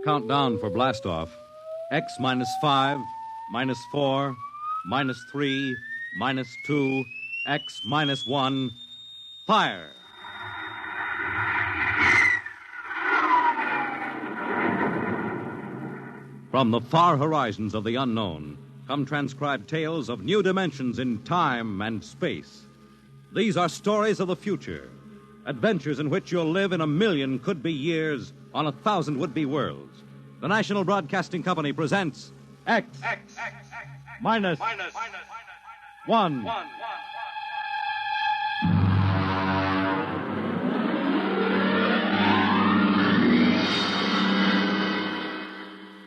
countdown for blastoff. X minus 5, minus 4, minus 3, minus 2, X minus 1. Fire! From the far horizons of the unknown come transcribed tales of new dimensions in time and space. These are stories of the future, adventures in which you'll live in 1,000,000 could-be years on 1,000 would-be worlds. The National Broadcasting Company presents X minus 1.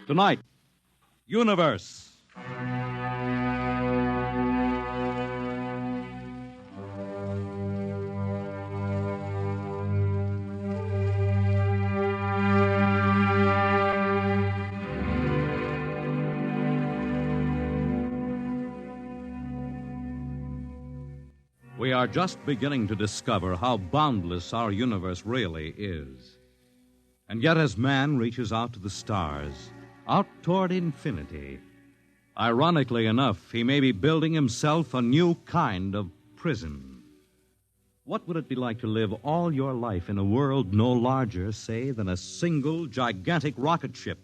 Tonight, Universe. We are just beginning to discover how boundless our universe really is. And yet, as man reaches out to the stars, out toward infinity, ironically enough, he may be building himself a new kind of prison. What would it be like to live all your life in a world no larger, say, than a single gigantic rocket ship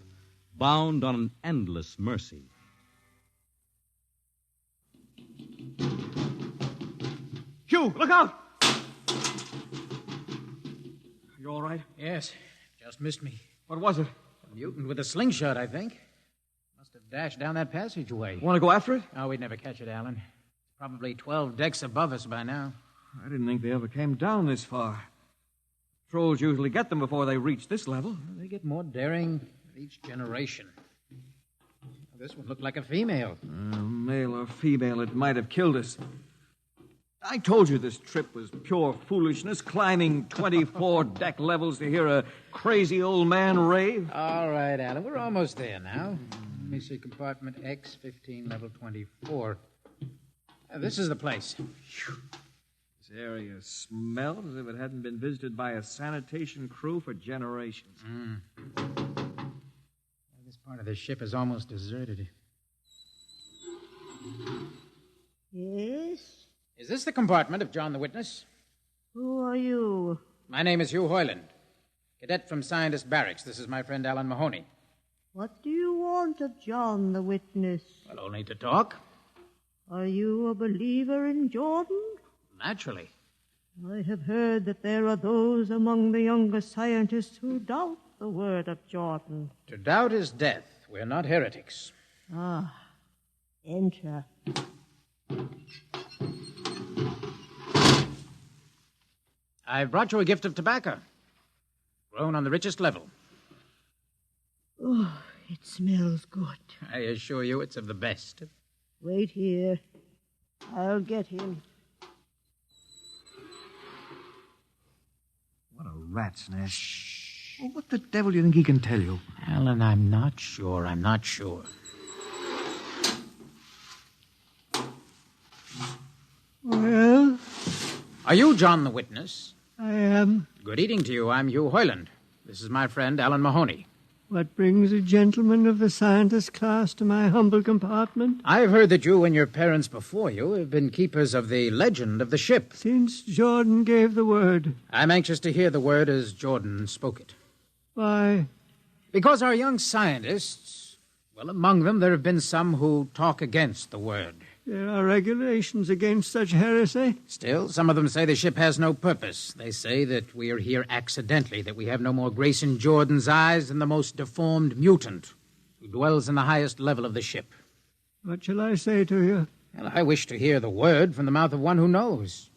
bound on an endless mercy? Hugh, look out! You all right? Yes, just missed me. What was it? A mutant with a slingshot, I think. Must have dashed down that passageway. Want to go after it? Oh, we'd never catch it, Alan. It's probably 12 decks above us by now. I didn't think they ever came down this far. Trolls usually get them before they reach this level. Well, they get more daring with each generation. This one looked like a female. Male or female, it might have killed us. I told you this trip was pure foolishness, climbing 24 deck levels to hear a crazy old man rave. All right, Alan, we're almost there now. Let me see, compartment X, 15, level 24. This is the place. This area smelled as if it hadn't been visited by a sanitation crew for generations. This part of the ship is almost deserted. Yes? Is this the compartment of John the Witness? Who are you? My name is Hugh Hoyland, cadet from Scientist Barracks. This is my friend Alan Mahoney. What do you want of John the Witness? Well, only to talk. Are you a believer in Jordan? Naturally. I have heard that there are those among the younger scientists who doubt the word of Jordan. To doubt is death. We're not heretics. Ah, enter. I've brought you a gift of tobacco, grown on the richest level. Oh, it smells good. I assure you it's of the best. Wait here. I'll get him. What a rat's nest. Shh. Well, what the devil do you think he can tell you? Alan, I'm not sure. Well? Are you John the Witness? I am. Good evening to you. I'm Hugh Hoyland. This is my friend, Alan Mahoney. What brings a gentleman of the scientist class to my humble compartment? I've heard that you and your parents before you have been keepers of the legend of the ship. Since Jordan gave the word. I'm anxious to hear the word as Jordan spoke it. Why? Because our young scientists, well, among them there have been some who talk against the word. There are regulations against such heresy. Still, some of them say the ship has no purpose. They say that we are here accidentally, that we have no more grace in Jordan's eyes than the most deformed mutant who dwells in the highest level of the ship. What shall I say to you? Well, I wish to hear the word from the mouth of one who knows,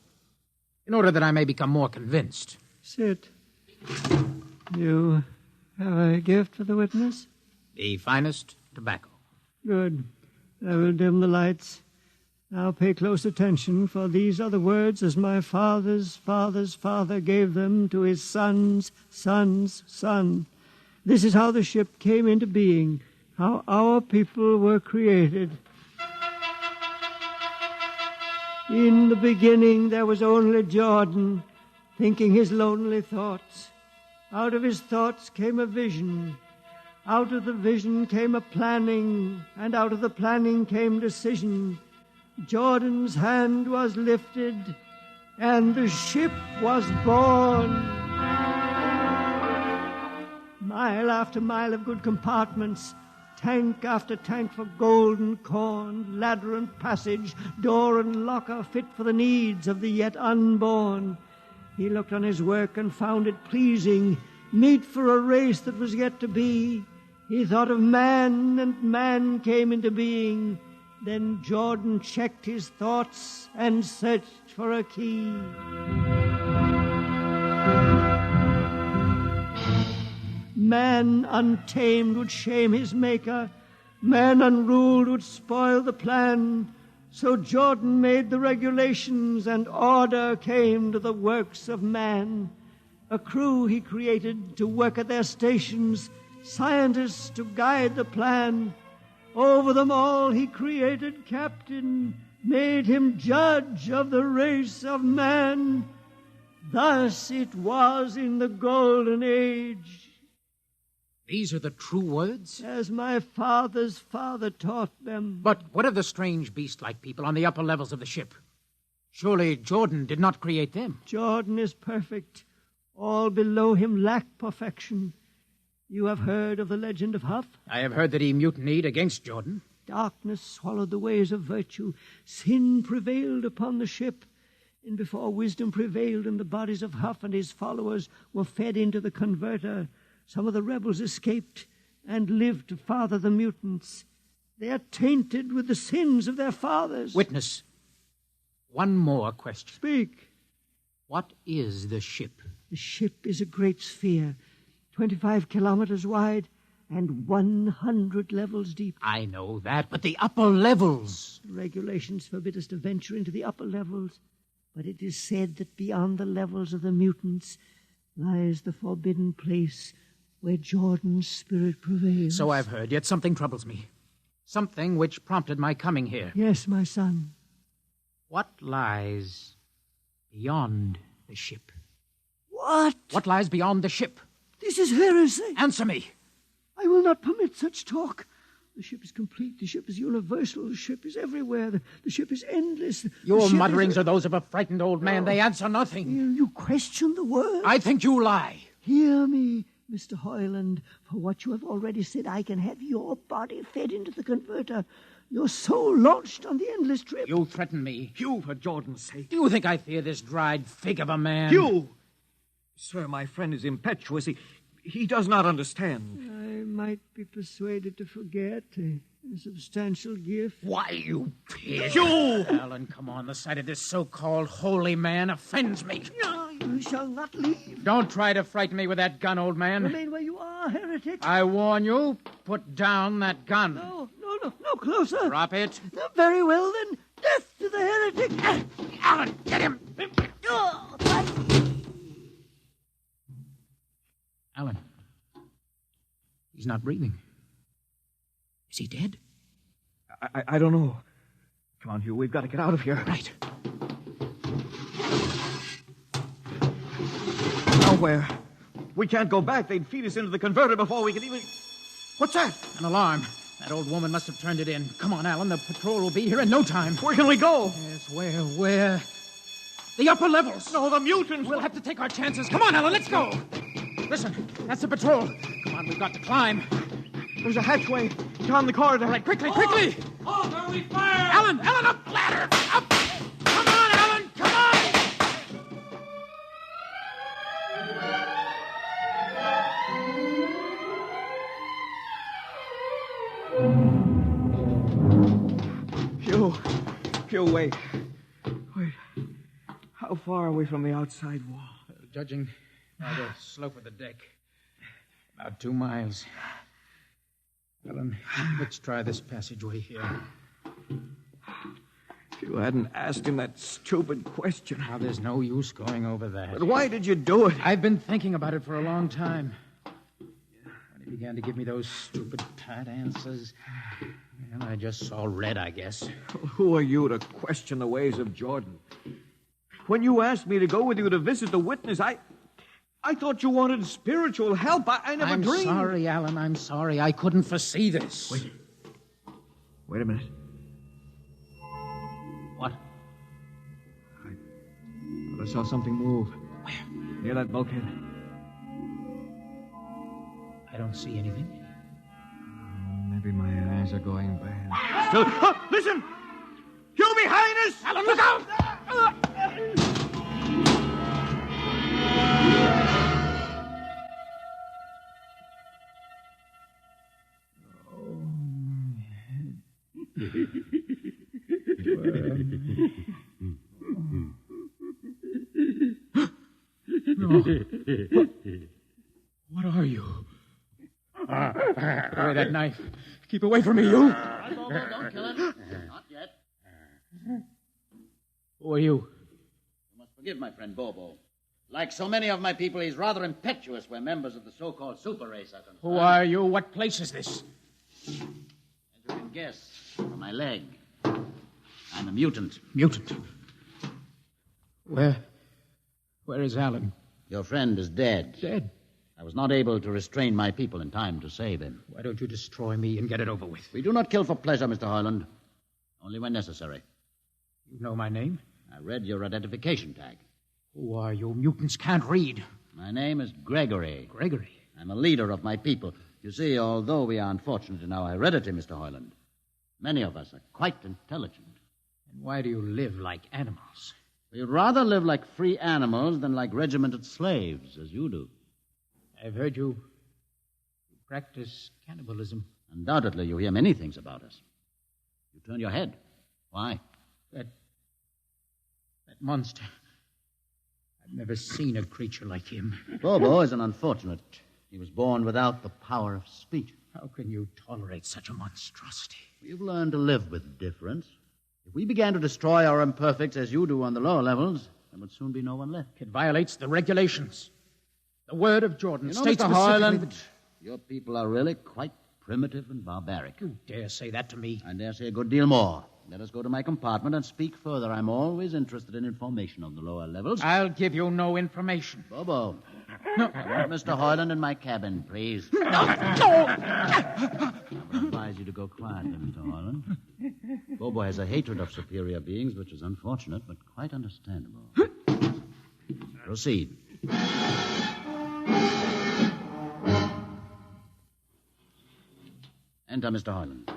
in order that I may become more convinced. Sit. You have a gift for the witness? The finest tobacco. Good. I will dim the lights. Now pay close attention, for these are the words as my father's father's father gave them to his son's son's son. This is how the ship came into being, how our people were created. In the beginning there was only Jordan, thinking his lonely thoughts. Out of his thoughts came a vision. Out of the vision came a planning, and out of the planning came decision. Jordan's hand was lifted, and the ship was born. Mile after mile of good compartments, tank after tank for gold and corn, ladder and passage, door and locker fit for the needs of the yet unborn. He looked on his work and found it pleasing, meet for a race that was yet to be. He thought of man, and man came into being. Then Jordan checked his thoughts and searched for a key. Man untamed would shame his maker. Man unruled would spoil the plan. So Jordan made the regulations, and order came to the works of man. A crew he created to work at their stations, scientists to guide the plan. Over them all he created captain, made him judge of the race of man. Thus it was in the golden age. These are the true words? As my father's father taught them. But what of the strange beast-like people on the upper levels of the ship? Surely Jordan did not create them. Jordan is perfect. All below him lack perfection. You have heard of the legend of Huff? I have heard that he mutinied against Jordan. Darkness swallowed the ways of virtue. Sin prevailed upon the ship. And before wisdom prevailed and the bodies of Huff and his followers were fed into the converter, some of the rebels escaped and lived to father the mutants. They are tainted with the sins of their fathers. Witness, one more question. Speak. What is the ship? The ship is a great sphere, 25 kilometers wide and 100 levels deep. I know that, but the upper levels. The regulations forbid us to venture into the upper levels, but it is said that beyond the levels of the mutants lies the forbidden place where Jordan's spirit prevails. So I've heard, yet something troubles me. Something which prompted my coming here. Yes, my son. What lies beyond the ship? What? What lies beyond the ship? This is heresy. Answer me. I will not permit such talk. The ship is complete. The ship is universal. The ship is everywhere. The ship is endless. Your mutterings are those of a frightened old man. They answer nothing. You question the word? I think you lie. Hear me, Mr. Hoyland. For what you have already said, I can have your body fed into the converter, your soul launched on the endless trip. You threaten me. Hugh, for Jordan's sake. Do you think I fear this dried fig of a man? Hugh! Sir, my friend is impetuous. He does not understand. I might be persuaded to forget a substantial gift. Why, you pig. Hugh! Alan, come on. The sight of this so-called holy man offends me. No, you shall not leave. Don't try to frighten me with that gun, old man. Remain where you are, heretic. I warn you, put down that gun. No, closer. Drop it. No, very well, then. Death to the heretic. Alan, get him. Alan, he's not breathing. Is he dead? I don't know. Come on, Hugh, we've got to get out of here. Right. Now where? We can't go back. They'd feed us into the converter before we could even... What's that? An alarm. That old woman must have turned it in. Come on, Alan, the patrol will be here in no time. Where can we go? Yes, where? The upper levels. No, the mutants. We'll have to take our chances. Come on, Alan, let's go. Listen, that's the patrol. Come on, we've got to climb. There's a hatchway down the corridor. All right, quickly. Halt, or we fire! Alan, up the ladder. Up. Come on, Alan, come on. Hugh, wait. How far are we from the outside wall? Judging by the slope of the deck, about 2 miles. Alan, let's try this passageway here. If you hadn't asked him that stupid question. Now, there's no use going over that. But why did you do it? I've been thinking about it for a long time. When he began to give me those stupid, pat answers, and I just saw red, I guess. Who are you to question the ways of Jordan? When you asked me to go with you to visit the witness, I I thought you wanted spiritual help. I never I'm dreamed. sorry, Alan. I'm sorry. I couldn't foresee this. Wait a minute. What? I saw something move. Where? Near that bulkhead. I don't see anything. Maybe my eyes are going bad. Still, listen! You behind us! Alan, look out! No. What are you? Give away that knife. Keep away from me, you. Right, Bobo, don't kill him. Not yet. Who are you? You must forgive my friend Bobo. Like so many of my people, he's rather impetuous. We're members of the so-called super race, I think. Who are you? What place is this? As you can guess, from my leg, I'm a mutant. Mutant. Where is Alan? Your friend is dead. Dead. I was not able to restrain my people in time to save him. Why don't you destroy me and get it over with? We do not kill for pleasure, Mr. Hoyland. Only when necessary. You know my name? I read your identification tag. Who are you? Mutants can't read. My name is Gregory. Gregory? I'm a leader of my people. You see, although we are unfortunate in our heredity, Mr. Hoyland, many of us are quite intelligent. And why do you live like animals? We'd rather live like free animals than like regimented slaves, as you do. I've heard you practice cannibalism. Undoubtedly, you hear many things about us. You turn your head. Why? That monster. I've never seen a creature like him. Bobo is an unfortunate. He was born without the power of speech. How can you tolerate such a monstrosity? We've learned to live with difference. If we began to destroy our imperfects as you do on the lower levels, there would soon be no one left. It violates the regulations. The word of Jordan You know, states Mr. specifically Hoyland, that... your people are really quite primitive and barbaric. You dare say that to me? I dare say a good deal more. Let us go to my compartment and speak further. I'm always interested in information on the lower levels. I'll give you no information. Bobo. No. I want Mr. Hoyland in my cabin, please. No! I would advise you to go quietly, Mr. Hoyland. Bobo has a hatred of superior beings, which is unfortunate, but quite understandable. Proceed. Enter, Mr. Hoyland.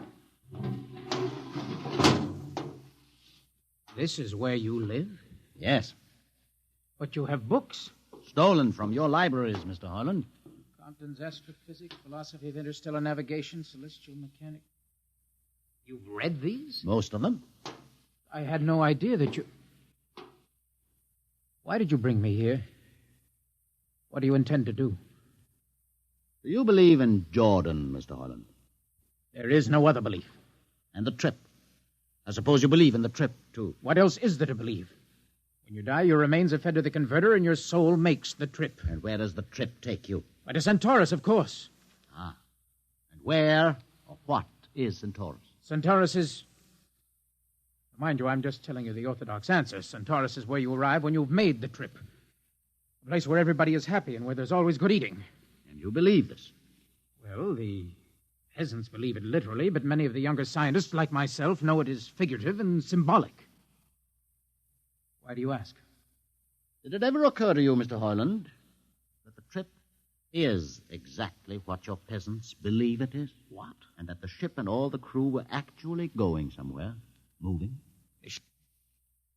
This is where you live? Yes. But you have books. Stolen from your libraries, Mr. Hoyland. Compton's Astrophysics, Philosophy of Interstellar Navigation, Celestial Mechanics. You've read these? Most of them. I had no idea that you... Why did you bring me here? What do you intend to do? Do you believe in Jordan, Mr. Hoyland? There is no other belief. And the trip? I suppose you believe in the trip, too. What else is there to believe? When you die, your remains are fed to the converter, and your soul makes the trip. And where does the trip take you? By to Centaurus, of course. Ah. And where or what is Centaurus? Centaurus is... Mind you, I'm just telling you the orthodox answer. Centaurus is where you arrive when you've made the trip. A place where everybody is happy and where there's always good eating. And you believe this? Well, the peasants believe it literally, but many of the younger scientists, like myself, know it is figurative and symbolic. Why do you ask? Did it ever occur to you, Mr. Hoyland, that the trip is exactly what your peasants believe it is? What? And that the ship and all the crew were actually going somewhere, moving? The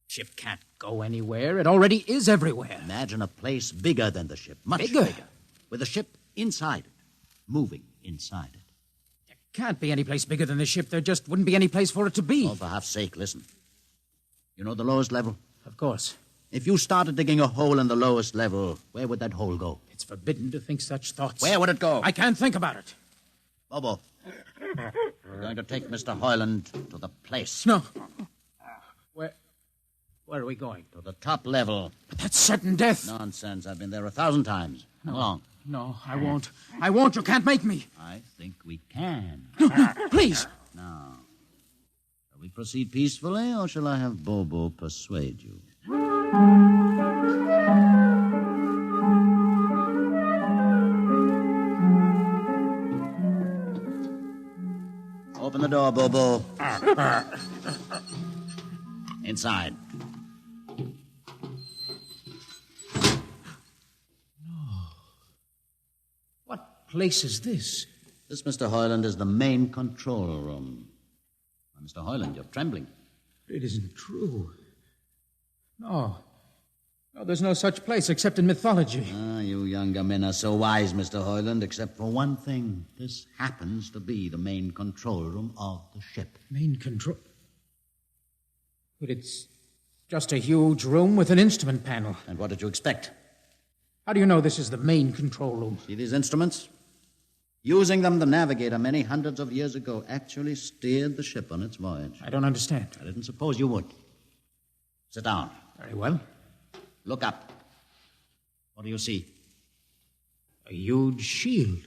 ship can't go anywhere. It already is everywhere. Imagine a place bigger than the ship, much Bigger? with the ship inside it, moving inside it. There can't be any place bigger than the ship. There just wouldn't be any place for it to be. Oh, for half's sake, listen. You know the lowest level? Of course. If you started digging a hole in the lowest level, where would that hole go? It's forbidden to think such thoughts. Where would it go? I can't think about it. Bobo, we're going to take Mr. Hoyland to the place. No. Where are we going? To the top level. But that's certain death. Nonsense. I've been there 1,000 times. Come along. No, I won't. I won't. You can't make me. I think we can. No, please. Now, shall we proceed peacefully, or shall I have Bobo persuade you? the door, Bobo. Inside. What place is this? This, Mr. Hoyland, is the main control room. Why, Mr. Hoyland, you're trembling. It isn't true. No. No, there's no such place except in mythology. Ah, you younger men are so wise, Mr. Hoyland, except for one thing. This happens to be the main control room of the ship. Main control? But it's just a huge room with an instrument panel. And what did you expect? How do you know this is the main control room? See these instruments? Using them, the navigator many hundreds of years ago actually steered the ship on its voyage. I don't understand. I didn't suppose you would. Sit down. Very well. Look up. What do you see? A huge shield.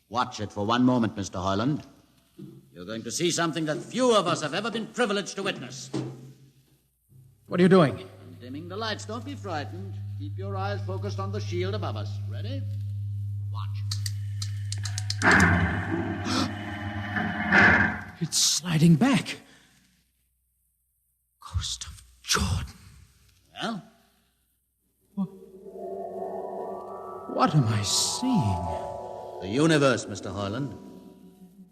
Watch it for one moment, Mr. Hoyland. You're going to see something that few of us have ever been privileged to witness. What are you doing? I'm dimming the lights. Don't be frightened. Keep your eyes focused on the shield above us. Ready? Watch. It's sliding back. Ghost of Jordan. Well? What am I seeing? The universe, Mr. Hoyland.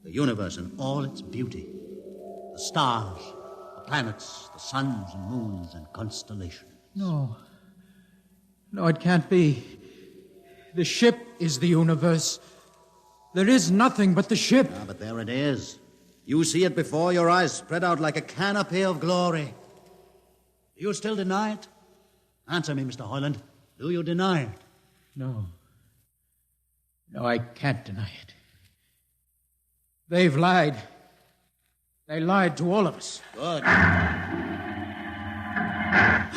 The universe in all its beauty. The stars, the planets, the suns and moons and constellations. No, it can't be. The ship is the universe. There is nothing but the ship. Ah, but there it is. You see it before your eyes, spread out like a canopy of glory. Do you still deny it? Answer me, Mr. Hoyland. Do you deny it? No, I can't deny it. They've lied. They lied to all of us. Good. I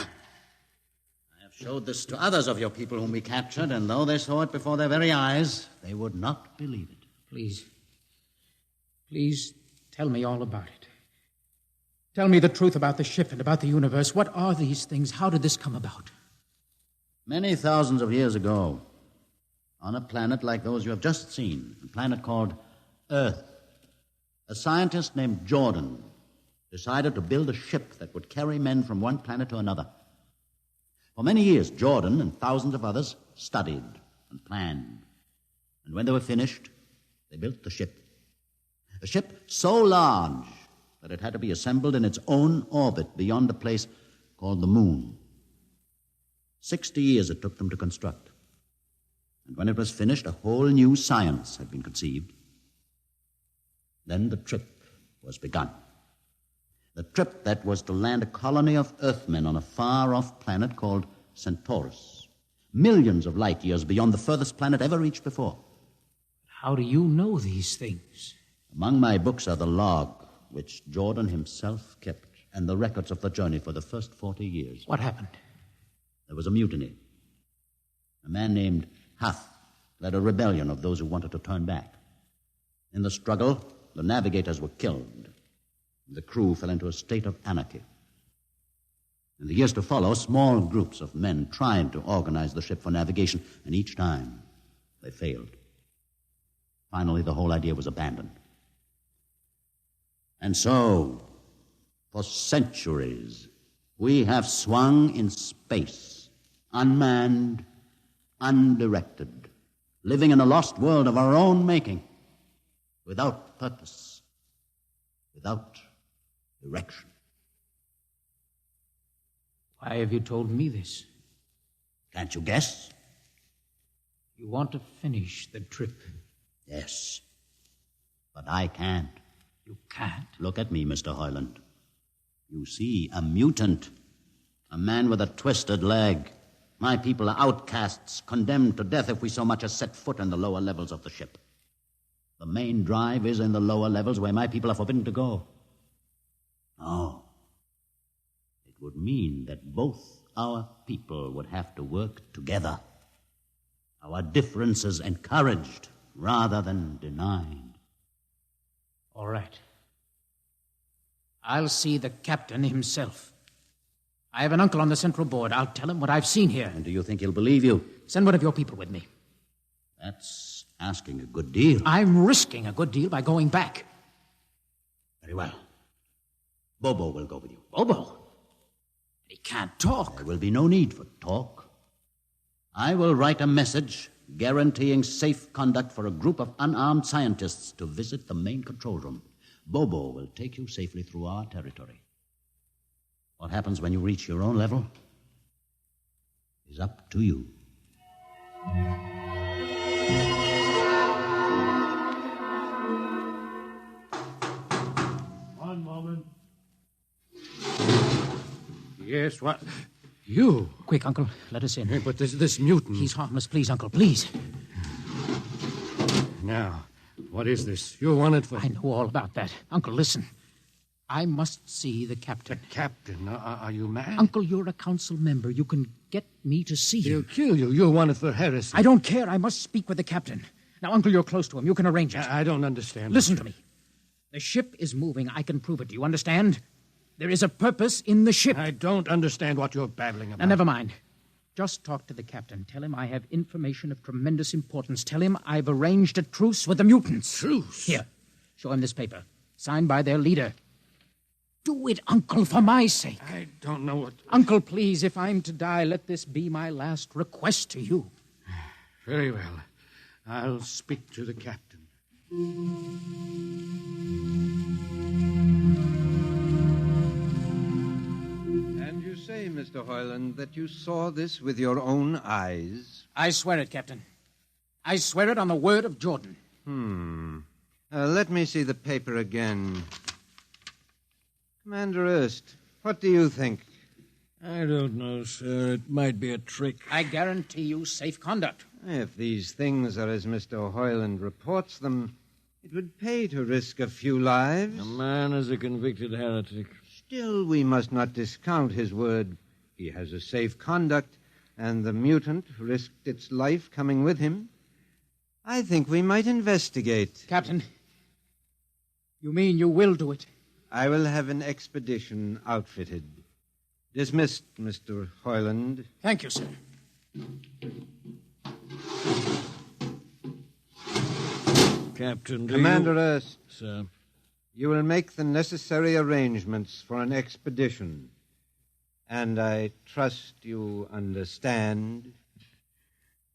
have showed this to others of your people whom we captured, and though they saw it before their very eyes, they would not believe it. Please tell me all about it. Tell me the truth about the ship and about the universe. What are these things? How did this come about? Many thousands of years ago, on a planet like those you have just seen, a planet called Earth, a scientist named Jordan decided to build a ship that would carry men from one planet to another. For many years, Jordan and thousands of others studied and planned. And when they were finished, they built the ship. A ship so large that it had to be assembled in its own orbit beyond a place called the Moon. 60 years it took them to construct. And when it was finished, a whole new science had been conceived. Then the trip was begun. The trip that was to land a colony of Earthmen on a far-off planet called Centaurus, millions of light years beyond the furthest planet ever reached before. How do you know these things? Among my books are the log, which Jordan himself kept, and the records of the journey for the first 40 years. What happened? There was a mutiny. A man named Huth led a rebellion of those who wanted to turn back. In the struggle, the navigators were killed. The crew fell into a state of anarchy. In the years to follow, small groups of men tried to organize the ship for navigation, and each time they failed. Finally, the whole idea was abandoned. And so, for centuries, we have swung in space, unmanned, undirected, living in a lost world of our own making, without purpose, without direction. Why have you told me this? Can't you guess? You want to finish the trip. Yes, but I can't. You can't? Look at me, Mr. Hoyland. You see, a mutant, a man with a twisted leg. My people are outcasts, condemned to death if we so much as set foot in the lower levels of the ship. The main drive is in the lower levels where my people are forbidden to go. No. It would mean that both our people would have to work together. Our differences encouraged rather than denied. All right. I'll see the captain himself. I have an uncle on the Central Board. I'll tell him what I've seen here. And do you think he'll believe you? Send one of your people with me. That's asking a good deal. I'm risking a good deal by going back. Very well. Bobo will go with you. Bobo? He can't talk. There will be no need for talk. I will write a message guaranteeing safe conduct for a group of unarmed scientists to visit the main control room. Bobo will take you safely through our territory. What happens when you reach your own level is up to you. One moment. Yes, what? You? Quick, Uncle, let us in. Hey, but this mutant... He's harmless. Please, Uncle, please. Now, what is this? You're wanted for... I know all about that. Uncle, listen. I must see the captain. The captain? Are you mad? Uncle, you're a council member. You can get me to see He'll him. kill you. You're wanted for heresy. I don't care. I must speak with the captain. Now, Uncle, you're close to him. You can arrange it. I don't understand. Listen to me. The ship is moving. I can prove it. Do you understand? There is a purpose in the ship. I don't understand what you're babbling about. Now, never mind. Just talk to the captain. Tell him I have information of tremendous importance. Tell him I've arranged a truce with the mutants. Truce? Here, show him this paper. Signed by their leader. Do it, Uncle, for my sake. I don't know what... Uncle, please, if I'm to die, let this be my last request to you. Very well. I'll speak to the captain. And you say, Mr. Hoyland, that you saw this with your own eyes? I swear it, Captain. I swear it on the word of Jordan. Let me see the paper again. Commander Erst, what do you think? I don't know, sir. It might be a trick. I guarantee you safe conduct. If these things are as Mr. Hoyland reports them, it would pay to risk a few lives. The man is a convicted heretic. Still, we must not discount his word. He has a safe conduct, and the mutant risked its life coming with him. I think we might investigate. Captain, you mean you will do it? I will have an expedition outfitted. Dismissed, Mr. Hoyland. Thank you, sir. Captain, do Commander you... Erst, Sir. you will make the necessary arrangements for an expedition. And I trust you understand.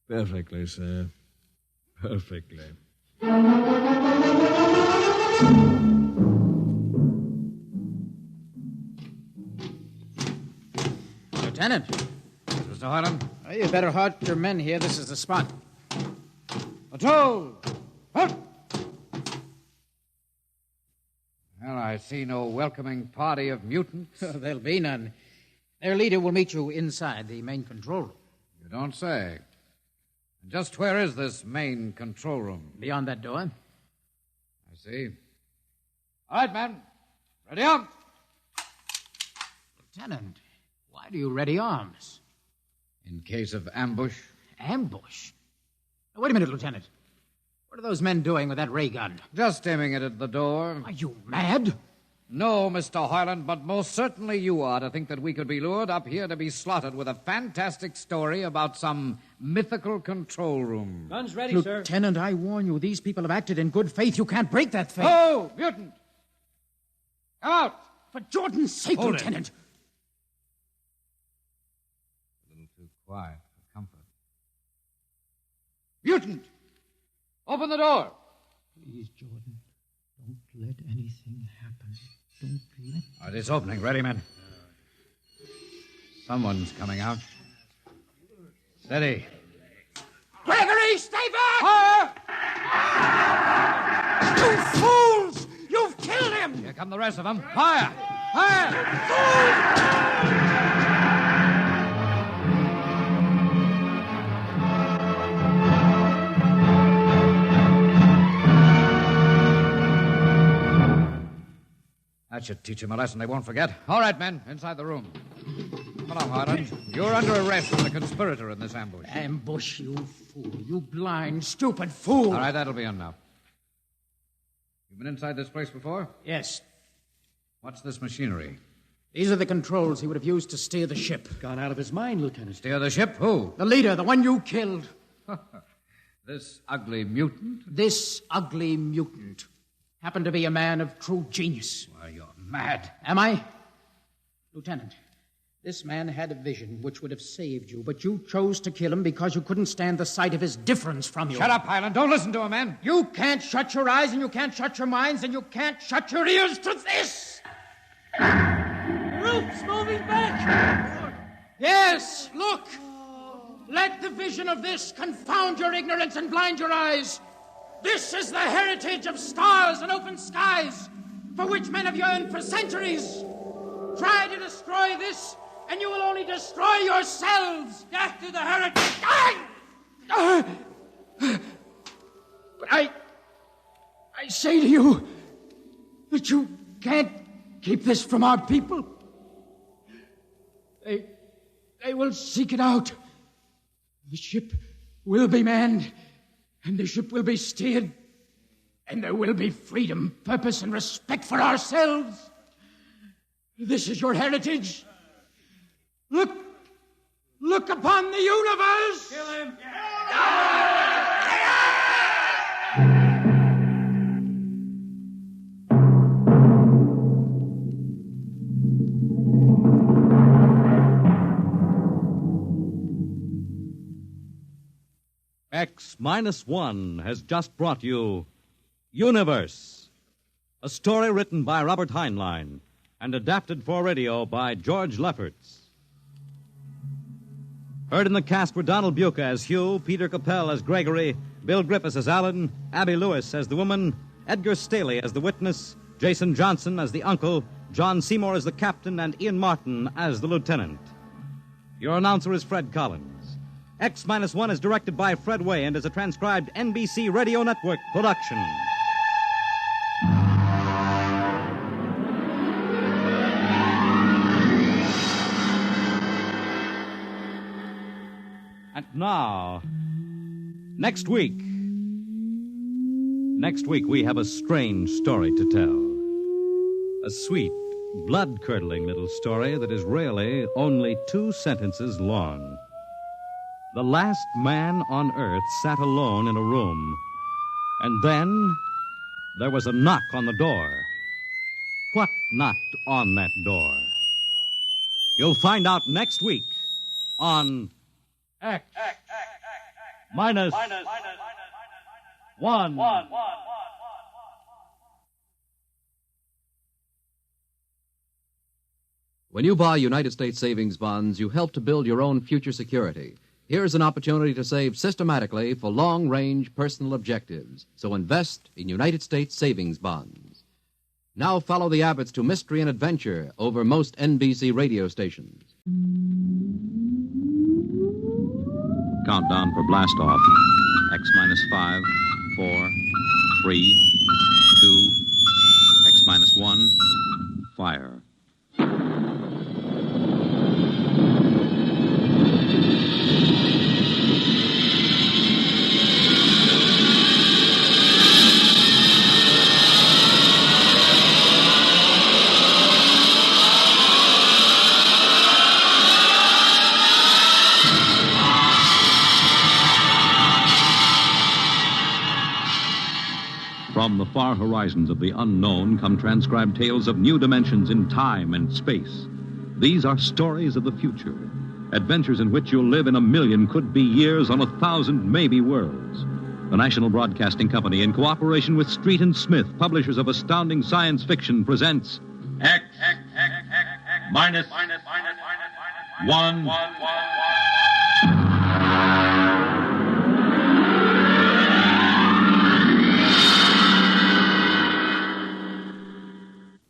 Perfectly, sir. Perfectly. Lieutenant. Mr. Hoyland? You better halt your men here. This is the spot. Patrol! Halt! Well, I see no welcoming party of mutants. There'll be none. Their leader will meet you inside the main control room. You don't say. And just where is this main control room? Beyond that door. I see. All right, men. Ready up. Lieutenant, why do you ready arms? In case of ambush. Ambush? Now, wait a minute, Lieutenant. What are those men doing with that ray gun? Just aiming it at the door. Are you mad? No, Mr. Hoyland, but most certainly you are to think that we could be lured up here to be slaughtered with a fantastic story about some mythical control room. Guns ready, sir. Lieutenant, I warn you, these people have acted in good faith. You can't break that faith. Oh, mutant! Come out! For Jordan's sake, Hold Lieutenant. A little too quiet for comfort. Mutant! Open the door! Please, Jordan, don't let anything happen. Don't let... All right, it's opening. Ready, men? Someone's coming out. Steady. Gregory, stay back! Fire! You fools! You've killed him! Here come the rest of them. Fire! Fire! That should teach them a lesson they won't forget. All right, men, inside the room. Come along, Harlan. You're under arrest as a conspirator in this ambush. Ambush, you fool. You blind, stupid fool. All right, that'll be enough. You've been inside this place before? Yes. What's this machinery? These are the controls he would have used to steer the ship. Gone out of his mind, Lieutenant. Steer the ship? Who? The leader, the one you killed. This ugly mutant? This ugly mutant. happened to be a man of true genius. Why, you're mad. Am I? Lieutenant, this man had a vision which would have saved you, but you chose to kill him because you couldn't stand the sight of his difference from you. Shut up, Highland. Don't listen to him, man. You can't shut your eyes, and you can't shut your minds, and you can't shut your ears to this! The roof's moving back! Yes, look! Let the vision of this confound your ignorance and blind your eyes. This is the heritage of stars and open skies, for which men have yearned for centuries. Try to destroy this, and you will only destroy yourselves. Death to the heritage. But I say to you that you can't keep this from our people. They will seek it out. The ship will be manned, and the ship will be steered, and there will be freedom, purpose, and respect for ourselves. This is your heritage. Look upon the universe. Kill him. X-1 has just brought you Universe, a story written by Robert Heinlein and adapted for radio by George Lefferts. Heard in the cast were Donald Buca as Hugh, Peter Capell as Gregory, Bill Griffiths as Alan, Abby Lewis as the woman, Edgar Staley as the witness, Jason Johnson as the uncle, John Seymour as the captain, and Ian Martin as the lieutenant. Your announcer is Fred Collins. X-1 is directed by Fred Way and is a transcribed NBC Radio Network production. And now, next week we have a strange story to tell. A sweet, blood-curdling little story that is really only 2 sentences long. The last man on Earth sat alone in a room, and then there was a knock on the door. What knocked on that door? You'll find out next week on X-1. When you buy United States savings bonds, you help to build your own future security. Here's an opportunity to save systematically for long-range personal objectives. So invest in United States savings bonds. Now follow the Abbotts to mystery and adventure over most NBC radio stations. Countdown for blast off. X-5, 4, 3, 2, X-1, fire. From the far horizons of the unknown come transcribed tales of new dimensions in time and space. These are stories of the future, adventures in which you'll live in a million could-be years on 1,000 maybe worlds. The National Broadcasting Company, in cooperation with Street and Smith, publishers of astounding science fiction, presents X-1.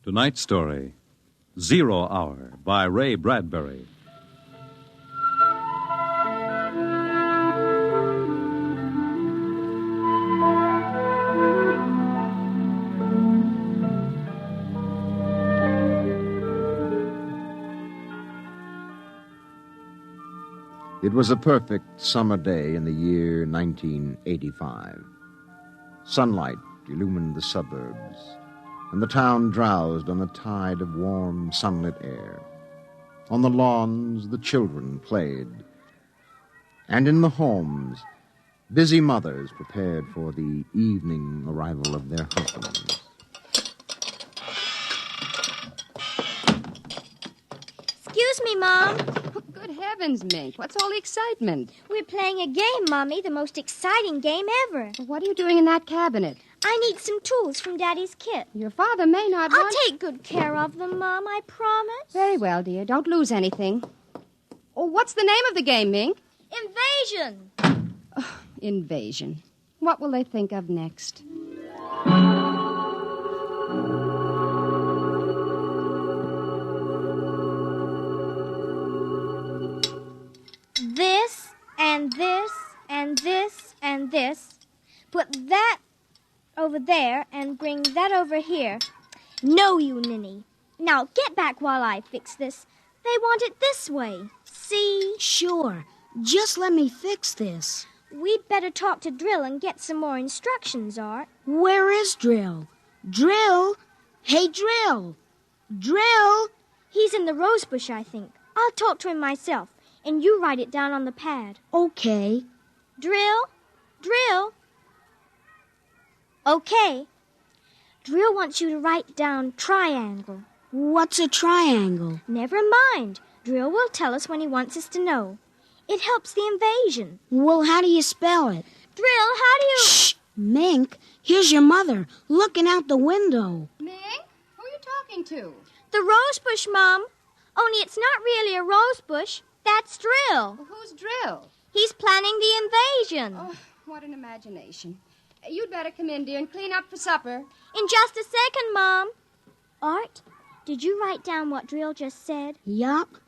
Tonight's story, 0 Hour, by Ray Bradbury. It was a perfect summer day in the year 1985. Sunlight illumined the suburbs, and the town drowsed on a tide of warm, sunlit air. On the lawns, the children played, and in the homes, busy mothers prepared for the evening arrival of their husbands. me, Mom. Good heavens, Mink. What's all the excitement? We're playing a game, Mommy, the most exciting game ever. What are you doing in that cabinet? I need some tools from Daddy's kit. Your father may not I'll want... take good care of them, Mom, I promise. Very well, dear. Don't lose anything. Oh, what's the name of the game, Mink? Invasion. Oh, invasion. What will they think of next? This, and this, and this, and this. Put that over there and bring that over here. No, you ninny. Now get back while I fix this. They want it this way. See? Sure. Just let me fix this. We'd better talk to Drill and get some more instructions, Art. Where is Drill? Drill? Hey, Drill! Drill! He's in the rosebush, I think. I'll talk to him myself, and you write it down on the pad. Okay. Drill? Drill? Okay. Drill wants you to write down triangle. What's a triangle? Never mind. Drill will tell us when he wants us to know. It helps the invasion. Well, how do you spell it? Drill, how do you... Shh! Mink, here's your mother, looking out the window. Mink? Who are you talking to? The rosebush, Mom. Only it's not really a rosebush. That's Drill. Well, who's Drill? He's planning the invasion. Oh, what an imagination. You'd better come in, dear, and clean up for supper. In just a second, Mom. Art, did you write down what Drill just said? Yup.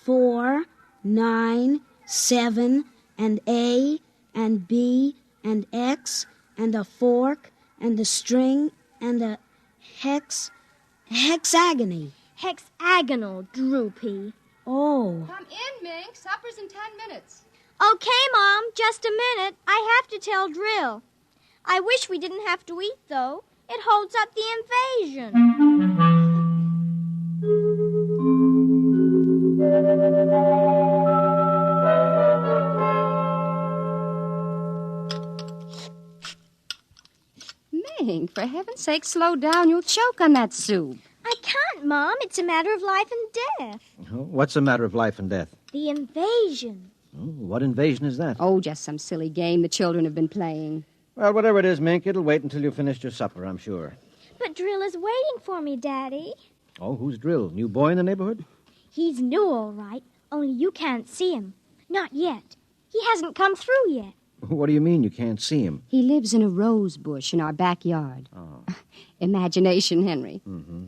4, 9, 7, and A, and B, and X, and a fork, and a string, and a hexagony. Hexagonal, Droopy. Oh. Come in, Mink. Supper's in 10 minutes. Okay, Mom, just a minute. I have to tell Drill. I wish we didn't have to eat, though. It holds up the invasion. Mink, for heaven's sake, slow down. You'll choke on that soup. I can't, Mom. It's a matter of life and death. What's a matter of life and death? The invasion. What invasion is that? Oh, just some silly game the children have been playing. Well, whatever it is, Mink, it'll wait until you've finished your supper, I'm sure. But Drill is waiting for me, Daddy. Oh, who's Drill? New boy in the neighborhood? He's new, all right, only you can't see him. Not yet. He hasn't come through yet. What do you mean you can't see him? He lives in a rose bush in our backyard. Oh. Imagination, Henry. Mm-hmm.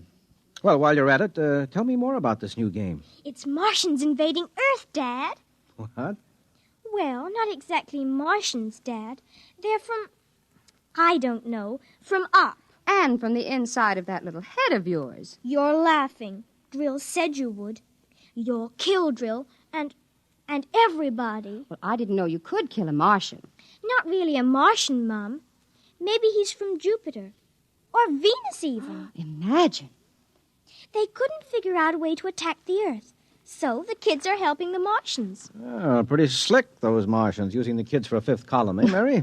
Well, while you're at it, tell me more about this new game. It's Martians invading Earth, Dad. What? Well, not exactly Martians, Dad. They're from, I don't know, from up. And from the inside of that little head of yours. You're laughing. Drill said you would. You'll kill Drill and everybody. Well, I didn't know you could kill a Martian. Not really a Martian, Mom. Maybe he's from Jupiter. Or Venus, even. Imagine. They couldn't figure out a way to attack the Earth. So the kids are helping the Martians. Oh, pretty slick, those Martians, using the kids for a fifth column, eh, Mary?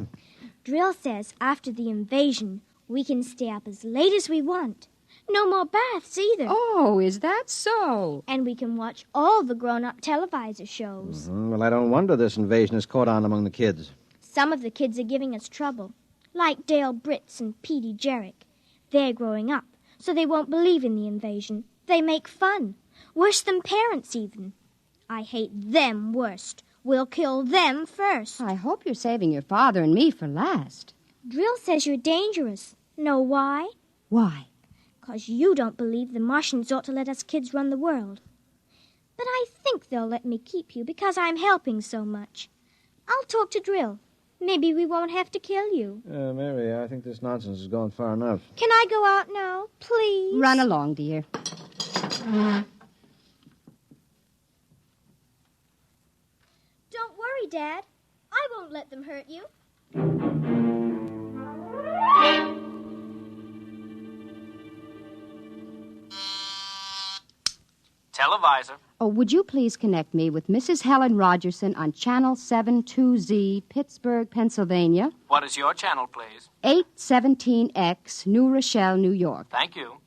Drill says after the invasion, we can stay up as late as we want. No more baths either. Oh, is that so? And we can watch all the grown-up televisor shows. Mm-hmm. Well, I don't wonder this invasion has caught on among the kids. Some of the kids are giving us trouble, like Dale Britz and Petey Jarrick. They're growing up, so they won't believe in the invasion. They make fun. Worse than parents, even. I hate them worst. We'll kill them first. I hope you're saving your father and me for last. Drill says you're dangerous. Know why? Why? 'Cause you don't believe the Martians ought to let us kids run the world. But I think they'll let me keep you because I'm helping so much. I'll talk to Drill. Maybe we won't have to kill you. Mary, I think this nonsense has gone far enough. Can I go out now, please? Run along, dear. Don't worry, Dad. I won't let them hurt you. Televisor. Oh, would you please connect me with Mrs. Helen Rogerson on Channel 72Z, Pittsburgh, Pennsylvania. What is your channel, please? 817X, New Rochelle, New York. Thank you.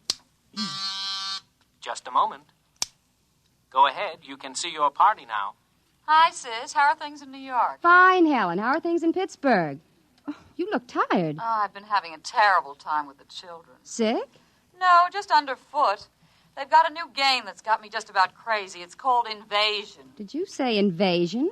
Just a moment. Go ahead. You can see your party now. Hi, Sis. How are things in New York? Fine, Helen. How are things in Pittsburgh? Oh, you look tired. Oh, I've been having a terrible time with the children. Sick? No, just underfoot. They've got a new game that's got me just about crazy. It's called Invasion. Did you say invasion?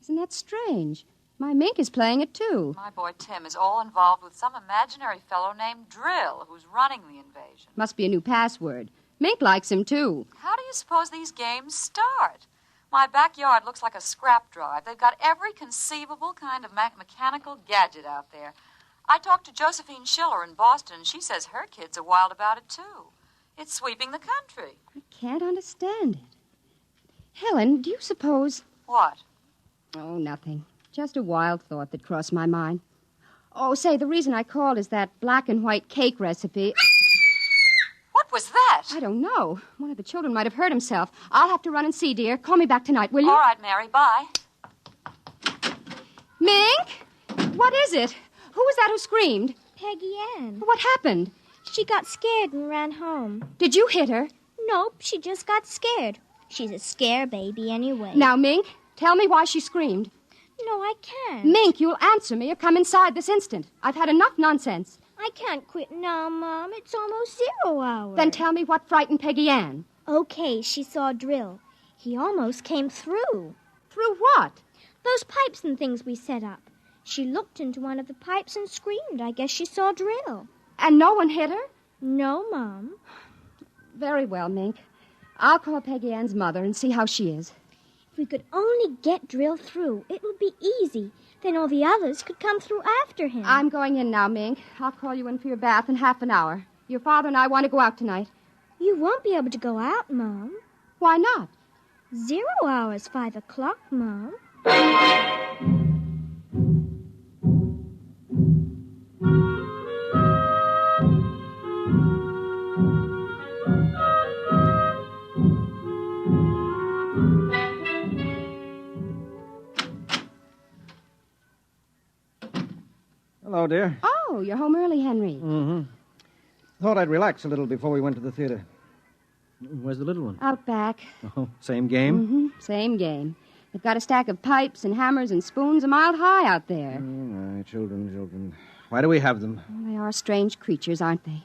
Isn't that strange? My Mink is playing it, too. My boy Tim is all involved with some imaginary fellow named Drill, who's running the invasion. Must be a new password. Mink likes him, too. How do you suppose these games start? My backyard looks like a scrap drive. They've got every conceivable kind of mechanical gadget out there. I talked to Josephine Schiller in Boston, and she says her kids are wild about it, too. It's sweeping the country. I can't understand it. Helen, do you suppose... What? Oh, nothing. Just a wild thought that crossed my mind. Oh, say, the reason I called is that black and white cake recipe... What was that? I don't know. One of the children might have hurt himself. I'll have to run and see, dear. Call me back tonight, will you? All right, Mary. Bye. Mink? What is it? Who was that who screamed? Peggy Ann. What happened? She got scared and ran home. Did you hit her? Nope, she just got scared. She's a scare baby anyway. Now, Mink, tell me why she screamed. No, I can't. Mink, you'll answer me or come inside this instant. I've had enough nonsense. I can't quit now, Mom. It's almost 0 hour. Then tell me what frightened Peggy Ann. Okay, she saw Drill. He almost came through. Through what? Those pipes and things we set up. She looked into one of the pipes and screamed. I guess she saw Drill. And no one hit her? No, Mom. Very well, Mink. I'll call Peggy Ann's mother and see how she is. If we could only get Drill through, it would be easy. Then all the others could come through after him. I'm going in now, Mink. I'll call you in for your bath in half an hour. Your father and I want to go out tonight. You won't be able to go out, Mom. Why not? 0 hour's 5 o'clock, Mom. Hello, dear. Oh, you're home early, Henry. Mm-hmm. Thought I'd relax a little before we went to the theater. Where's the little one? Out back. Oh, same game? Mm-hmm. Same game. They've got a stack of pipes and hammers and spoons a mile high out there. Oh, children. Why do we have them? Well, they are strange creatures, aren't they?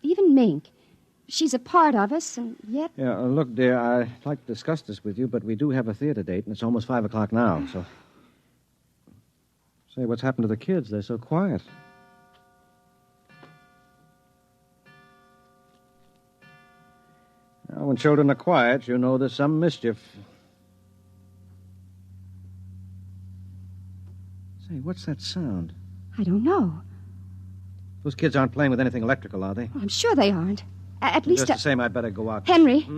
Even Mink. She's a part of us, and yet... Yeah, look, dear, I'd like to discuss this with you, but we do have a theater date, and it's almost 5 o'clock now, so... Say, what's happened to the kids? They're so quiet. Now, when children are quiet, you know there's some mischief. Say, what's that sound? I don't know. Those kids aren't playing with anything electrical, are they? Well, I'm sure they aren't. At least... Just the same, I'd better go out. Henry,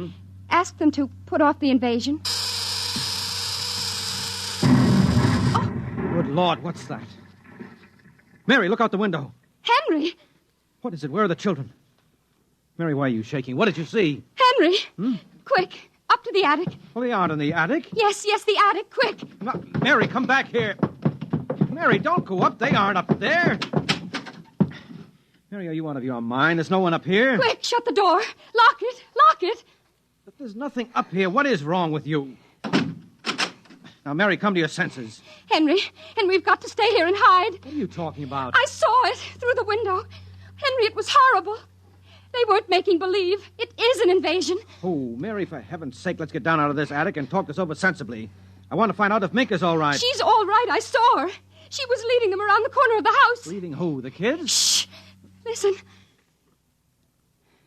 ask them to put off the invasion. Good Lord, what's that? Mary, look out the window. Henry! What is it? Where are the children? Mary, why are you shaking? What did you see? Henry! Quick, up to the attic. Oh, they aren't in the attic? Yes, the attic, quick. No, Mary, come back here. Mary, don't go up. They aren't up there. Mary, are you out of your mind? There's no one up here. Quick, shut the door. Lock it. But there's nothing up here. What is wrong with you? Now, Mary, come to your senses. Henry, we've got to stay here and hide. What are you talking about? I saw it through the window. Henry, it was horrible. They weren't making believe. It is an invasion. Oh, Mary, for heaven's sake, let's get down out of this attic and talk this over sensibly. I want to find out if Mink is all right. She's all right. I saw her. She was leading them around the corner of the house. Leading who? The kids? Shh. Listen.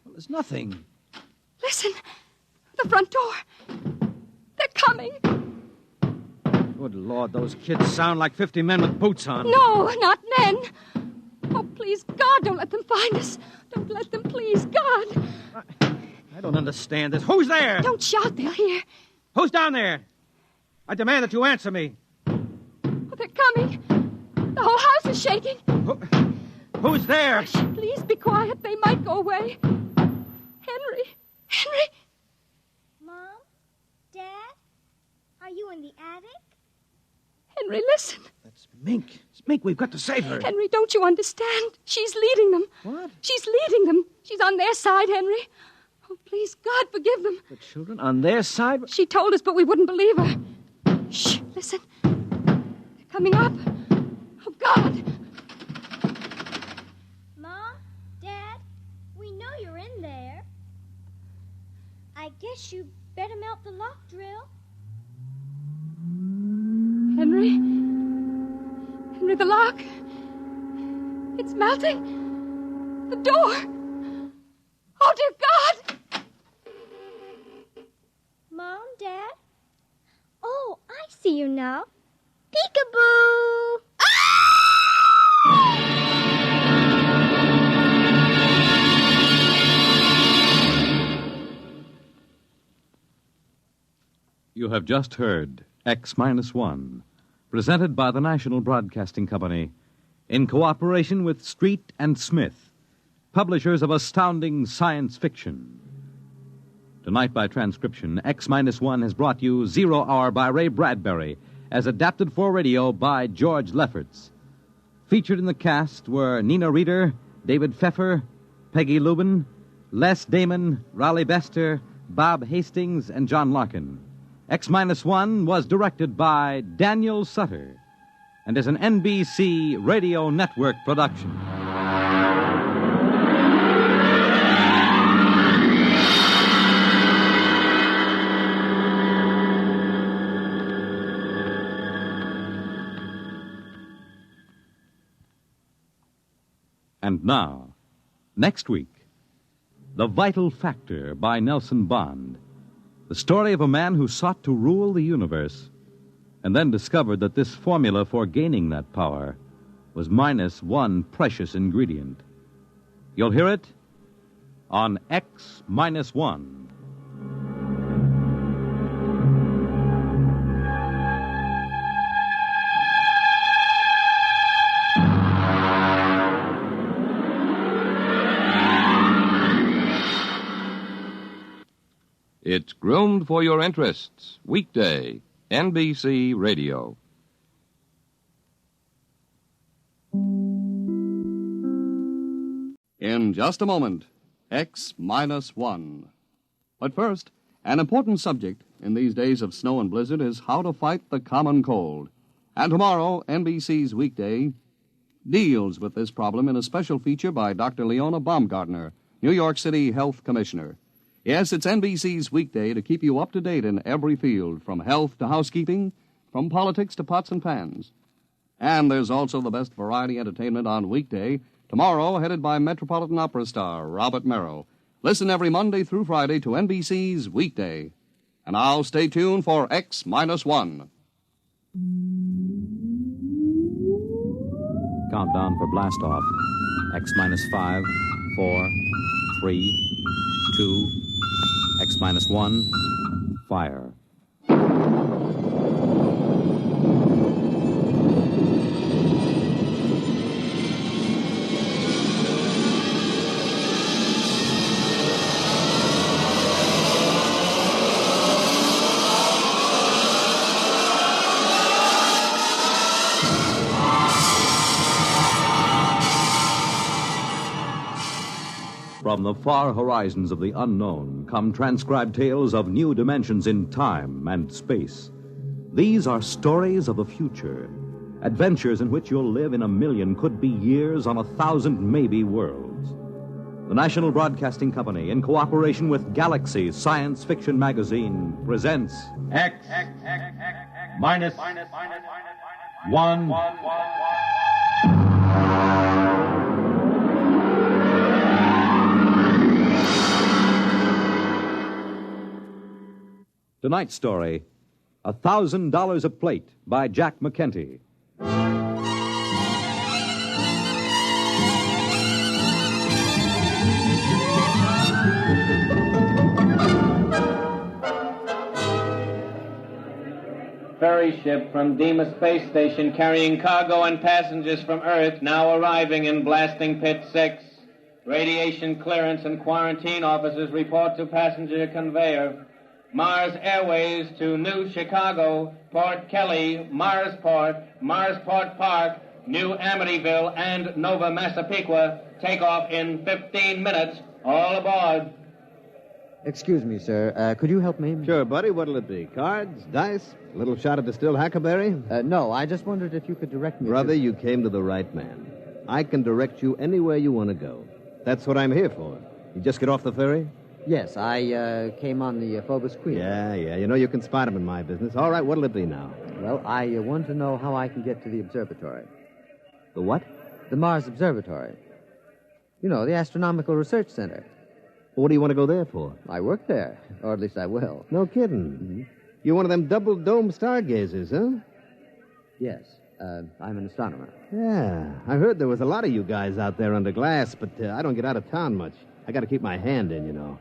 Well, there's nothing. Listen. The front door. They're coming. Good Lord, those kids sound like 50 men with boots on. No, not men. Oh, please, God, don't let them find us. Don't let them, please, God. I don't understand this. Who's there? Don't shout, they'll hear. Who's down there? I demand that you answer me. Oh, they're coming. The whole house is shaking. Who's there? Hush, please be quiet. They might go away. Henry. Mom? Dad? Are you in the attic? Henry, listen. That's Mink. It's Mink. We've got to save her. Henry, don't you understand? She's leading them. What? She's leading them. She's on their side, Henry. Oh, please, God, forgive them. The children on their side? She told us, but we wouldn't believe her. Shh, listen. They're coming up. Oh, God. Mom, Dad, we know you're in there. I guess you better melt the lock drill. Henry, the lock. It's melting. The door. Oh, dear God. Mom, Dad? Oh, I see you now. Peekaboo! You have just heard X-1, presented by the National Broadcasting Company in cooperation with Street and Smith, publishers of astounding science fiction. Tonight, by transcription, X-1 has brought you 0 Hour by Ray Bradbury, as adapted for radio by George Lefferts. Featured in the cast were Nina Reeder, David Pfeffer, Peggy Lubin, Les Damon, Raleigh Bester, Bob Hastings, and John Larkin. X-1 was directed by Daniel Sutter and is an NBC Radio Network production. And now, next week, The Vital Factor by Nelson Bond. The story of a man who sought to rule the universe and then discovered that this formula for gaining that power was minus one precious ingredient. You'll hear it on X-1. It's Groomed for Your Interests, weekday, NBC Radio. In just a moment, X-1. But first, an important subject in these days of snow and blizzard is how to fight the common cold. And tomorrow, NBC's Weekday deals with this problem in a special feature by Dr. Leona Baumgartner, New York City Health Commissioner. Yes, it's NBC's Weekday to keep you up to date in every field, from health to housekeeping, from politics to pots and pans. And there's also the best variety entertainment on Weekday, tomorrow headed by Metropolitan Opera star Robert Merrill. Listen every Monday through Friday to NBC's Weekday. And now stay tuned for X-1. Countdown for blast-off. X-5, 4, 3, 2, X-1, fire. From the far horizons of the unknown come transcribed tales of new dimensions in time and space. These are stories of the future, adventures in which you'll live in a million, could be years, on 1,000 maybe worlds. The National Broadcasting Company, in cooperation with Galaxy Science Fiction Magazine, presents X-1. Tonight's story, $1,000 a Plate by Jack McKenty. Ferry ship from Deimos Space Station carrying cargo and passengers from Earth now arriving in Blasting Pit 6. Radiation clearance and quarantine officers report to passenger conveyor. Mars Airways to New Chicago, Port Kelly, Marsport, Marsport Park, New Amityville, and Nova Massapequa. Take off in 15 minutes. All aboard. Excuse me, sir. Could you help me? Sure, buddy. What'll it be? Cards? Dice? A little shot of distilled huckleberry? No, I just wondered if you could direct me Brother, you came to the right man. I can direct you anywhere you want to go. That's what I'm here for. You just get off the ferry? Yes, I came on the Phobos Queen. Yeah. You know you can spot him in my business. All right, what'll it be now? Well, I want to know how I can get to the observatory. The what? The Mars Observatory. You know, the Astronomical Research Center. What do you want to go there for? I work there, or at least I will. No kidding. Mm-hmm. You're one of them double-dome stargazers, huh? Yes, I'm an astronomer. Yeah, I heard there was a lot of you guys out there under glass, but I don't get out of town much. I got to keep my hand in, you know.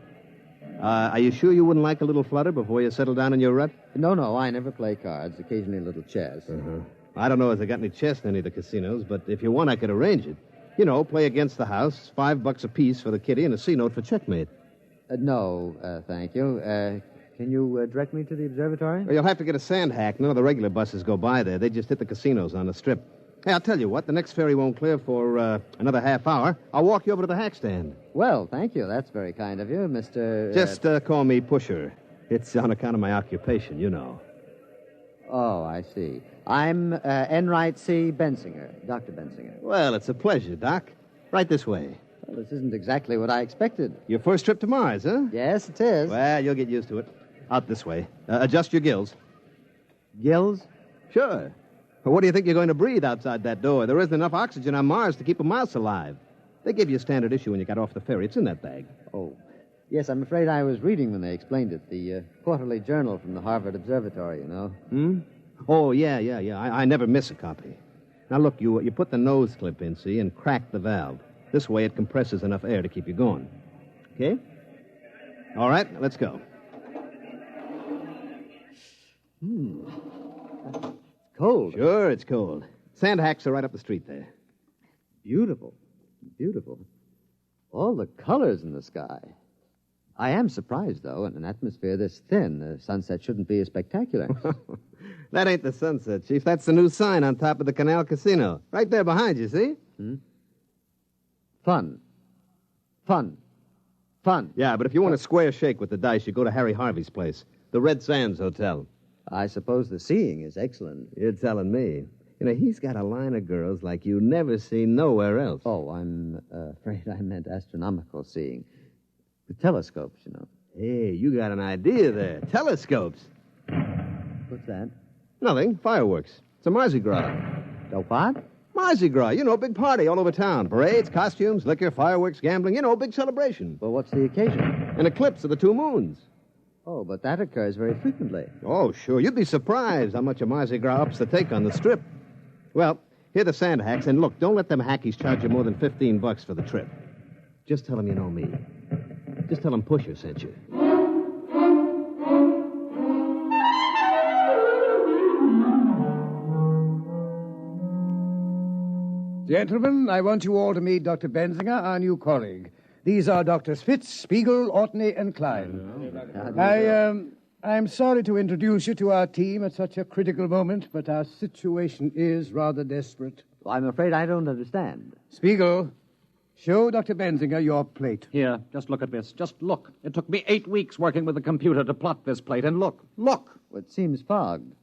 Are you sure you wouldn't like a little flutter before you settle down in your rut? No, I never play cards. Occasionally a little chess. Uh-huh. I don't know if they got any chess in any of the casinos, but if you want, I could arrange it. You know, play against the house, $5 apiece for the kitty, and a C-note for checkmate. No, thank you. Can you direct me to the observatory? Well, you'll have to get a sand hack. None of the regular buses go by there. They just hit the casinos on the strip. Hey, I'll tell you what. The next ferry won't clear for another half hour. I'll walk you over to the hack stand. Well, thank you. That's very kind of you, Mr. Just call me Pusher. It's on account of my occupation, you know. Oh, I see. I'm Enright C. Bensinger, Dr. Bensinger. Well, it's a pleasure, Doc. Right this way. Well, this isn't exactly what I expected. Your first trip to Mars, huh? Yes, it is. Well, you'll get used to it. Out this way. Adjust your gills. Gills? Sure. But what do you think you're going to breathe outside that door? There isn't enough oxygen on Mars to keep a mouse alive. They gave you a standard issue when you got off the ferry. It's in that bag. Oh. Yes, I'm afraid I was reading when they explained it. The quarterly journal from the Harvard Observatory, you know. Hmm? Oh, yeah. I never miss a copy. Now, look, you put the nose clip in, see, and crack the valve. This way it compresses enough air to keep you going. Okay? All right, let's go. Cold. Sure, it's cold. Sand hacks are right up the street there. Beautiful. All the colors in the sky. I am surprised, though, in an atmosphere this thin, the sunset shouldn't be as spectacular. That ain't the sunset, Chief. That's the new sign on top of the Canal Casino. Right there behind you, see? Fun. Yeah, but if you want a square shake with the dice, you go to Harry Harvey's place, the Red Sands Hotel. I suppose the seeing is excellent. You're telling me. You know, he's got a line of girls like you never see nowhere else. Oh, I'm afraid I meant astronomical seeing. The telescopes, you know. Hey, you got an idea there. Telescopes. What's that? Nothing. Fireworks. It's a Mardi Gras. A what? Mardi Gras. You know, big party all over town. Parades, costumes, liquor, fireworks, gambling. You know, big celebration. Well, what's the occasion? An eclipse of the two moons. Oh, but that occurs very frequently. Oh, sure. You'd be surprised how much a Mardi Gras ups the take on the strip. Well, here are the sand hacks, and look, don't let them hackies charge you more than $15 for the trip. Just tell them you know me. Just tell them Pusher sent you. Gentlemen, I want you all to meet Dr. Bensinger, our new colleague. These are Drs. Fitz, Spiegel, Ortney, and Klein. I'm sorry to introduce you to our team at such a critical moment, but our situation is rather desperate. I'm afraid I don't understand. Spiegel, show Dr. Bensinger your plate. Here, just look at this. Just look. It took me 8 weeks working with the computer to plot this plate, and look. It seems fogged.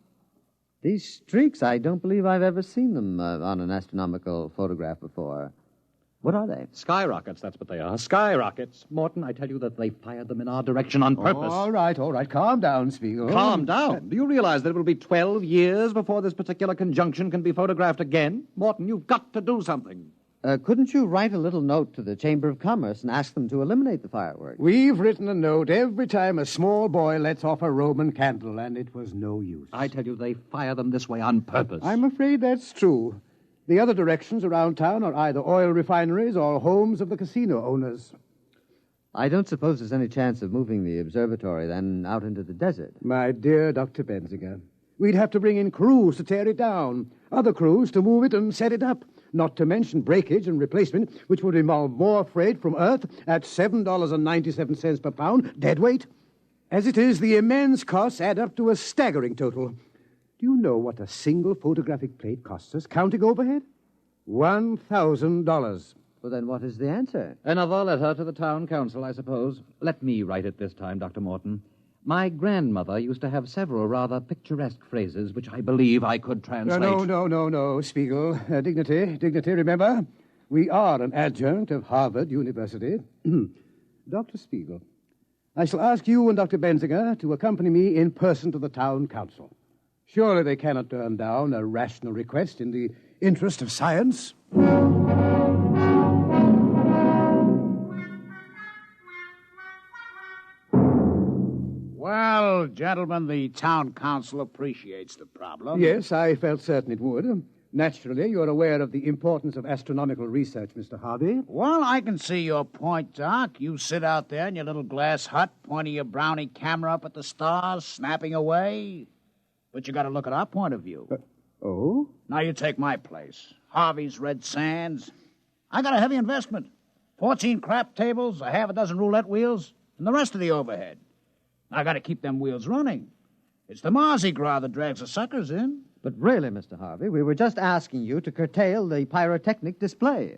These streaks, I don't believe I've ever seen them on an astronomical photograph before. What are they? Skyrockets, that's what they are. Skyrockets. Morton, I tell you that they fired them in our direction on purpose. All right. Calm down, Spiegel. Calm down? Do you realize that it will be 12 years before this particular conjunction can be photographed again? Morton, you've got to do something. Couldn't you write a little note to the Chamber of Commerce and ask them to eliminate the fireworks? We've written a note every time a small boy lets off a Roman candle, and it was no use. I tell you, they fire them this way on purpose. I'm afraid that's true. The other directions around town are either oil refineries or homes of the casino owners. I don't suppose there's any chance of moving the observatory, then, out into the desert. My dear Dr. Bensinger, we'd have to bring in crews to tear it down, other crews to move it and set it up, not to mention breakage and replacement, which would involve more freight from Earth at $7.97 per pound, dead weight. As it is, the immense costs add up to a staggering total. Do you know what a single photographic plate costs us, counting overhead? $1,000. Well, then what is the answer? Another letter to the town council, I suppose. Let me write it this time, Dr. Morton. My grandmother used to have several rather picturesque phrases which I believe I could translate. No, Spiegel. Dignity, remember? We are an adjunct of Harvard University. Dr. Spiegel, I shall ask you and Dr. Benzinger to accompany me in person to the town council. Surely they cannot turn down a rational request in the interest of science. Well, gentlemen, the town council appreciates the problem. Yes, I felt certain it would. Naturally, you're aware of the importance of astronomical research, Mr. Harvey. Well, I can see your point, Doc. You sit out there in your little glass hut, pointing your brownie camera up at the stars, snapping away. But you got to look at our point of view. Oh? Now you take my place. Harvey's Red Sands. I got a heavy investment. 14 crap tables, a half a dozen roulette wheels, and the rest of the overhead. I got to keep them wheels running. It's the Mardi Gras that drags the suckers in. But really, Mr. Harvey, we were just asking you to curtail the pyrotechnic display.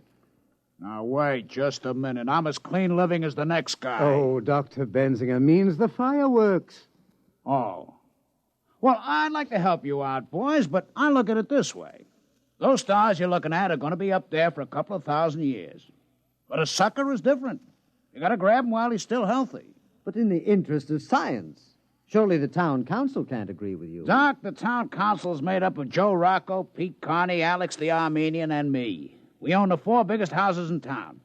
Now, wait just a minute. I'm as clean living as the next guy. Oh, Dr. Benzinger means the fireworks. Oh. Well, I'd like to help you out, boys, but I look at it this way. Those stars you're looking at are going to be up there for a couple of 1,000 years. But a sucker is different. You got to grab him while he's still healthy. But in the interest of science, surely the town council can't agree with you. Doc, the town council is made up of Joe Rocco, Pete Carney, Alex the Armenian, and me. We own the 4 biggest houses in town.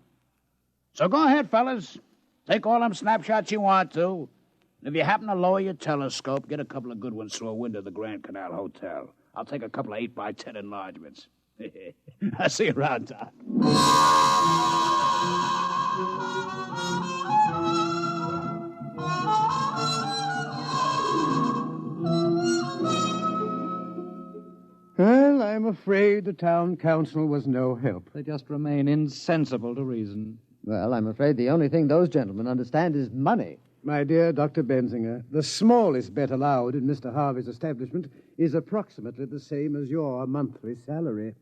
So go ahead, fellas. Take all them snapshots you want to. And if you happen to lower your telescope, get a couple of good ones through a window of the Grand Canal Hotel. I'll take a couple of 8x10 enlargements. I'll see you around, Doc. Well, I'm afraid the town council was no help. They just remain insensible to reason. Well, I'm afraid the only thing those gentlemen understand is money. My dear Dr. Benzinger, the smallest bet allowed in Mr. Harvey's establishment is approximately the same as your monthly salary.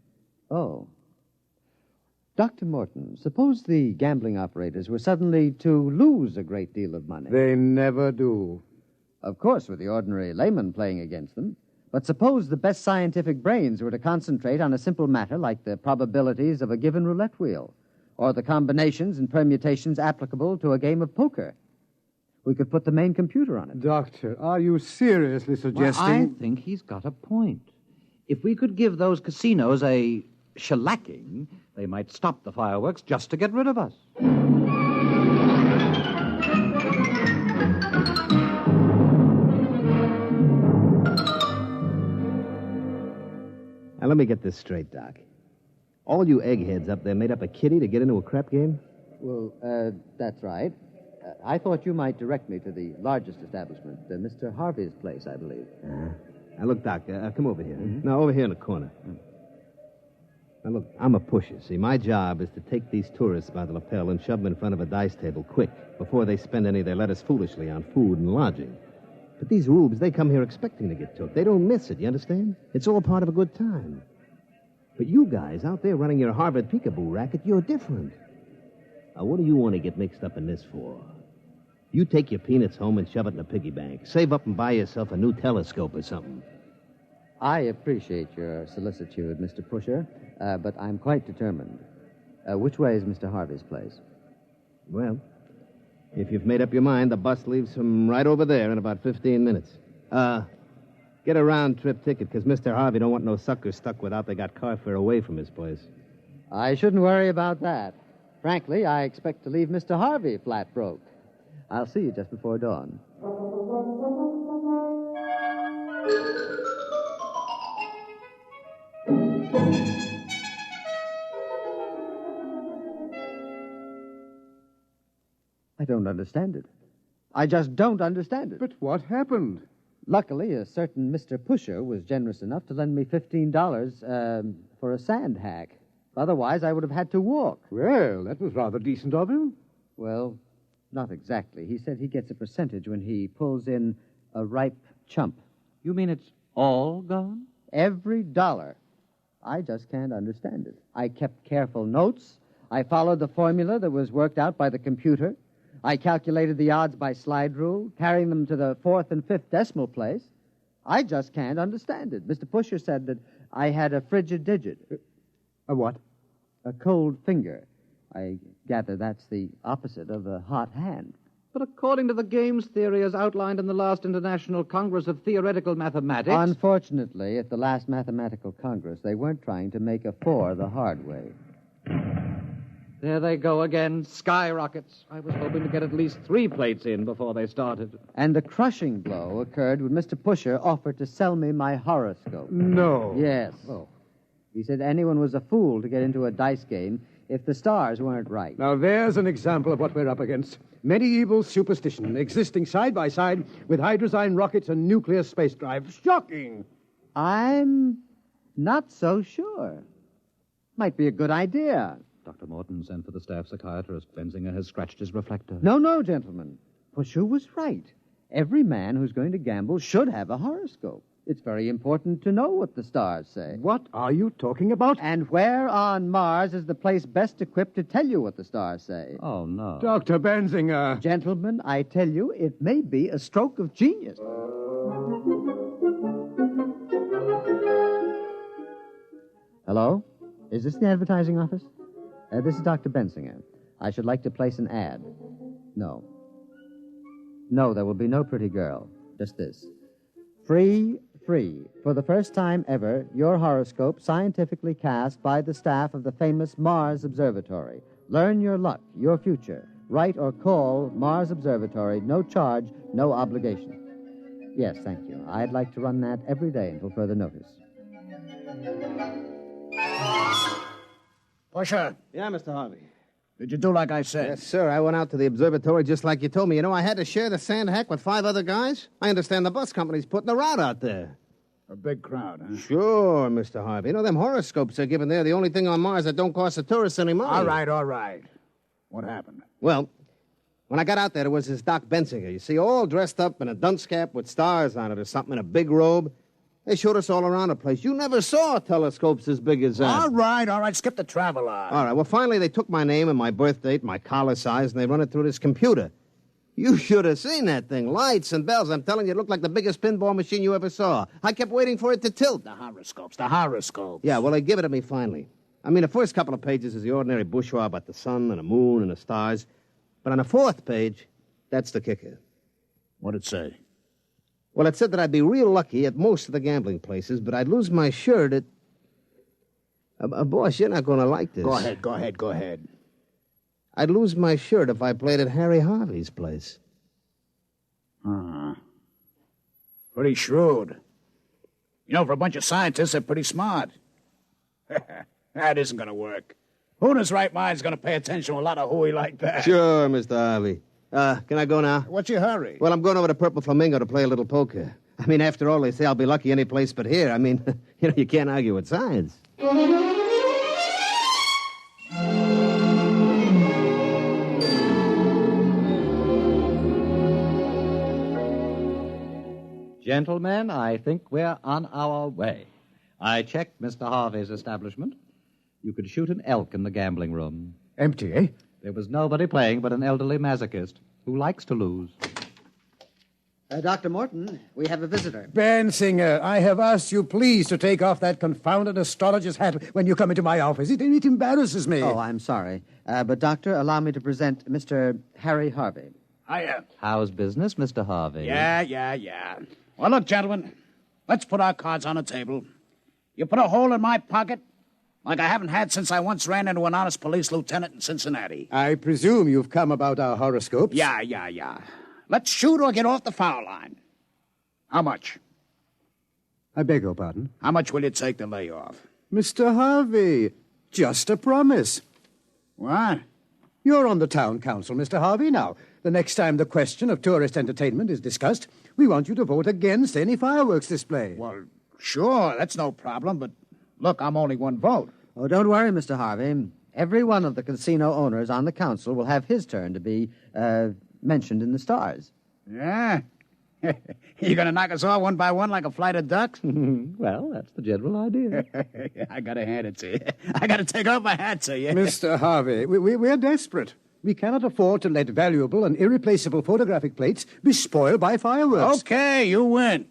Oh. Dr. Morton, suppose the gambling operators were suddenly to lose a great deal of money. They never do. Of course, with the ordinary layman playing against them. But suppose the best scientific brains were to concentrate on a simple matter like the probabilities of a given roulette wheel, or the combinations and permutations applicable to a game of poker. We could put the main computer on it. Doctor, are you seriously suggesting... Well, I think he's got a point. If we could give those casinos a shellacking, they might stop the fireworks just to get rid of us. Now, let me get this straight, Doc. All you eggheads up there made up a kitty to get into a crap game? Well, that's right. I thought you might direct me to the largest establishment, Mr. Harvey's place, I believe. Now, look, Doc, come over here. Mm-hmm. No, over here in the corner. Now, look, I'm a pusher. See, my job is to take these tourists by the lapel and shove them in front of a dice table quick before they spend any of their lettuce foolishly on food and lodging. But these rubes, they come here expecting to get took. They don't miss it, you understand? It's all part of a good time. But you guys out there running your Harvard peekaboo racket, you're different. Now, what do you want to get mixed up in this for? You take your peanuts home and shove it in a piggy bank. Save up and buy yourself a new telescope or something. I appreciate your solicitude, Mr. Pusher, but I'm quite determined. Which way is Mr. Harvey's place? Well, if you've made up your mind, the bus leaves from right over there in about 15 minutes. Get a round-trip ticket, because Mr. Harvey don't want no suckers stuck without they got car fare away from his place. I shouldn't worry about that. Frankly, I expect to leave Mr. Harvey flat broke. I'll see you just before dawn. I don't understand it. I just don't understand it. But what happened? Luckily, a certain Mr. Pusher was generous enough to lend me $15 for a sand hack. Otherwise, I would have had to walk. Well, that was rather decent of him. Well, not exactly. He said he gets a percentage when he pulls in a ripe chump. You mean it's all gone? Every dollar. I just can't understand it. I kept careful notes. I followed the formula that was worked out by the computer. I calculated the odds by slide rule, carrying them to the 4th and 5th decimal place. I just can't understand it. Mr. Pusher said that I had a frigid digit. A what? A cold finger. I gather that's the opposite of a hot hand. But according to the games theory as outlined in the last International Congress of Theoretical Mathematics... Unfortunately, at the last Mathematical Congress, they weren't trying to make a 4 the hard way. There they go again, skyrockets. I was hoping to get at least 3 plates in before they started. And the crushing blow occurred when Mr. Pusher offered to sell me my horoscope. No. Yes. Oh. He said anyone was a fool to get into a dice game if the stars weren't right. Now, there's an example of what we're up against. Medieval superstition existing side by side with hydrazine rockets and nuclear space drive. Shocking! I'm not so sure. Might be a good idea. Dr. Morton sent for the staff psychiatrist. Benzinger has scratched his reflector. No, gentlemen. Pusher was right. Every man who's going to gamble should have a horoscope. It's very important to know what the stars say. What are you talking about? And where on Mars is the place best equipped to tell you what the stars say? Oh, no. Dr. Benzinger. Gentlemen, I tell you, it may be a stroke of genius. Hello? Is this the advertising office? This is Dr. Benzinger. I should like to place an ad. No. No, there will be no pretty girl. Just this. Free. For the first time ever, your horoscope scientifically cast by the staff of the famous Mars Observatory. Learn your luck, your future. Write or call Mars Observatory. No charge, no obligation. Yes, thank you. I'd like to run that every day until further notice. Pusher. Yeah, Mr. Harvey. Did you do like I said? Yes, sir. I went out to the observatory just like you told me. You know, I had to share the sand hack with 5 other guys. I understand the bus company's putting a route out there. A big crowd, huh? Sure, Mr. Harvey. You know, them horoscopes they're giving there, the only thing on Mars that don't cost the tourists any money. All right. What happened? Well, when I got out there was this Doc Benzinger. You see, all dressed up in a dunce cap with stars on it or something, in a big robe. They showed us all around the place. You never saw telescopes as big as that. All right. Skip the travel hour. All right. Well, finally, they took my name and my birth date, my collar size, and they run it through this computer. You should have seen that thing. Lights and bells. I'm telling you, it looked like the biggest pinball machine you ever saw. I kept waiting for it to tilt. The horoscopes. Yeah, well, they give it to me finally. I mean, the first couple of pages is the ordinary bourgeois about the sun and the moon and the stars. But on the 4th page, that's the kicker. What'd it say? Well, it said that I'd be real lucky at most of the gambling places, but I'd lose my shirt at... boss, you're not going to like this. Go ahead. I'd lose my shirt if I played at Harry Harvey's place. Pretty shrewd. You know, for a bunch of scientists, they're pretty smart. That isn't going to work. Who in his right mind is going to pay attention to a lot of hooey like that? Sure, Mr. Harvey. Can I go now? What's your hurry? Well, I'm going over to Purple Flamingo to play a little poker. I mean, after all, they say I'll be lucky any place but here. I mean, you can't argue with science. Gentlemen, I think we're on our way. I checked Mr. Harvey's establishment. You could shoot an elk in the gambling room. Empty, eh? There was nobody playing but an elderly masochist who likes to lose. Dr. Morton, we have a visitor. Benzinger, I have asked you please to take off that confounded astrologer's hat when you come into my office. It embarrasses me. Oh, I'm sorry. But, Doctor, allow me to present Mr. Harry Harvey. Hiya. How's business, Mr. Harvey? Yeah. Well, look, gentlemen, let's put our cards on the table. You put a hole in my pocket like I haven't had since I once ran into an honest police lieutenant in Cincinnati. I presume you've come about our horoscopes? Yeah. Let's shoot or get off the foul line. How much? I beg your pardon? How much will it take to lay off? Mr. Harvey, just a promise. What? You're on the town council, Mr. Harvey. Now, the next time the question of tourist entertainment is discussed, we want you to vote against any fireworks display. Well, sure, that's no problem, but look, I'm only one vote. Oh, don't worry, Mr. Harvey. Every one of the casino owners on the council will have his turn to be mentioned in the stars. Yeah? You gonna knock us off one by one like a flight of ducks? Well, that's the general idea. I gotta hand it to you. I gotta take off my hat to you. Mr. Harvey, we're desperate. We cannot afford to let valuable and irreplaceable photographic plates be spoiled by fireworks. Okay, you win.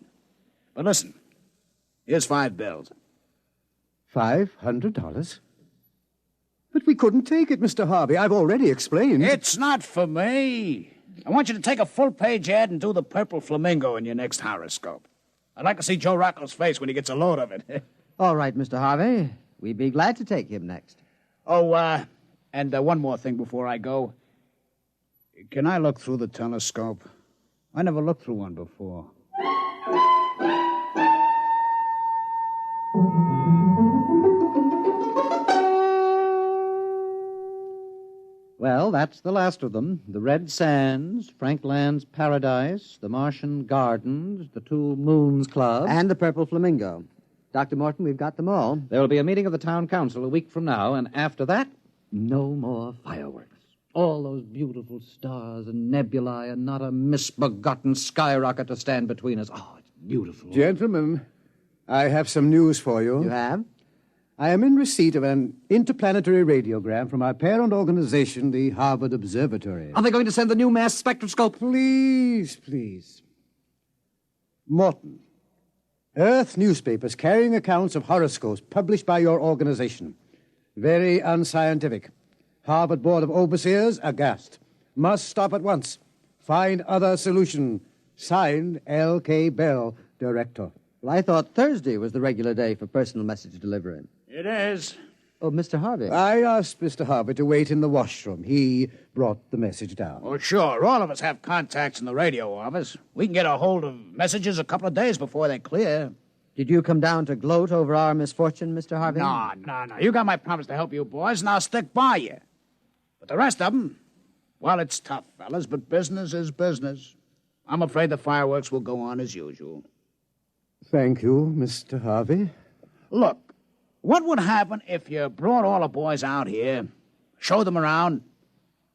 But listen, here's $5. $500? But we couldn't take it, Mr. Harvey. I've already explained. It's not for me. I want you to take a full-page ad and do the purple flamingo in your next horoscope. I'd like to see Joe Rocco's face when he gets a load of it. All right, Mr. Harvey. We'd be glad to take him next. Oh, and one more thing before I go. Can I look through the telescope? I never looked through one before. Well, that's the last of them. The Red Sands, Frank Land's Paradise, the Martian Gardens, the Two Moons Club. And the Purple Flamingo. Dr. Morton, we've got them all. There will be a meeting of the town council a week from now, and after that, no more fireworks. All those beautiful stars and nebulae and not a misbegotten skyrocket to stand between us. Oh, it's beautiful. Gentlemen, I have some news for you. You have? I am in receipt of an interplanetary radiogram from our parent organization, the Harvard Observatory. Are they going to send the new mass spectroscope? Please. Morton, Earth newspapers carrying accounts of horoscopes published by your organization. Very unscientific. Harvard Board of Overseers aghast. Must stop at once. Find other solution. Signed, L.K. Bell, Director. Well, I thought Thursday was the regular day for personal message delivery. It is. Oh, Mr. Harvey. I asked Mr. Harvey to wait in the washroom. He brought the message down. Oh, sure. All of us have contacts in the radio office. We can get a hold of messages a couple of days before they clear. Did you come down to gloat over our misfortune, Mr. Harvey? No. You got my promise to help you boys, and I'll stick by you. But the rest of them, well, it's tough, fellas, but business is business. I'm afraid the fireworks will go on as usual. Thank you, Mr. Harvey. Look, what would happen if you brought all the boys out here, showed them around,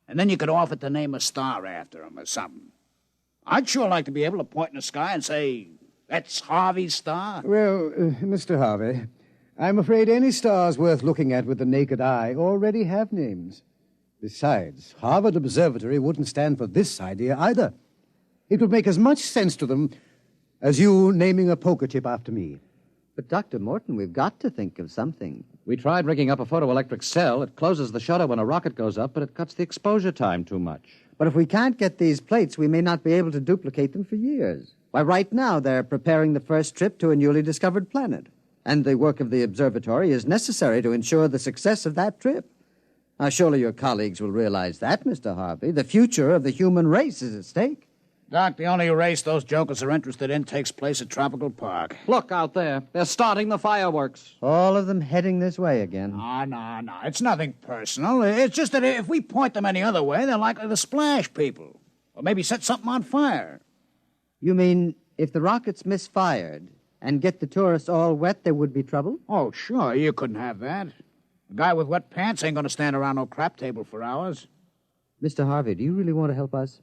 and then you could offer to name a star after them or something? I'd sure like to be able to point in the sky and say, that's Harvey's star. Well, Mr. Harvey, I'm afraid any stars worth looking at with the naked eye already have names. Besides, Harvard Observatory wouldn't stand for this idea either. It would make as much sense to them as you naming a poker chip after me. But, Dr. Morton, we've got to think of something. We tried rigging up a photoelectric cell. It closes the shutter when a rocket goes up, but it cuts the exposure time too much. But if we can't get these plates, we may not be able to duplicate them for years. Why, right now they're preparing the first trip to a newly discovered planet. And the work of the observatory is necessary to ensure the success of that trip. Now, surely your colleagues will realize that, Mr. Harvey. The future of the human race is at stake. Doc, the only race those jokers are interested in takes place at Tropical Park. Look out there. They're starting the fireworks. All of them heading this way again. No. It's nothing personal. It's just that if we point them any other way, they're likely to splash people. Or maybe set something on fire. You mean if the rockets misfired and get the tourists all wet, there would be trouble? Oh, sure. You couldn't have that. A guy with wet pants ain't going to stand around no crap table for hours. Mr. Harvey, do you really want to help us?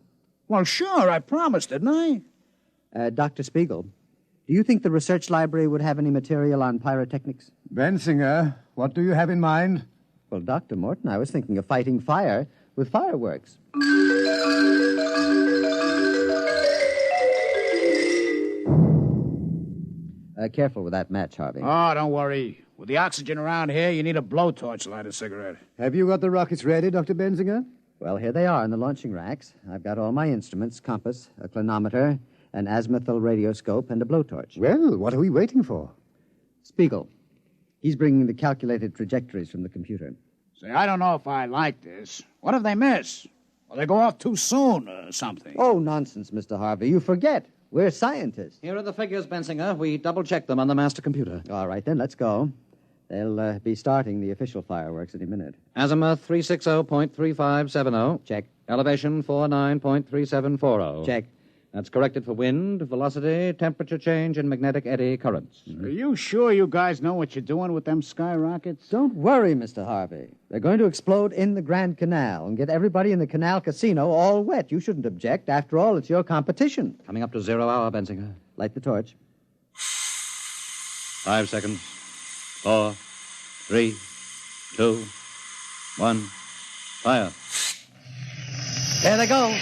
Well, sure. I promised, didn't I? Dr. Spiegel, do you think the research library would have any material on pyrotechnics? Bensinger, what do you have in mind? Well, Dr. Morton, I was thinking of fighting fire with fireworks. Careful with that match, Harvey. Oh, don't worry. With the oxygen around here, you need a blowtorch to light a cigarette. Have you got the rockets ready, Dr. Bensinger? Well, here they are in the launching racks. I've got all my instruments, compass, a clinometer, an azimuthal radioscope, and a blowtorch. Well, what are we waiting for? Spiegel. He's bringing the calculated trajectories from the computer. Say, I don't know if I like this. What if they miss? Or they go off too soon or something? Oh, nonsense, Mr. Harvey. You forget. We're scientists. Here are the figures, Bensinger. We double-checked them on the master computer. All right, then, let's go. They'll be starting the official fireworks any minute. Azimuth 360.3570. Check. Elevation 49.3740. Check. That's corrected for wind, velocity, temperature change, and magnetic eddy currents. Are you sure you guys know what you're doing with them skyrockets? Don't worry, Mr. Harvey. They're going to explode in the Grand Canal and get everybody in the Canal Casino all wet. You shouldn't object. After all, it's your competition. Coming up to 0 hour, Benzinger. Light the torch. 5 seconds. 4, 3, 2, 1. Fire. There they go.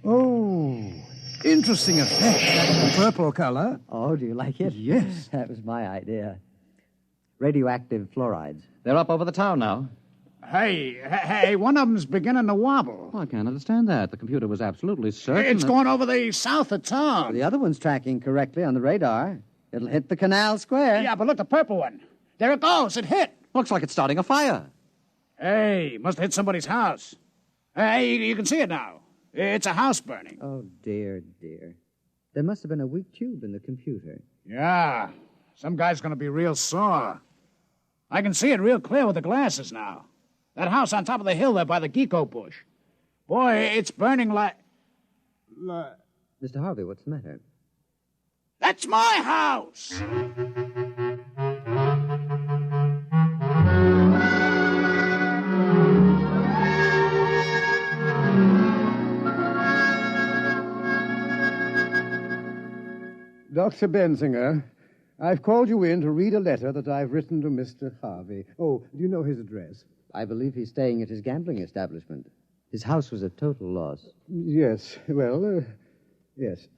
Oh, interesting effect. That's the purple color. Oh, do you like it? Yes. That was my idea. Radioactive fluorides. They're up over the town now. Hey, one of them's beginning to wobble. Oh, I can't understand that. The computer was absolutely certain. It's going over the south of town. The other one's tracking correctly on the radar. It'll hit the Canal Square. Yeah, but look, the purple one. There it goes. It hit. Looks like it's starting a fire. Hey, must have hit somebody's house. Hey, you can see it now. It's a house burning. Oh, dear. There must have been a weak tube in the computer. Yeah, some guy's going to be real sore. I can see it real clear with the glasses now. That house on top of the hill there by the gecko bush. Boy, it's burning like... Mr. Harvey, what's the matter? That's my house! Dr. Benzinger, I've called you in to read a letter that I've written to Mr. Harvey. Oh, do you know his address? I believe he's staying at his gambling establishment. His house was a total loss. Yes, well, yes.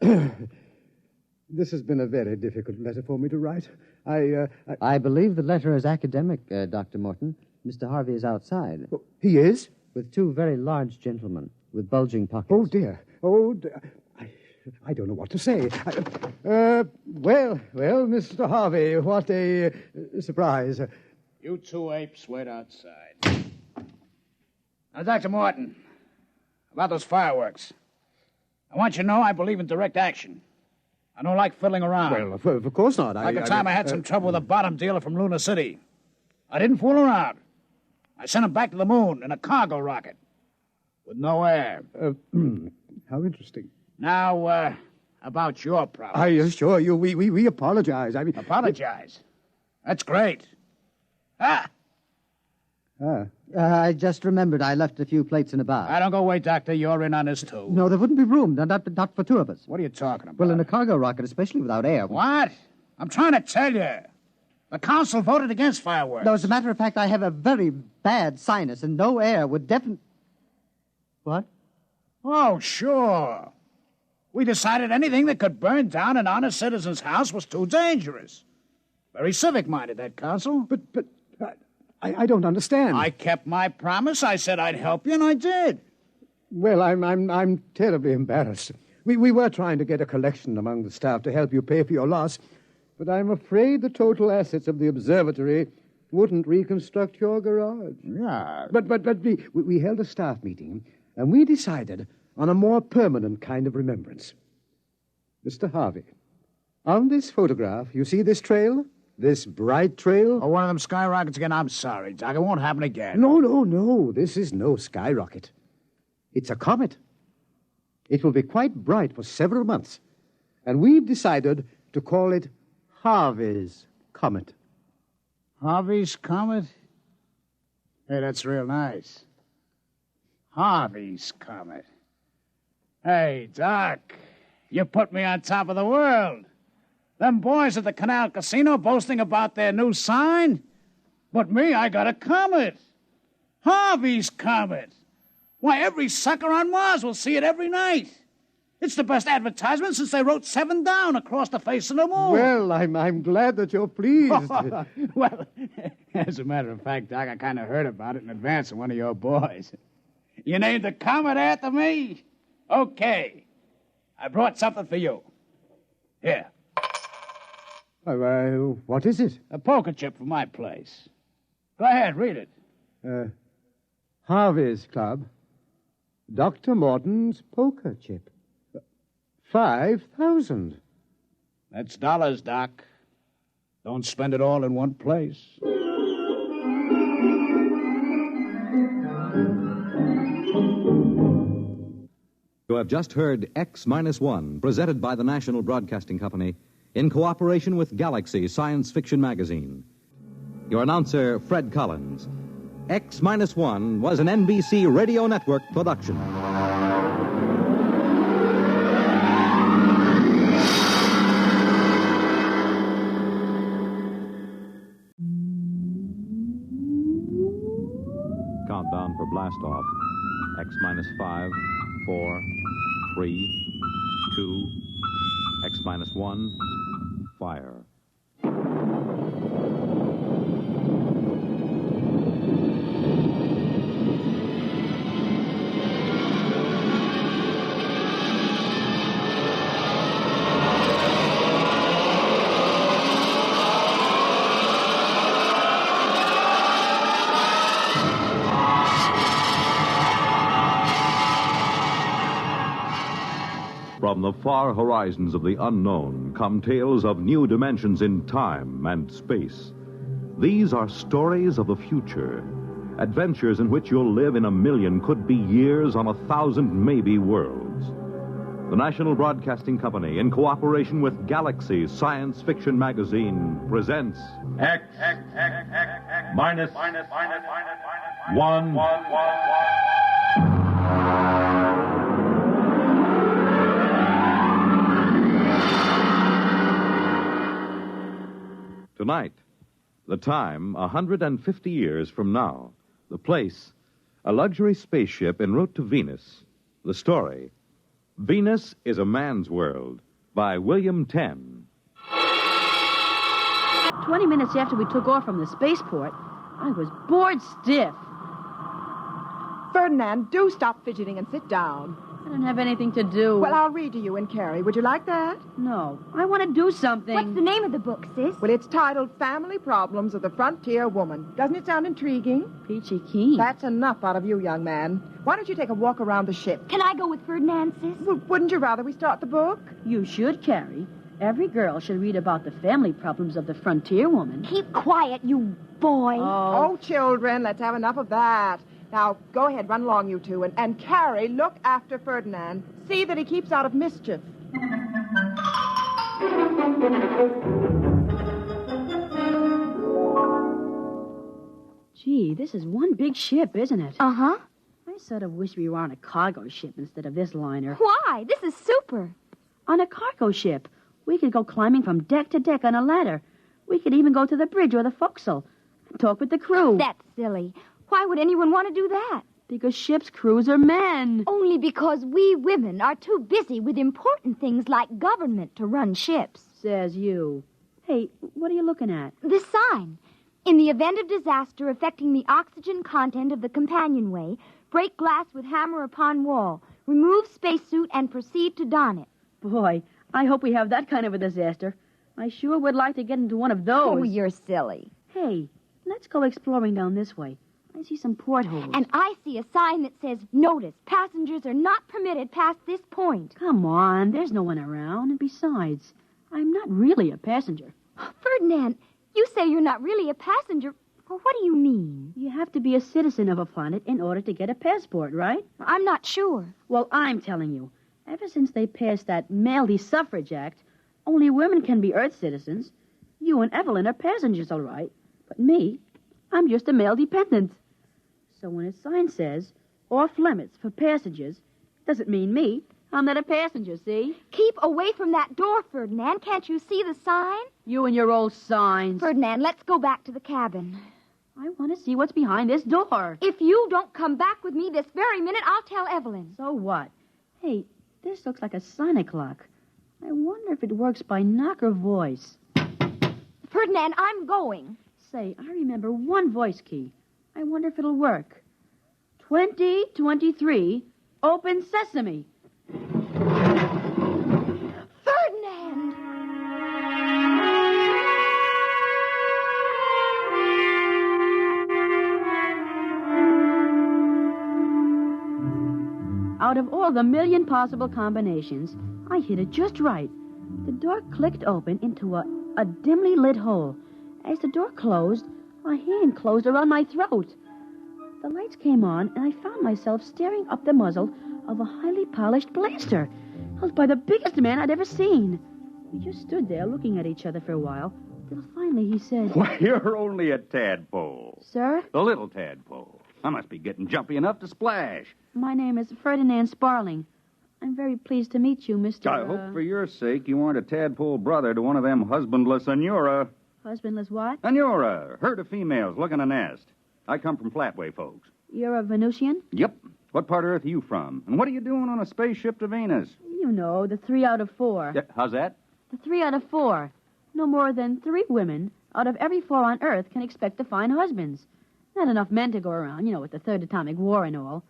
This has been a very difficult letter for me to write. I believe the letter is academic, Dr. Morton. Mr. Harvey is outside. Oh, he is? With 2 very large gentlemen with bulging pockets. Oh, dear. I don't know what to say. Well, Mr. Harvey, what a surprise. You 2 apes wait outside. Now, Dr. Morton, about those fireworks. I want you to know I believe in direct action. I don't like fiddling around. Well, of course not. Like the time I had some trouble with a bottom dealer from Luna City. I didn't fool around. I sent him back to the moon in a cargo rocket. With no air. How interesting. Now, about your problem. I assure you, we apologize. Apologize? That's great. I just remembered I left a few plates in a bar. I don't go away, Doctor. You're in on this, too. No, there wouldn't be room. Not for 2 of us. What are you talking about? Well, in a cargo rocket, especially without air. What? I'm trying to tell you. The council voted against fireworks. No, as a matter of fact, I have a very bad sinus, and no air would definitely... What? Oh, sure. We decided anything that could burn down an honest citizen's house was too dangerous. Very civic-minded, that council. But I don't understand. I kept my promise. I said I'd help you, and I did. Well, I'm terribly embarrassed. We were trying to get a collection among the staff to help you pay for your loss, but I'm afraid the total assets of the observatory wouldn't reconstruct your garage. Yeah. But we held a staff meeting, and we decided on a more permanent kind of remembrance. Mr. Harvey, on this photograph, you see this trail? This bright trail? Oh, one of them skyrockets again? I'm sorry, Doc. It won't happen again. No. This is no skyrocket. It's a comet. It will be quite bright for several months. And we've decided to call it Harvey's Comet. Harvey's Comet? Hey, that's real nice. Harvey's Comet. Hey, Doc, you put me on top of the world. Them boys at the Canal Casino boasting about their new sign. But me, I got a comet. Harvey's Comet. Why, every sucker on Mars will see it every night. It's the best advertisement since they wrote 7 down across the face of the moon. Well, I'm glad that you're pleased. Well, as a matter of fact, Doc, I kind of heard about it in advance of one of your boys. You named the comet after me? Okay. I brought something for you. Here. What is it? A poker chip from my place. Go ahead, read it. Harvey's Club. Dr. Morton's poker chip. 5,000. That's dollars, Doc. Don't spend it all in one place. You have just heard X-1, presented by the National Broadcasting Company in cooperation with Galaxy Science Fiction Magazine. Your announcer, Fred Collins. X-1 was an NBC Radio Network production. Countdown for blast off. X-5, 4, 3, 2, X-1, fire. From the far horizons of the unknown come tales of new dimensions in time and space. These are stories of the future, adventures in which you'll live in a million, could be years, on 1,000 maybe worlds. The National Broadcasting Company, in cooperation with Galaxy Science Fiction Magazine, presents X-1. Tonight, the time, 150 years from now. The place, a luxury spaceship en route to Venus. The story, Venus is a Man's World, by William Tenn. 20 minutes after we took off from the spaceport, I was bored stiff. Ferdinand, do stop fidgeting and sit down. I don't have anything to do. Well, I'll read to you and Carrie. Would you like that? No. I want to do something. What's the name of the book, sis? Well, it's titled Family Problems of the Frontier Woman. Doesn't it sound intriguing? Peachy keen. That's enough out of you, young man. Why don't you take a walk around the ship? Can I go with Ferdinand, sis? Well, wouldn't you rather we start the book? You should, Carrie. Every girl should read about the family problems of the frontier woman. Keep quiet, you boy. Oh, children, let's have enough of that. Now, go ahead, run along, you two. And Carrie, look after Ferdinand. See that he keeps out of mischief. Gee, this is one big ship, isn't it? Uh-huh. I sort of wish we were on a cargo ship instead of this liner. Why? This is super. On a cargo ship, we could go climbing from deck to deck on a ladder. We could even go to the bridge or the forecastle and talk with the crew. That's silly. Why would anyone want to do that? Because ship's crews are men. Only because we women are too busy with important things like government to run ships. Says you. Hey, what are you looking at? This sign. In the event of disaster affecting the oxygen content of the companionway, break glass with hammer upon wall. Remove spacesuit and proceed to don it. Boy, I hope we have that kind of a disaster. I sure would like to get into one of those. Oh, you're silly. Hey, let's go exploring down this way. I see some portholes. And I see a sign that says, notice, passengers are not permitted past this point. Come on, there's no one around. And besides, I'm not really a passenger. Ferdinand, you say you're not really a passenger. Well, what do you mean? You have to be a citizen of a planet in order to get a passport, right? I'm not sure. Well, I'm telling you. Ever since they passed that Male Suffrage Act, only women can be Earth citizens. You and Evelyn are passengers, all right. But me, I'm just a male dependent. So when a sign says, off limits for passengers, it doesn't mean me. I'm not a passenger, see? Keep away from that door, Ferdinand. Can't you see the sign? You and your old signs. Ferdinand, let's go back to the cabin. I want to see what's behind this door. If you don't come back with me this very minute, I'll tell Evelyn. So what? Hey, this looks like a sonic clock. I wonder if it works by knock or voice. Ferdinand, I'm going. Say, I remember one voice key. I wonder if it'll work. 2023, open sesame. Ferdinand! Out of all the million possible combinations, I hit it just right. The door clicked open into a dimly lit hole. As the door closed, a hand closed around my throat. The lights came on, and I found myself staring up the muzzle of a highly polished blaster, held by the biggest man I'd ever seen. We just stood there looking at each other for a while, till finally he said... Why, you're only a tadpole. Sir? A little tadpole. I must be getting jumpy enough to splash. My name is Ferdinand Sparling. I'm very pleased to meet you, Mr. I hope for your sake you aren't a tadpole brother to one of them husbandless Anura. Husbandless what? Anura, herd of females looking a nest. I come from Flatway, folks. You're a Venusian? Yep. What part of Earth are you from? And what are you doing on a spaceship to Venus? You know, the 3 out of 4. Yeah, how's that? The 3 out of 4. No more than 3 women out of every 4 on Earth can expect to find husbands. Not enough men to go around, with the Third Atomic War and all.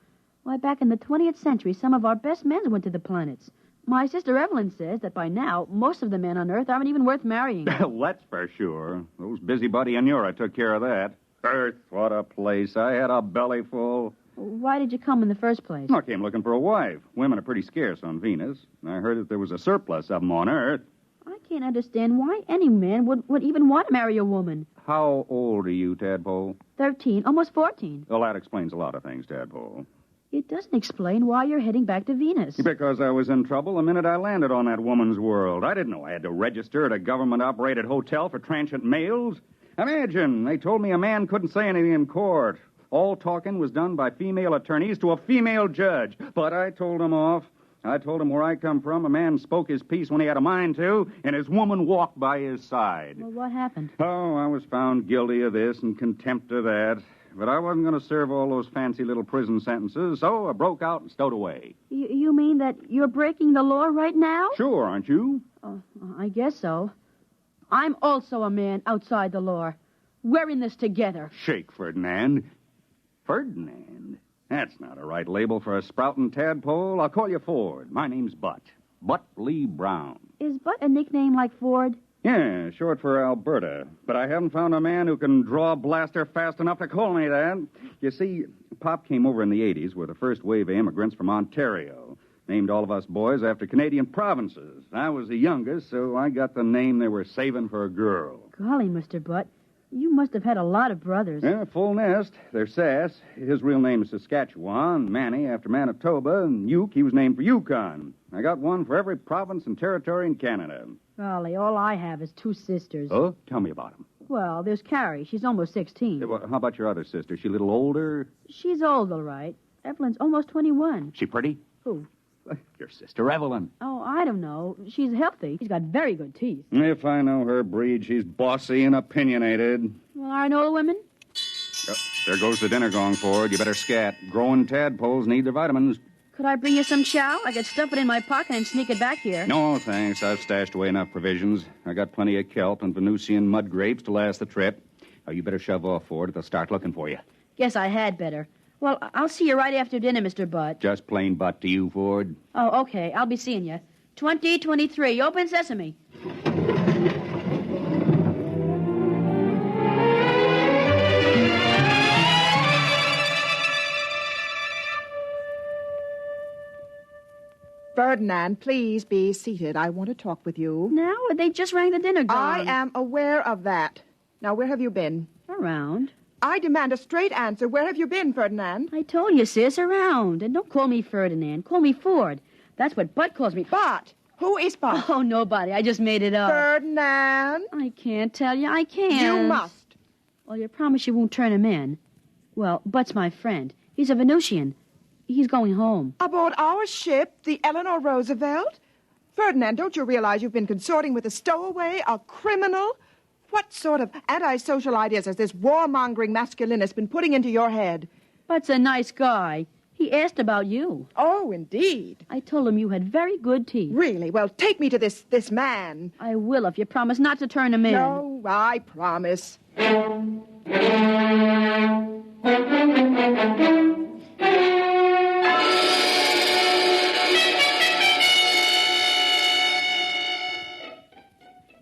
Why, back in the 20th century, some of our best men went to the planets. My sister Evelyn says that by now, most of the men on Earth aren't even worth marrying. That's for sure. Those busybody Anura took care of that. Earth, what a place. I had a belly full. Why did you come in the first place? I came looking for a wife. Women are pretty scarce on Venus. And I heard that there was a surplus of them on Earth. I can't understand why any man would even want to marry a woman. How old are you, Tadpole? 13, almost 14. Well, that explains a lot of things, Tadpole. It doesn't explain why you're heading back to Venus. Because I was in trouble the minute I landed on that woman's world. I didn't know I had to register at a government-operated hotel for transient males. Imagine, they told me a man couldn't say anything in court. All talking was done by female attorneys to a female judge. But I told him off. I told him where I come from, a man spoke his piece when he had a mind to, and his woman walked by his side. Well, what happened? Oh, I was found guilty of this and contempt of that. But I wasn't going to serve all those fancy little prison sentences, so I broke out and stowed away. You mean that you're breaking the law right now? Sure, aren't you? Oh, I guess so. I'm also a man outside the law. We're in this together. Shake, Ferdinand. Ferdinand? That's not a right label for a sprouting tadpole. I'll call you Ford. My name's Butt. Butt Lee Brown. Is Butt a nickname like Ford? Yeah, short for Alberta. But I haven't found a man who can draw a blaster fast enough to call me that. You see, Pop came over in the 80s with the first wave of immigrants from Ontario. Named all of us boys after Canadian provinces. I was the youngest, so I got the name they were saving for a girl. Golly, Mr. Butt, you must have had a lot of brothers. Yeah, full nest. They're Sass. His real name is Saskatchewan. Manny after Manitoba. And Uke, he was named for Yukon. I got one for every province and territory in Canada. Golly, all I have is 2 sisters. Oh? Tell me about them. Well, there's Carrie. She's almost 16. Well, how about your other sister? She a little older? She's old, all right. Evelyn's almost 21. She pretty? Who? Your sister Evelyn. Oh, I don't know. She's healthy. She's got very good teeth. If I know her breed, she's bossy and opinionated. Well, aren't all women? There goes the dinner gong, Ford. You better scat. Growing tadpoles need their vitamins. Could I bring you some chow? I could stuff it in my pocket and sneak it back here. No, thanks. I've stashed away enough provisions. I got plenty of kelp and Venusian mud grapes to last the trip. Oh, you better shove off, Ford. They'll start looking for you. Guess I had better. Well, I'll see you right after dinner, Mr. Butt. Just plain butt to you, Ford. Oh, okay. I'll be seeing you. 2023. Open sesame. Ferdinand, please be seated. I want to talk with you. Now? They just rang the dinner gong. I am aware of that. Now, where have you been? Around. I demand a straight answer. Where have you been, Ferdinand? I told you, sis, around. And don't call me Ferdinand. Call me Ford. That's what Butt calls me. Butt? Who is Butt? Oh, nobody. I just made it up. Ferdinand? I can't tell you. I can't. You must. Well, you promise you won't turn him in. Well, Butt's my friend. He's a Venusian. He's going home. Aboard our ship, the Eleanor Roosevelt? Ferdinand, don't you realize you've been consorting with a stowaway, a criminal? What sort of antisocial ideas has this warmongering masculinist been putting into your head? Butt's a nice guy. He asked about you. Oh, indeed. I told him you had very good teeth. Really? Well, take me to this man. I will if you promise not to turn him in. No, I promise.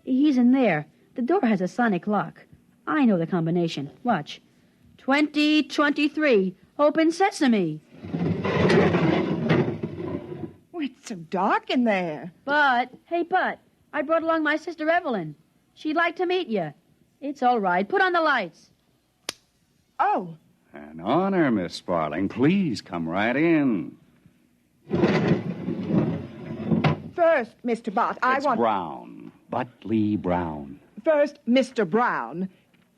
He's in there. The door has a sonic lock. I know the combination. Watch. 2023. Open sesame. Oh, it's so dark in there. Butt. Hey, Butt. I brought along my sister Evelyn. She'd like to meet you. It's all right. Put on the lights. Oh. An honor, Miss Sparling. Please come right in. First, Mr. Bott, It's Brown. Butley Brown. First, Mr. Brown,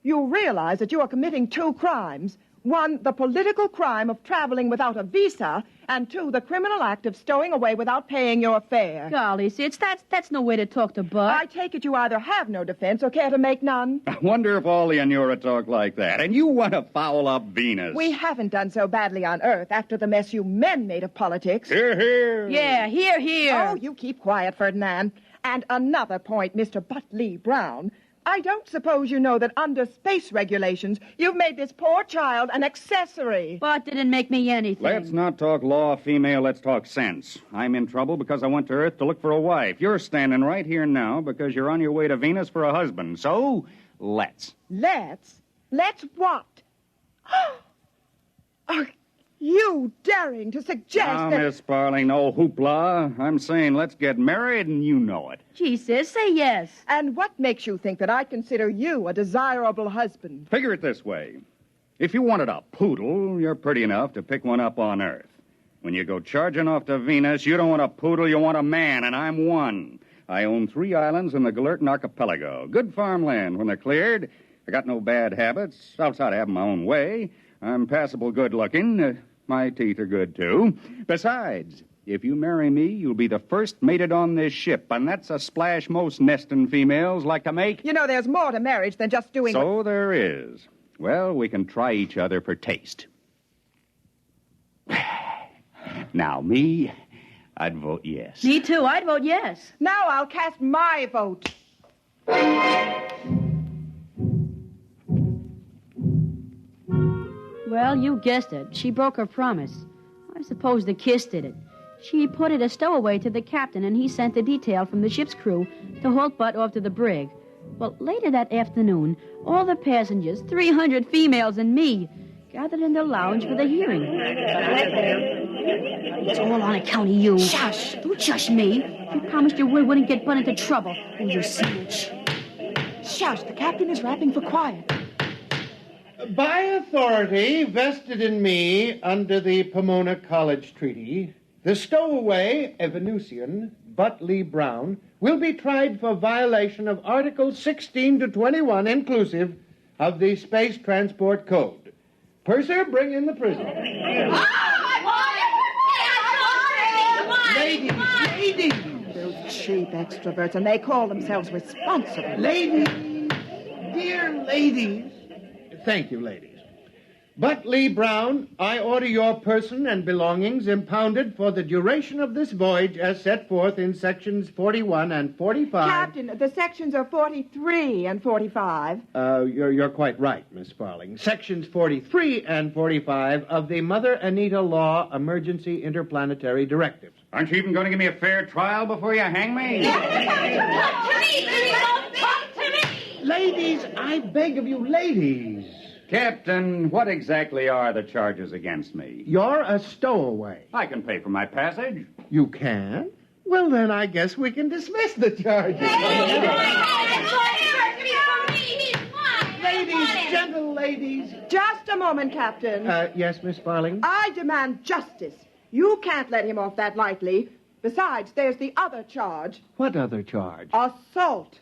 you realize that you are committing two crimes. One, the political crime of traveling without a visa, and two, the criminal act of stowing away without paying your fare. Golly, Sid, that's no way to talk to Bud. I take it you either have no defense or care to make none. I wonder if all the Anura talk like that. And you want to foul up Venus. We haven't done so badly on Earth after the mess you men made of politics. Hear, hear. Yeah, hear, hear. Oh, you keep quiet, Ferdinand. And another point, Mr. Butley Brown. I don't suppose you know that under space regulations, you've made this poor child an accessory. But didn't make me anything. Let's not talk law, female. Let's talk sense. I'm in trouble because I went to Earth to look for a wife. You're standing right here now because you're on your way to Venus for a husband. So, let's. Let's? Let's what? Are you daring to suggest Now, that... Miss Sparling, no hoopla. I'm saying let's get married, and you know it. Gee, sis, say yes. And what makes you think that I consider you a desirable husband? Figure it this way. If you wanted a poodle, you're pretty enough to pick one up on Earth. When you go charging off to Venus, you don't want a poodle, you want a man, and I'm one. I own 3 islands in the Galertan Archipelago. Good farmland when they're cleared. I got no bad habits, outside of having my own way. I'm passable good-looking. My teeth are good, too. Besides, if you marry me, you'll be the first mated on this ship, and that's a splash most nesting females like to make. You know, there's more to marriage than just doing... So there is. Well, we can try each other for taste. Now, me, I'd vote yes. Me too, I'd vote yes. Now I'll cast my vote. Well, you guessed it. She broke her promise. I suppose the kiss did it. She put it a stowaway to the captain, and he sent the detail from the ship's crew to halt Butt off to the brig. Well, later that afternoon, all the passengers, 300 females and me, gathered in the lounge for the hearing. It's all on account of you. Shush! Don't shush me. You promised your word wouldn't get Butt into trouble. Oh, you snitch. Shush, the captain is rapping for quiet. By authority vested in me under the Pomona College Treaty, the stowaway, a Venusian, Butley Brown, will be tried for violation of Articles 16 to 21 inclusive of the Space Transport Code. Purser, bring in the prisoner. Ladies! Those cheap extroverts, and they call themselves responsible. Ladies! Dear ladies! Thank you, ladies. Butley Brown, I order your person and belongings impounded for the duration of this voyage as set forth in sections 41 and 45. Captain, the sections are 43 and 45. You're quite right, Miss Sparling. Sections 43 and 45 of the Mother Anita Law Emergency Interplanetary Directives. Aren't you even going to give me a fair trial before you hang me? Ladies, I beg of you, ladies. Captain, what exactly are the charges against me? You're a stowaway. I can pay for my passage. You can? Well, then I guess we can dismiss the charges. Ladies, gentle ladies. Just a moment, Captain. Yes, Miss Sparling? I demand justice. You can't let him off that lightly. Besides, there's the other charge. What other charge? Assault.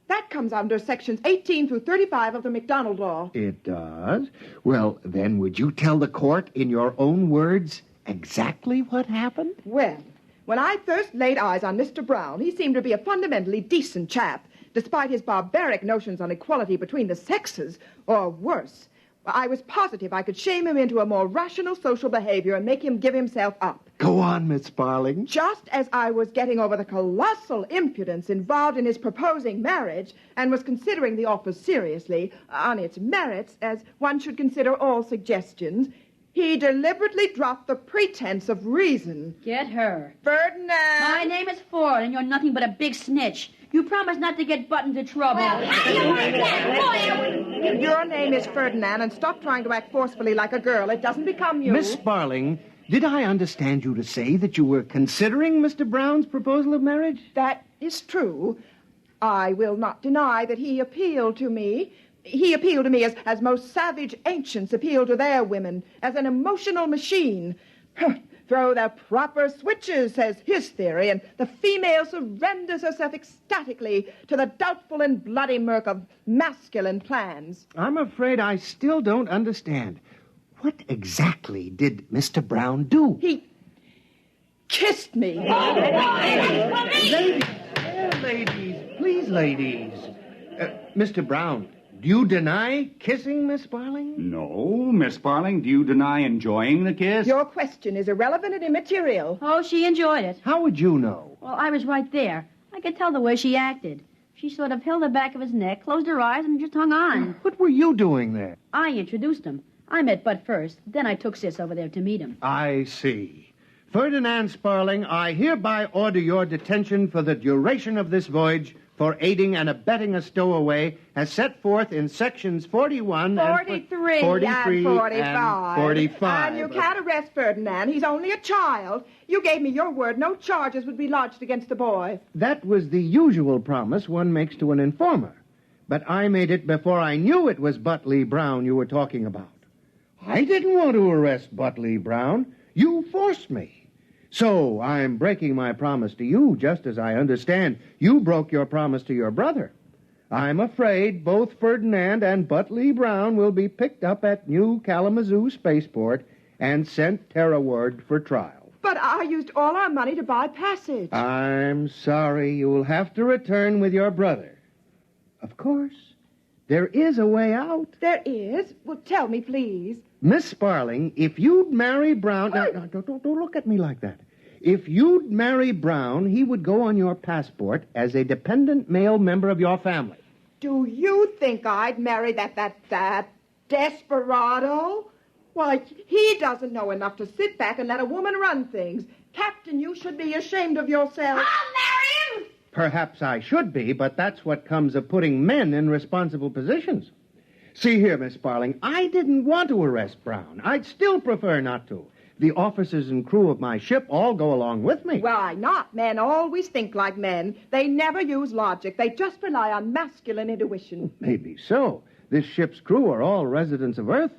That comes under sections 18 through 35 of the MacDonald Law. It does? Well, then would you tell the court in your own words exactly what happened? Well, when I first laid eyes on Mr. Brown, he seemed to be a fundamentally decent chap, despite his barbaric notions on equality between the sexes, or worse. I was positive I could shame him into a more rational social behavior and make him give himself up. Go on, Miss Sparling. Just as I was getting over the colossal impudence involved in his proposing marriage and was considering the offer seriously, on its merits, as one should consider all suggestions, he deliberately dropped the pretense of reason. Get her. Ferdinand! My name is Ford, and you're nothing but a big snitch. You promised not to get Butt into trouble. Your name is Ferdinand, and stop trying to act forcefully like a girl. It doesn't become you. Miss Sparling, did I understand you to say that you were considering Mr. Brown's proposal of marriage? That is true. I will not deny that he appealed to me, He appealed to me as most savage ancients appeal to their women, as an emotional machine. Throw the proper switches, says his theory, and the female surrenders herself ecstatically to the doubtful and bloody murk of masculine plans. I'm afraid I still don't understand. What exactly did Mr. Brown do? He kissed me. Ladies, please, ladies. Mr. Brown, do you deny kissing Miss Sparling? No, Miss Sparling, do you deny enjoying the kiss? Your question is irrelevant and immaterial. Oh, she enjoyed it. How would you know? Well, I was right there. I could tell the way she acted. She sort of held the back of his neck, closed her eyes, and just hung on. What were you doing there? I introduced him. I met Bud first. Then I took Sis over there to meet him. I see. Ferdinand Sparling, I hereby order your detention for the duration of this voyage for aiding and abetting a stowaway as set forth in sections 41 43 and 43 and 45. and 45. And you can't arrest Ferdinand. He's only a child. You gave me your word no charges would be lodged against the boy. That was the usual promise one makes to an informer. But I made it before I knew it was Butley Brown you were talking about. I didn't want to arrest Butley Brown. You forced me. So I'm breaking my promise to you, just as I understand you broke your promise to your brother. I'm afraid both Ferdinand and Butley Brown will be picked up at New Kalamazoo Spaceport and sent terrorward for trial. But I used all our money to buy passage. I'm sorry. You'll have to return with your brother. Of course, there is a way out. There is? Well, tell me, please. Miss Sparling, if you'd marry Brown... Now, don't look at me like that. If you'd marry Brown, he would go on your passport as a dependent male member of your family. Do you think I'd marry that desperado? Why, he doesn't know enough to sit back and let a woman run things. Captain, you should be ashamed of yourself. I'll marry him! Perhaps I should be, but that's what comes of putting men in responsible positions. See here, Miss Sparling, I didn't want to arrest Brown. I'd still prefer not to. The officers and crew of my ship all go along with me. Why not? Men always think like men. They never use logic. They just rely on masculine intuition. Maybe so. This ship's crew are all residents of Earth.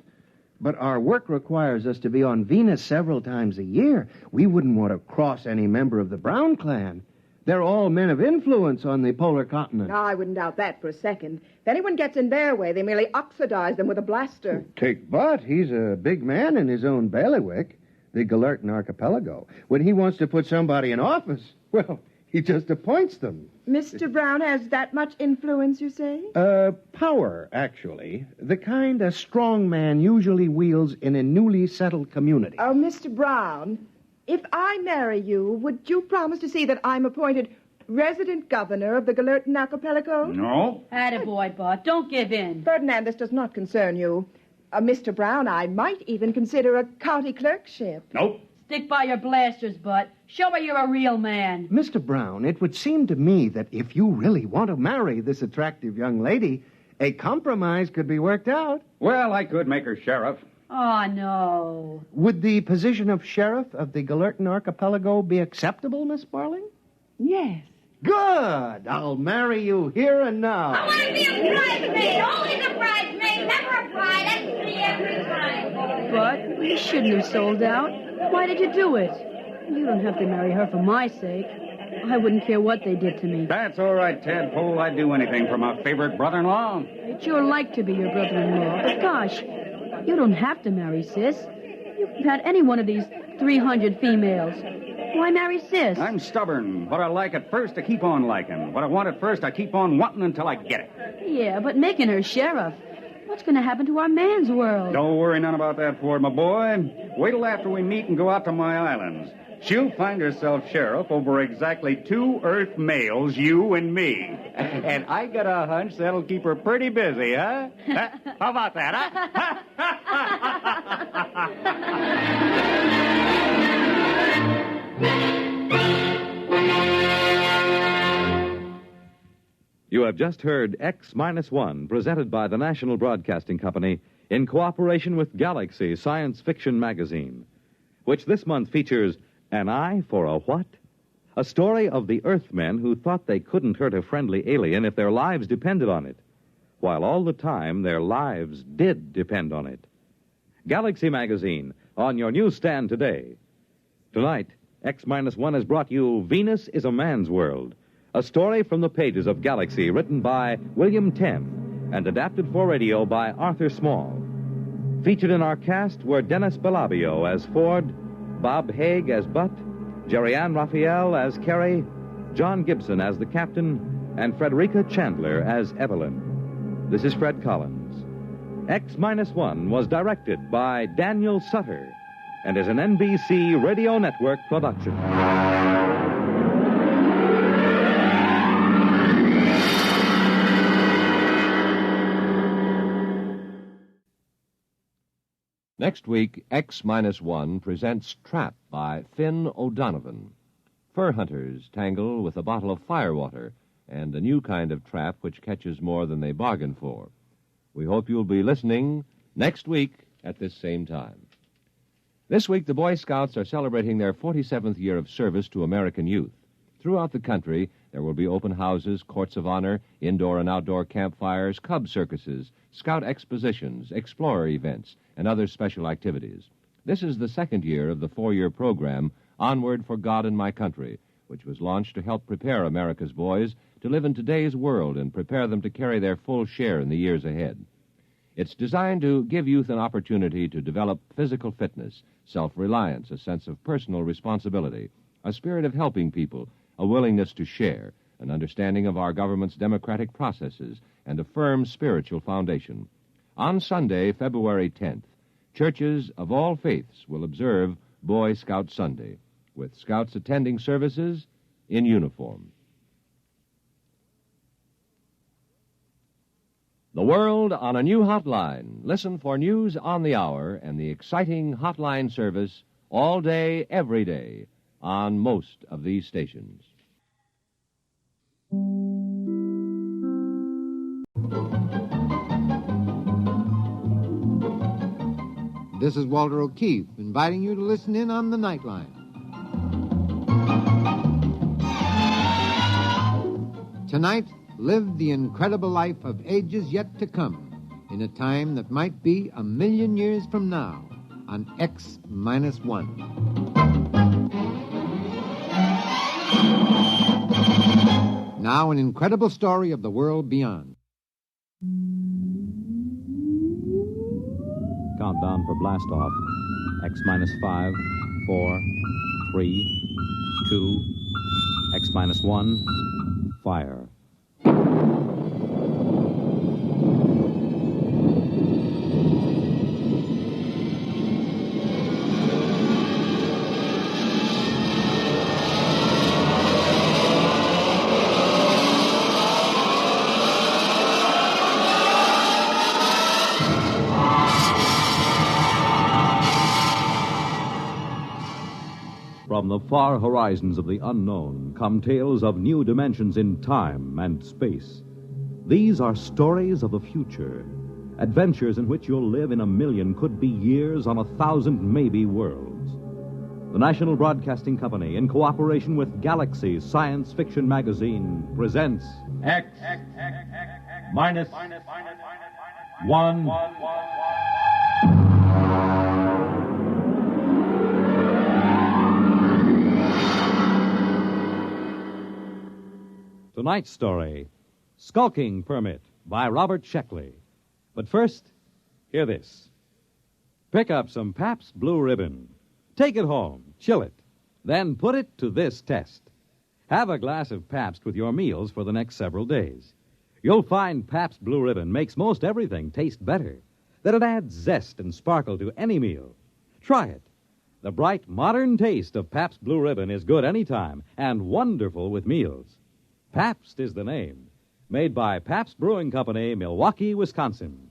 But our work requires us to be on Venus several times a year. We wouldn't want to cross any member of the Brown clan. They're all men of influence on the polar continent. No, I wouldn't doubt that for a second. If anyone gets in their way, they merely oxidize them with a blaster. Take Butt. He's a big man in his own bailiwick, the Galertan Archipelago. When he wants to put somebody in office, well, he just appoints them. Mr. Brown has that much influence, you say? Power, actually. The kind a strong man usually wields in a newly settled community. Oh, Mr. Brown, if I marry you, would you promise to see that I'm appointed resident governor of the Galertan Archipelago? No. Attaboy, Bart. Don't give in. Ferdinand, this does not concern you. Mr. Brown, I might even consider a county clerkship. Nope. Stick by your blasters, Bud. Show me you're a real man. Mr. Brown, it would seem to me that if you really want to marry this attractive young lady, a compromise could be worked out. Well, I could make her sheriff. Oh, no. Would the position of sheriff of the Galertan Archipelago be acceptable, Miss Sparling? Yes. Good. I'll marry you here and now. I want to be a bridesmaid. Always a bridesmaid, never a bride. That's me every time. But you shouldn't have sold out. Why did you do it? You don't have to marry her for my sake. I wouldn't care what they did to me. That's all right, Tadpole. I'd do anything for my favorite brother-in-law. I'd sure like to be your brother-in-law. But gosh, you don't have to marry Sis. You can have any one of these 300 females. Why marry Sis? I'm stubborn. What I like at first, I keep on liking. What I want at first, I keep on wanting until I get it. Yeah, but making her sheriff, what's going to happen to our man's world? Don't worry none about that, Ford, my boy. Wait till after we meet and go out to my islands. She'll find herself sheriff over exactly 2 Earth males, you and me. And I got a hunch that'll keep her pretty busy, huh? How about that, You have just heard X-1, presented by the National Broadcasting Company in cooperation with Galaxy Science Fiction Magazine, which this month features An Eye for a What? A story of the Earthmen who thought they couldn't hurt a friendly alien if their lives depended on it. while all the time their lives did depend on it. Galaxy Magazine, on your newsstand today. Tonight, X-1 has brought you Venus is a Man's World, a story from the pages of Galaxy written by William Tenn and adapted for radio by Arthur Small. Featured in our cast were Dennis Belabio as Ford, Bob Haig as Butt, Jerry Ann Raphael as Carrie, John Gibson as the captain, and Frederica Chandler as Evelyn. This is Fred Collins. X-1 was directed by Daniel Sutter and is an NBC Radio Network production. Next week, X-1 presents Trap by Finn O'Donovan. Fur hunters tangle with a bottle of firewater and a new kind of trap which catches more than they bargain for. We hope you'll be listening next week at this same time. This week, the Boy Scouts are celebrating their 47th year of service to American youth. Throughout the country, there will be open houses, courts of honor, indoor and outdoor campfires, cub circuses, scout expositions, explorer events, and other special activities. This is the second year of the 4-year program, Onward for God and My Country, which was launched to help prepare America's boys to live in today's world and prepare them to carry their full share in the years ahead. It's designed to give youth an opportunity to develop physical fitness, self-reliance, a sense of personal responsibility, a spirit of helping people, a willingness to share, an understanding of our government's democratic processes, and a firm spiritual foundation. On Sunday, February 10th, churches of all faiths will observe Boy Scout Sunday, with scouts attending services in uniform. The world on a new hotline. Listen for news on the hour and the exciting hotline service all day, every day, on most of these stations. This is Walter O'Keefe, inviting you to listen in on the Nightline. Tonight, live the incredible life of ages yet to come, in a time that might be 1,000,000 years from now, on X-1. Now, an incredible story of the world beyond. Countdown for blast off. X-5, 4, 3, 2, X-1, fire. From the far horizons of the unknown come tales of new dimensions in time and space. These are stories of the future, adventures in which you'll live in 1,000,000 could-be years on 1,000 maybe worlds. The National Broadcasting Company, in cooperation with Galaxy Science Fiction Magazine, presents X-1. Tonight's story, Skulking Permit, by Robert Sheckley. But first, hear this. Pick up some Pabst Blue Ribbon. Take it home, chill it, then put it to this test. Have a glass of Pabst with your meals for the next several days. You'll find Pabst Blue Ribbon makes most everything taste better, that it adds zest and sparkle to any meal. Try it. The bright, modern taste of Pabst Blue Ribbon is good any time and wonderful with meals. Pabst is the name. Made by Pabst Brewing Company, Milwaukee, Wisconsin.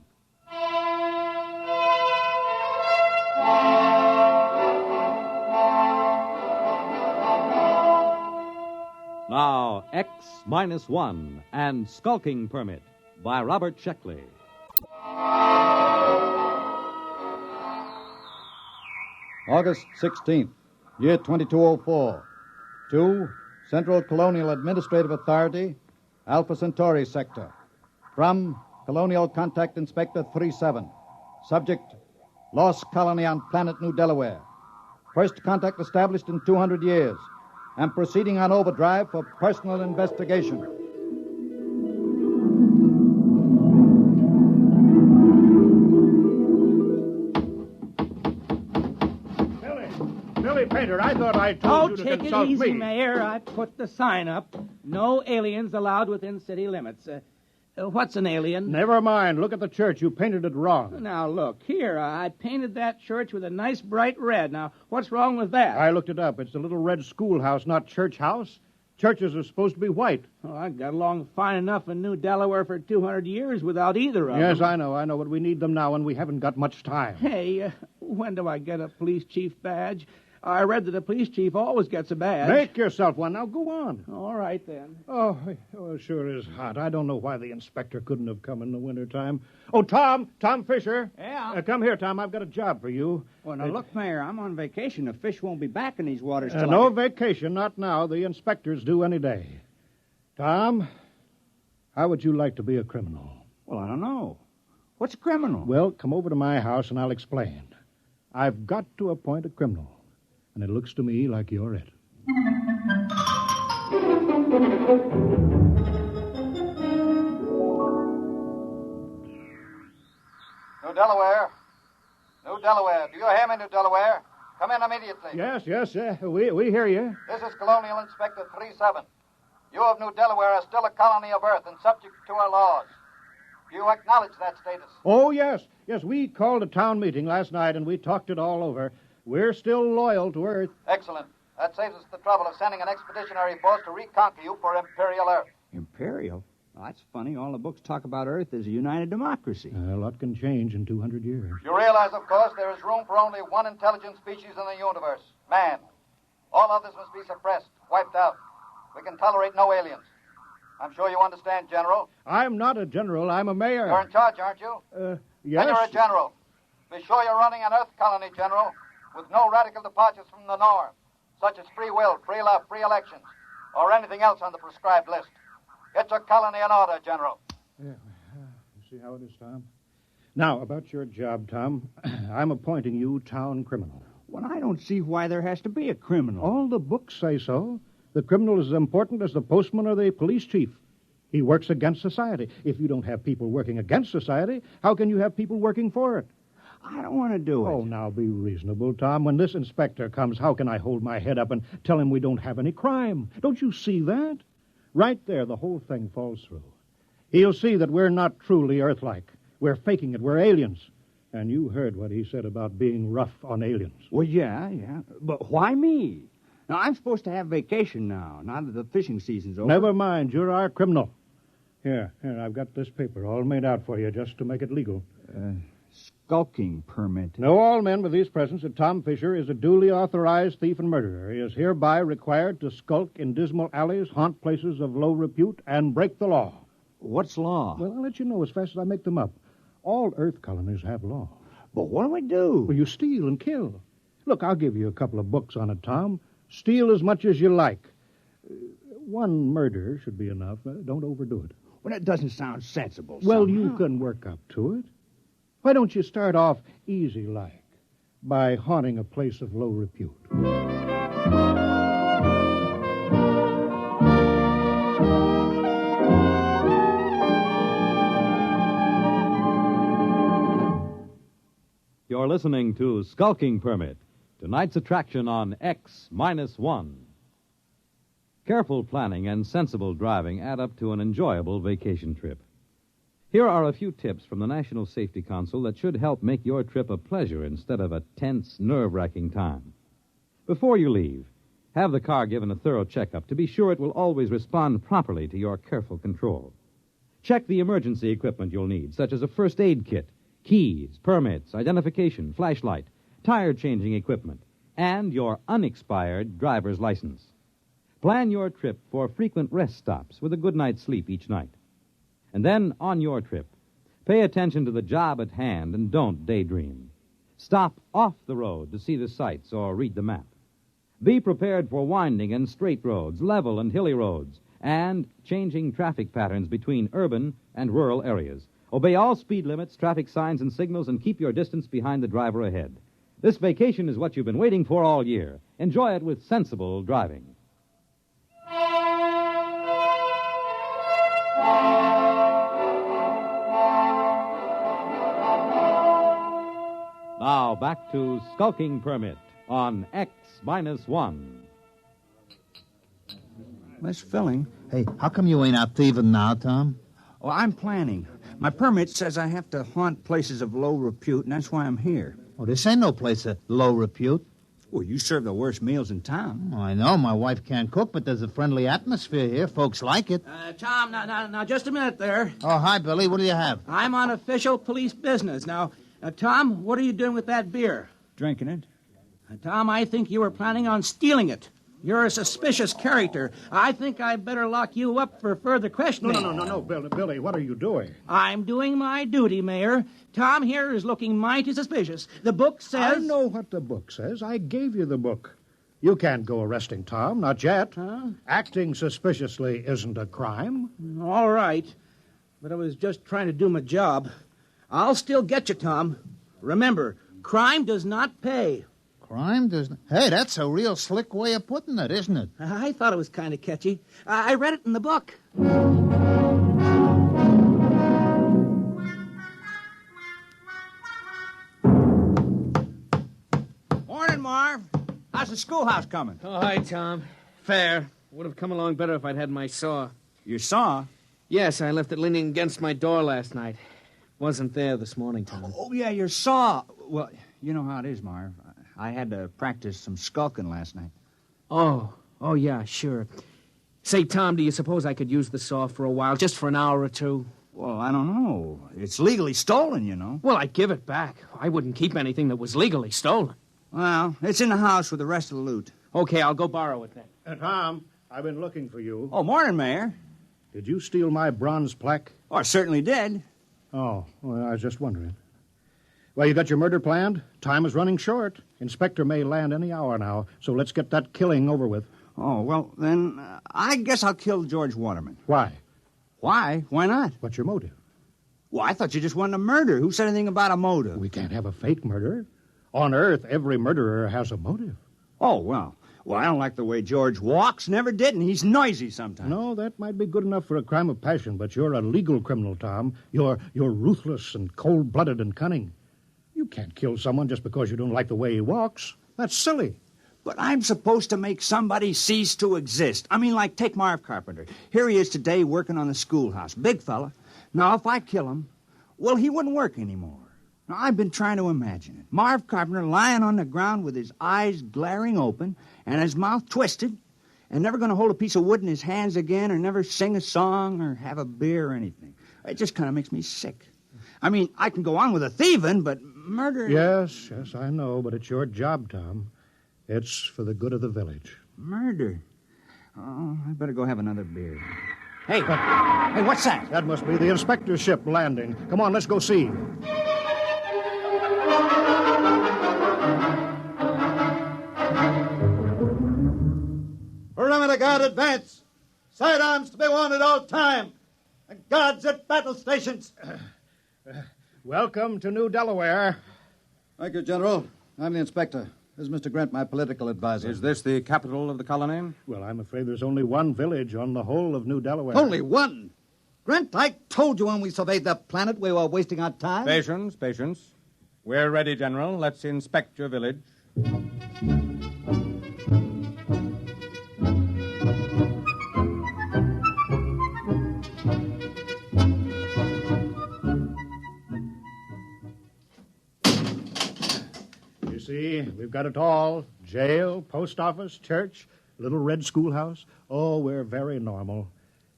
Now, X-1 and Skulking Permit by Robert Sheckley. August 16th, year 2204. To Central Colonial Administrative Authority, Alpha Centauri Sector. From Colonial Contact Inspector 37. Subject, lost colony on planet New Delaware. First contact established in 200 years. I'm proceeding on overdrive for personal investigation. Billy Painter, I thought I told you to consult me. Oh, take it easy, Mayor. I put the sign up. No aliens allowed within city limits. What's an alien? Never mind. Look at the church. You painted it wrong. Now, look, here, I painted that church with a nice bright red. Now, what's wrong with that? I looked it up. It's a little red schoolhouse, not church house. Churches are supposed to be white. Oh, I got along fine enough in New Delaware for 200 years without either of them. Yes, I know, but we need them now, and we haven't got much time. Hey, when do I get a police chief badge? I read that a police chief always gets a badge. Make yourself one. Now, go on. All right, then. Oh, it sure is hot. I don't know why the inspector couldn't have come in the wintertime. Oh, Tom Fisher. Yeah? Come here, Tom. I've got a job for you. Well, now, look, Mayor, I'm on vacation. The fish won't be back in these waters till No vacation, not now. The inspectors do any day. Tom, how would you like to be a criminal? Well, I don't know. What's a criminal? Well, come over to my house and I'll explain. I've got to appoint a criminal. And it looks to me like you're it. New Delaware. New Delaware. Do you hear me, New Delaware? Come in immediately. Yes, we hear you. This is Colonial Inspector 37. You of New Delaware are still a colony of Earth and subject to our laws. Do you acknowledge that status? Oh, yes. Yes, we called a town meeting last night and we talked it all over. We're still loyal to Earth. Excellent. That saves us the trouble of sending an expeditionary force to reconquer you for Imperial Earth. Imperial? Well, that's funny. All the books talk about Earth as a united democracy. A lot can change in 200 years. You realize, of course, there is room for only one intelligent species in the universe, man. All others must be suppressed, wiped out. We can tolerate no aliens. I'm sure you understand, General. I'm not a general. I'm a mayor. You're in charge, aren't you? Yes. Then you're a general. Be sure you're running an Earth colony, General, with no radical departures from the norm, such as free will, free love, free elections, or anything else on the prescribed list. Get your colony in order, General. Yeah, you see how it is, Tom? Now, about your job, Tom, I'm appointing you town criminal. Well, I don't see why there has to be a criminal. All the books say so. The criminal is as important as the postman or the police chief. He works against society. If you don't have people working against society, how can you have people working for it? I don't want to do it. Oh, now be reasonable, Tom. When this inspector comes, how can I hold my head up and tell him we don't have any crime? Don't you see that? Right there, the whole thing falls through. He'll see that we're not truly Earth-like. We're faking it. We're aliens. And you heard what he said about being rough on aliens. Well, yeah. But why me? Now, I'm supposed to have vacation now that the fishing season's over. Never mind. You're our criminal. Here, I've got this paper all made out for you just to make it legal. Skulking permit. Know all men with these presents that Tom Fisher is a duly authorized thief and murderer. He is hereby required to skulk in dismal alleys, haunt places of low repute, and break the law. What's law? Well, I'll let you know as fast as I make them up. All Earth colonies have law. But what do I do? Well, you steal and kill. Look, I'll give you a couple of books on it, Tom. Steal as much as you like. One murder should be enough. Don't overdo it. Well, that doesn't sound sensible. Well, you can work up to it. Why don't you start off easy-like by haunting a place of low repute? You're listening to Skulking Permit, tonight's attraction on X-1. Careful planning and sensible driving add up to an enjoyable vacation trip. Here are a few tips from the National Safety Council that should help make your trip a pleasure instead of a tense, nerve-wracking time. Before you leave, have the car given a thorough checkup to be sure it will always respond properly to your careful control. Check the emergency equipment you'll need, such as a first aid kit, keys, permits, identification, flashlight, tire-changing equipment, and your unexpired driver's license. Plan your trip for frequent rest stops with a good night's sleep each night. And then, on your trip, pay attention to the job at hand and don't daydream. Stop off the road to see the sights or read the map. Be prepared for winding and straight roads, level and hilly roads, and changing traffic patterns between urban and rural areas. Obey all speed limits, traffic signs, and signals, and keep your distance behind the driver ahead. This vacation is what you've been waiting for all year. Enjoy it with sensible driving. Now back to Skulking Permit on X-1. Less filling. Hey, how come you ain't out thieving now, Tom? Oh, I'm planning. My permit says I have to haunt places of low repute, and that's why I'm here. Oh, this ain't no place of low repute. Well, you serve the worst meals in town. Oh, I know my wife can't cook, but there's a friendly atmosphere here. Folks like it. Tom, now, just a minute there. Oh, hi, Billy. What do you have? I'm on official police business. Now, Tom, what are you doing with that beer? Drinking it. Tom, I think you were planning on stealing it. You're a suspicious character. I think I'd better lock you up for further questioning. No, Billy, what are you doing? I'm doing my duty, Mayor. Tom here is looking mighty suspicious. The book says... I know what the book says. I gave you the book. You can't go arresting Tom, not yet. Huh? Acting suspiciously isn't a crime. All right. But I was just trying to do my job. I'll still get you, Tom. Remember, crime does not pay. Crime doesn't... Hey, that's a real slick way of putting it, isn't it? I thought it was kind of catchy. I read it in the book. Morning, Marv. How's the schoolhouse coming? Oh, hi, Tom. Fair. Would have come along better if I'd had my saw. Your saw? Yes, I left it leaning against my door last night. Wasn't there this morning, Tom. Oh, yeah, your saw. Well, you know how it is, Marv. I had to practice some skulking last night. Oh, yeah, sure. Say, Tom, do you suppose I could use the saw for a while, just for an hour or two? Well, I don't know. It's legally stolen, you know. Well, I'd give it back. I wouldn't keep anything that was legally stolen. Well, it's in the house with the rest of the loot. Okay, I'll go borrow it then. Tom, I've been looking for you. Oh, morning, Mayor. Did you steal my bronze plaque? Oh, I certainly did. Oh, well, I was just wondering. Well, you got your murder planned? Time is running short. Inspector may land any hour now, so let's get that killing over with. Oh, well, then I guess I'll kill George Waterman. Why? Why? Why not? What's your motive? Well, I thought you just wanted a murder. Who said anything about a motive? We can't have a fake murder. On Earth, every murderer has a motive. Oh, well, I don't like the way George walks. Never did, and he's noisy sometimes. No, that might be good enough for a crime of passion, but you're a legal criminal, Tom. You're ruthless and cold-blooded and cunning. You can't kill someone just because you don't like the way he walks. That's silly. But I'm supposed to make somebody cease to exist. I mean, like, take Marv Carpenter. Here he is today working on the schoolhouse. Big fella. Now, if I kill him, well, he wouldn't work anymore. Now, I've been trying to imagine it. Marv Carpenter lying on the ground with his eyes glaring open and his mouth twisted and never going to hold a piece of wood in his hands again or never sing a song or have a beer or anything. It just kind of makes me sick. I mean, I can go on with the thieving, but murder... Yes, I know, but it's your job, Tom. It's for the good of the village. Murder? Oh, I better go have another beer. Hey, what's that? That must be the inspector's ship landing. Come on, let's go see. Perimeter guard advance. Sidearms to be worn at all time. And guards at battle stations. Welcome to New Delaware. Thank you, General. I'm the inspector. This is Mr. Grant, my political advisor. Is this the capital of the colony? Well, I'm afraid there's only one village on the whole of New Delaware. Only one? Grant, I told you when we surveyed the planet we were wasting our time. Patience. We're ready, General. Let's inspect your village. See, we've got it all. Jail, post office, church, little red schoolhouse. Oh, we're very normal.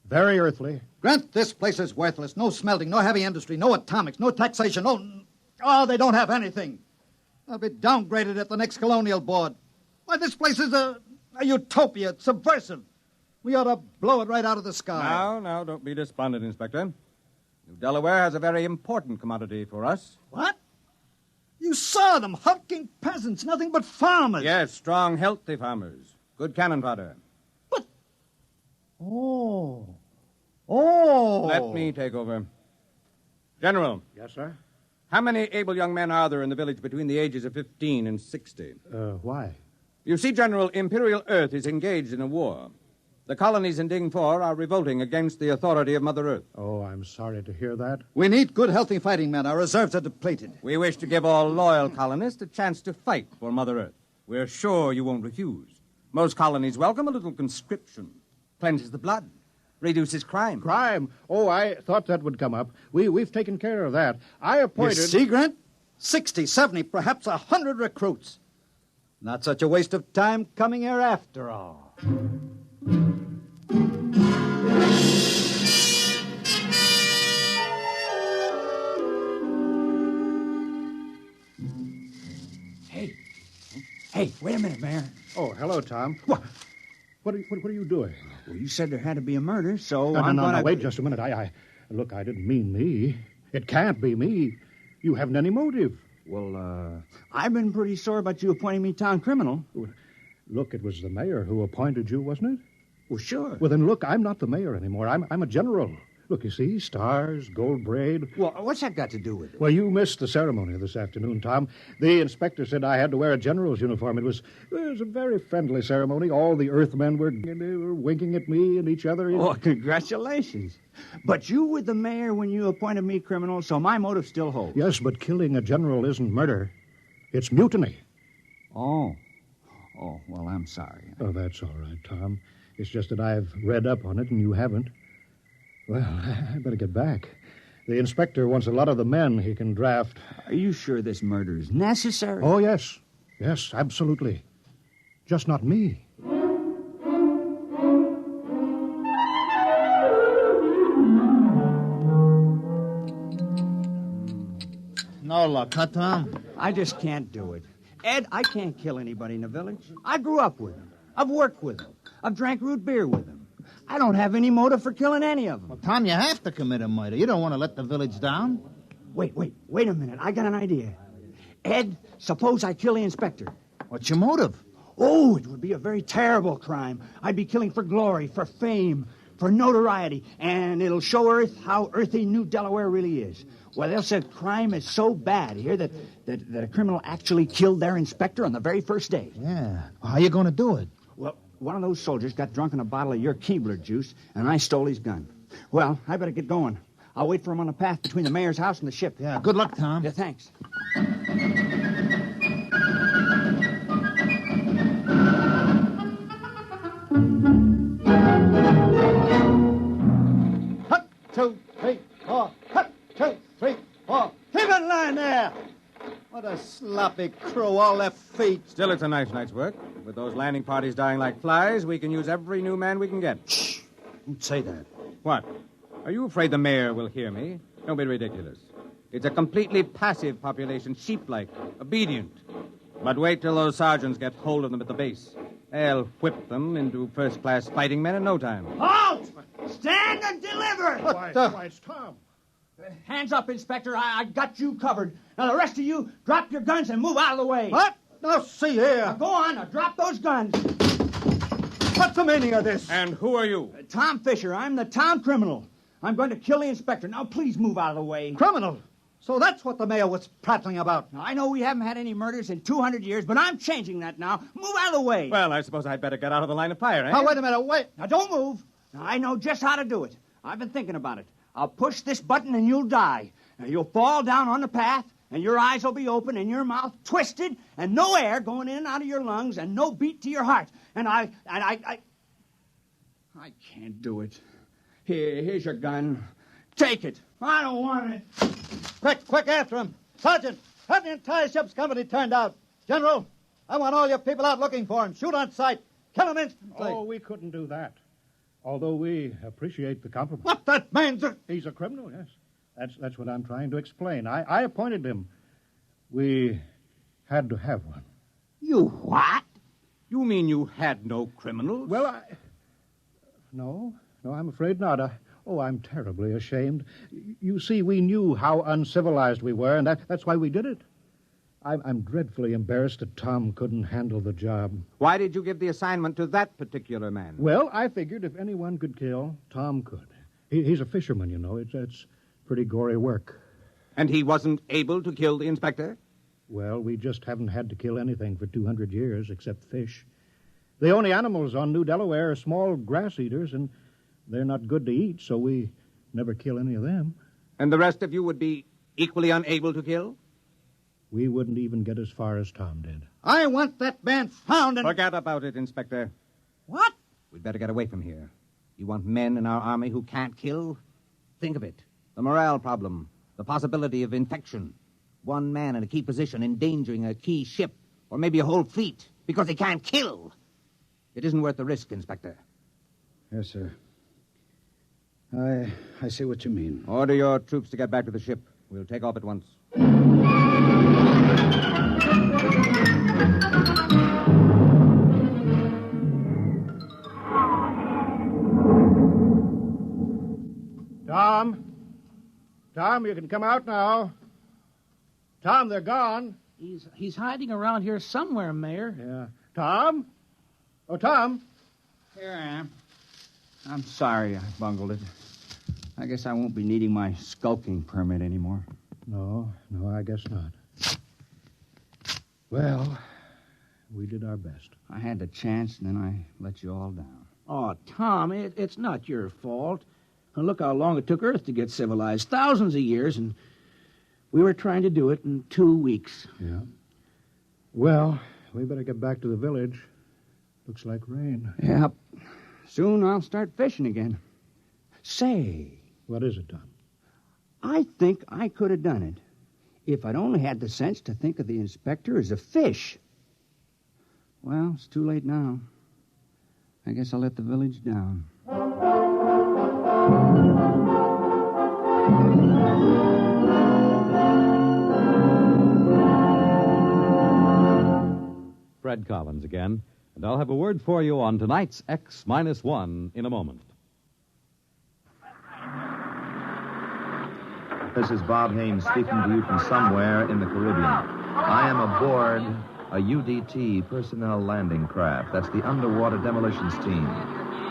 Very earthly. Grant, this place is worthless. No smelting, no heavy industry, no atomics, no taxation, Oh, they don't have anything. They'll be downgraded at the next colonial board. Why, this place is a utopia. It's subversive. We ought to blow it right out of the sky. Now, don't be despondent, Inspector. New Delaware has a very important commodity for us. What? You saw them, hulking peasants, nothing but farmers. Yes, strong, healthy farmers. Good cannon fodder. But... Oh. Let me take over. General. Yes, sir? How many able young men are there in the village between the ages of 15 and 60? Why? You see, General, Imperial Earth is engaged in a war. The colonies in Ding 4 are revolting against the authority of Mother Earth. Oh, I'm sorry to hear that. We need good, healthy fighting men. Our reserves are depleted. We wish to give all loyal colonists a chance to fight for Mother Earth. We're sure you won't refuse. Most colonies welcome a little conscription. Cleanses the blood. Reduces crime. Crime? Oh, I thought that would come up. We've taken care of that. I appointed... You see, Grant? 60, 70, perhaps 100 recruits. Not such a waste of time coming here after all. Hey, wait a minute, Mayor. Oh, hello, Tom. What are you doing? Well, you said there had to be a murder, so No, wait just a minute. Look, I didn't mean me. It can't be me. You haven't any motive. Well, I've been pretty sore about you appointing me town criminal. Look, it was the mayor who appointed you, wasn't it? Well, sure. Well, then, look, I'm not the mayor anymore. I'm a general. Look, you see, stars, gold braid. Well, what's that got to do with it? Well, you missed the ceremony this afternoon, Tom. The inspector said I had to wear a general's uniform. It was a very friendly ceremony. All the Earthmen were winking at me and each other. Oh, congratulations. But you were the mayor when you appointed me criminal, so my motive still holds. Yes, but killing a general isn't murder. It's mutiny. Oh, well, I'm sorry. Oh, that's all right, Tom. It's just that I've read up on it and you haven't. Well, I better get back. The inspector wants a lot of the men he can draft. Are you sure this murder is necessary? Oh, yes. Yes, absolutely. Just not me. No luck, huh, Tom? I just can't do it. Ed, I can't kill anybody in the village. I grew up with them. I've worked with them. I've drank root beer with them. I don't have any motive for killing any of them. Well, Tom, you have to commit a murder. You don't want to let the village down. Wait a minute. I got an idea. Ed, suppose I kill the inspector. What's your motive? Oh, it would be a very terrible crime. I'd be killing for glory, for fame, for notoriety, and it'll show Earth how earthy New Delaware really is. Well, they'll say crime is so bad here that a criminal actually killed their inspector on the very first day. Yeah. Well, how you going to do it? Well, one of those soldiers got drunk on a bottle of your Keebler juice, and I stole his gun. Well, I better get going. I'll wait for him on the path between the mayor's house and the ship. Yeah, good luck, Tom. Yeah, thanks. Hut, 2, 3, 4. Hut, 2, 3, 4. Keep in line there. What a sloppy crew, all their feet. Still, it's a nice night's work. With those landing parties dying like flies, we can use every new man we can get. Shh! Don't say that. What? Are you afraid the mayor will hear me? Don't be ridiculous. It's a completely passive population, sheep-like, obedient. But wait till those sergeants get hold of them at the base. They'll whip them into first-class fighting men in no time. Halt! Stand and deliver! Why, it's Tom. Hands up, Inspector. I got you covered. Now, the rest of you, drop your guns and move out of the way. What? Now, see here. Now, go on. Now, drop those guns. What's the meaning of this? And who are you? Tom Fisher. I'm the town criminal. I'm going to kill the inspector. Now, please move out of the way. Criminal? So that's what the mayor was prattling about. Now, I know we haven't had any murders in 200 years, but I'm changing that now. Move out of the way. Well, I suppose I'd better get out of the line of fire, eh? Now, wait a minute, wait. Now, don't move. Now, I know just how to do it. I've been thinking about it. I'll push this button and you'll die. Now, you'll fall down on the path, and your eyes will be open and your mouth twisted, and no air going in and out of your lungs, and no beat to your heart. And I can't do it. Here's your gun. Take it. I don't want it. Quick after him. Sergeant, have the entire ship's company turned out. General, I want all your people out looking for him. Shoot on sight. Kill him instantly. Oh, we couldn't do that. Although we appreciate the compliment. What, that man's a... He's a criminal, yes. That's what I'm trying to explain. I appointed him. We had to have one. You what? You mean you had no criminals? Well, No, I'm afraid not. I'm terribly ashamed. You see, we knew how uncivilized we were, and that's why we did it. I'm dreadfully embarrassed that Tom couldn't handle the job. Why did you give the assignment to that particular man? Well, I figured if anyone could kill, Tom could. He's a fisherman, you know. It's pretty gory work. And he wasn't able to kill the inspector? Well, we just haven't had to kill anything for 200 years except fish. The only animals on New Delaware are small grass eaters, and they're not good to eat, so we never kill any of them. And the rest of you would be equally unable to kill? We wouldn't even get as far as Tom did. I want that man found and... Forget about it, Inspector. What? We'd better get away from here. You want men in our army who can't kill? Think of it. The morale problem. The possibility of infection. One man in a key position endangering a key ship, or maybe a whole fleet, because he can't kill. It isn't worth the risk, Inspector. Yes, sir. I see what you mean. Order your troops to get back to the ship. We'll take off at once. Tom, you can come out now. Tom, they're gone. He's hiding around here somewhere, Mayor. Yeah. Tom? Oh, Tom. Here I am. I'm sorry I bungled it. I guess I won't be needing my skulking permit anymore. No, I guess not. Well, we did our best. I had the chance, and then I let you all down. Oh, Tom, it's not your fault. And look how long it took Earth to get civilized. Thousands of years, and we were trying to do it in 2 weeks. Yeah. Well, we better get back to the village. Looks like rain. Yep. Soon I'll start fishing again. Say. What is it, Tom? I think I could have done it if I'd only had the sense to think of the inspector as a fish. Well, it's too late now. I guess I'll let the village down. Fred Collins again, and I'll have a word for you on tonight's X-1 in a moment. This is Bob Haynes speaking to you from somewhere in the Caribbean. I am aboard a UDT personnel landing craft. That's the Underwater Demolitions Team.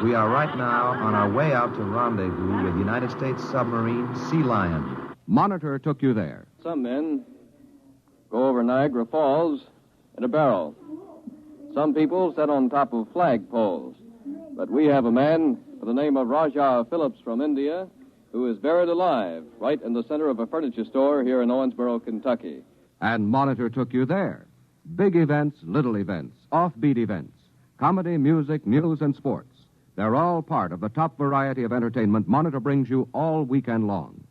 We are right now on our way out to rendezvous with United States submarine Sea Lion. Monitor took you there. Some men go over Niagara Falls in a barrel. Some people sit on top of flagpoles. But we have a man by the name of Rajah Phillips from India who is buried alive right in the center of a furniture store here in Owensboro, Kentucky. And Monitor took you there. Big events, little events, offbeat events, comedy, music, news, and sports. They're all part of the top variety of entertainment Monitor brings you all weekend long.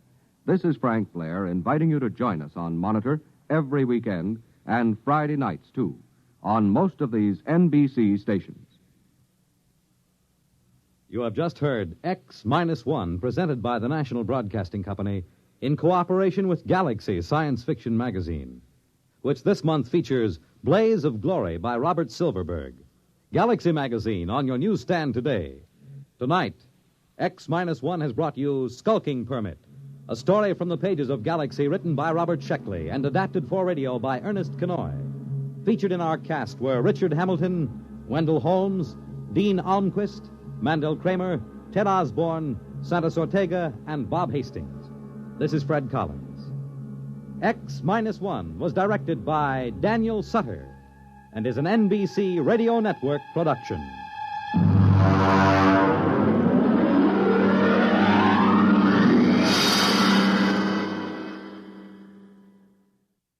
This is Frank Blair inviting you to join us on Monitor every weekend and Friday nights, too, on most of these NBC stations. You have just heard X-1, presented by the National Broadcasting Company in cooperation with Galaxy Science Fiction Magazine, which this month features Blaze of Glory by Robert Silverberg. Galaxy Magazine on your newsstand today. Tonight, X-1 has brought you Skulking Permit, a story from the pages of Galaxy written by Robert Sheckley and adapted for radio by Ernest Kenoy. Featured in our cast were Richard Hamilton, Wendell Holmes, Dean Almquist, Mandel Kramer, Ted Osborne, Santos Ortega, and Bob Hastings. This is Fred Collins. X-1 was directed by Daniel Sutter and is an NBC Radio Network production.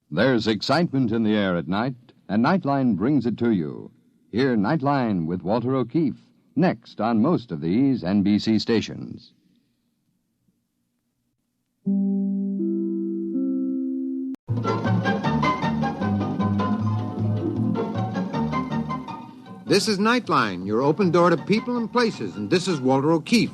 There's excitement in the air at night, and Nightline brings it to you. Hear Nightline with Walter O'Keefe, next on most of these NBC stations. This is Nightline, your open door to people and places, and this is Walter O'Keefe.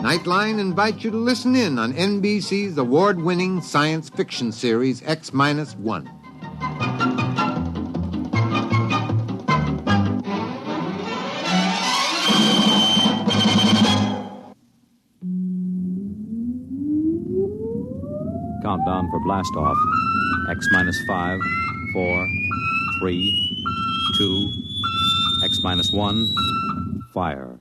Nightline invites you to listen in on NBC's award-winning science fiction series X-1. Countdown for blast-off. X-5, 4, 3, 2, X-1, fire.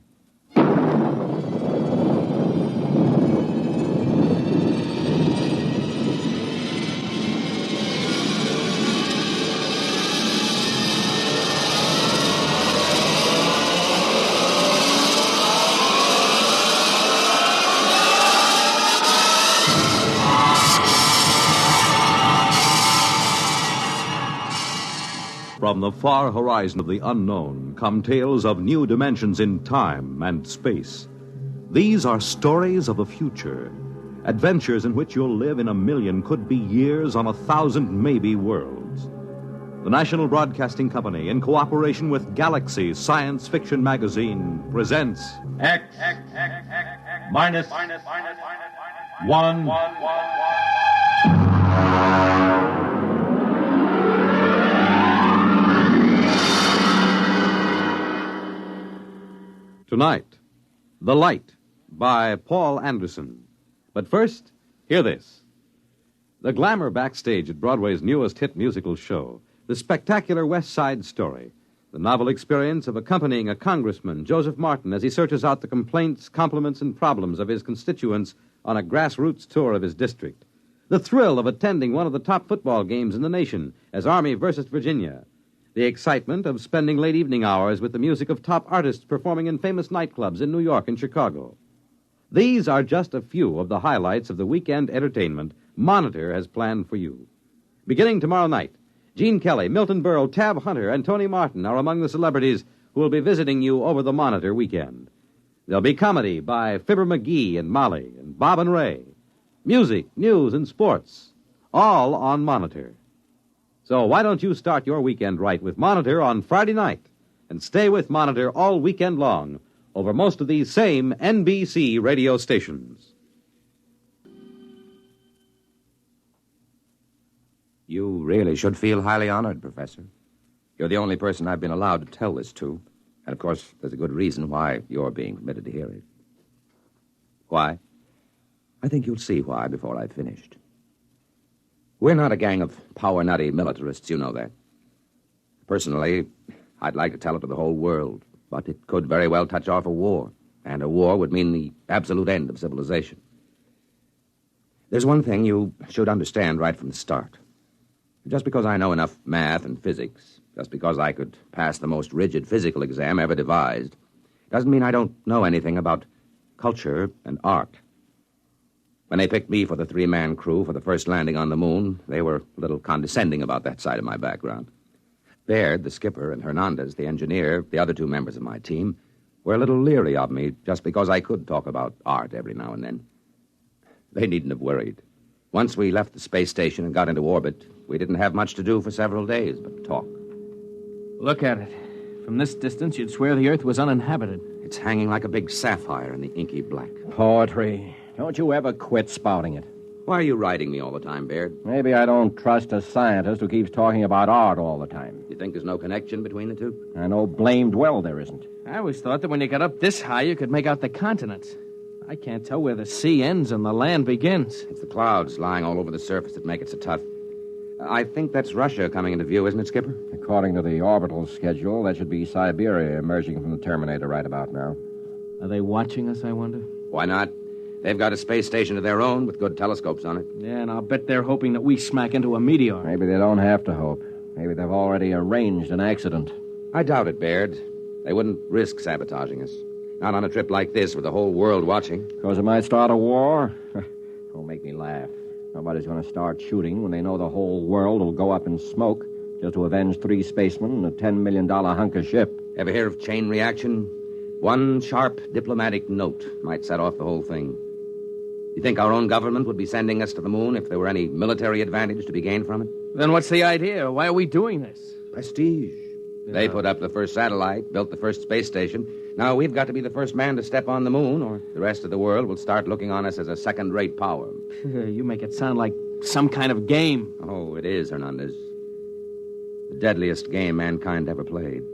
From the far horizon of the unknown come tales of new dimensions in time and space. These are stories of the future, adventures in which you'll live in a million, could be years, on 1,000 maybe worlds. The National Broadcasting Company, in cooperation with Galaxy Science Fiction Magazine, presents X minus one. Tonight, The Light by Paul Anderson. But first, hear this. The glamour backstage at Broadway's newest hit musical show, the spectacular West Side Story, the novel experience of accompanying a congressman, Joseph Martin, as he searches out the complaints, compliments, and problems of his constituents on a grassroots tour of his district. The thrill of attending one of the top football games in the nation as Army versus Virginia. The excitement of spending late evening hours with the music of top artists performing in famous nightclubs in New York and Chicago. These are just a few of the highlights of the weekend entertainment Monitor has planned for you. Beginning tomorrow night, Gene Kelly, Milton Berle, Tab Hunter, and Tony Martin are among the celebrities who will be visiting you over the Monitor weekend. There'll be comedy by Fibber McGee and Molly and Bob and Ray. Music, news, and sports, all on Monitor. So why don't you start your weekend right with Monitor on Friday night and stay with Monitor all weekend long over most of these same NBC radio stations. You really should feel highly honored, Professor. You're the only person I've been allowed to tell this to. And, of course, there's a good reason why you're being permitted to hear it. Why? I think you'll see why before I've finished. We're not a gang of power-nutty militarists, you know that. Personally, I'd like to tell it to the whole world, but it could very well touch off a war, and a war would mean the absolute end of civilization. There's one thing you should understand right from the start. Just because I know enough math and physics, just because I could pass the most rigid physical exam ever devised, doesn't mean I don't know anything about culture and art. When they picked me for the three-man crew for the first landing on the moon, they were a little condescending about that side of my background. Baird, the skipper, and Hernandez, the engineer, the other two members of my team, were a little leery of me just because I could talk about art every now and then. They needn't have worried. Once we left the space station and got into orbit, we didn't have much to do for several days but talk. Look at it. From this distance, you'd swear the Earth was uninhabited. It's hanging like a big sapphire in the inky black. Poetry. Don't you ever quit spouting it. Why are you writing me all the time, Baird? Maybe I don't trust a scientist who keeps talking about art all the time. You think there's no connection between the two? I know blamed well there isn't. I always thought that when you got up this high, you could make out the continents. I can't tell where the sea ends and the land begins. It's the clouds lying all over the surface that make it so tough. I think that's Russia coming into view, isn't it, Skipper? According to the orbital schedule, that should be Siberia emerging from the Terminator right about now. Are they watching us, I wonder? Why not? They've got a space station of their own with good telescopes on it. Yeah, and I'll bet they're hoping that we smack into a meteor. Maybe they don't have to hope. Maybe they've already arranged an accident. I doubt it, Baird. They wouldn't risk sabotaging us. Not on a trip like this with the whole world watching. Because it might start a war? Don't make me laugh. Nobody's going to start shooting when they know the whole world will go up in smoke just to avenge 3 spacemen and a $10 million hunk of ship. Ever hear of chain reaction? One sharp diplomatic note might set off the whole thing. You think our own government would be sending us to the moon if there were any military advantage to be gained from it? Then what's the idea? Why are we doing this? Prestige. Yeah. They put up the first satellite, built the first space station. Now we've got to be the first man to step on the moon, or the rest of the world will start looking on us as a second-rate power. You make it sound like some kind of game. Oh, it is, Hernandez. The deadliest game mankind ever played.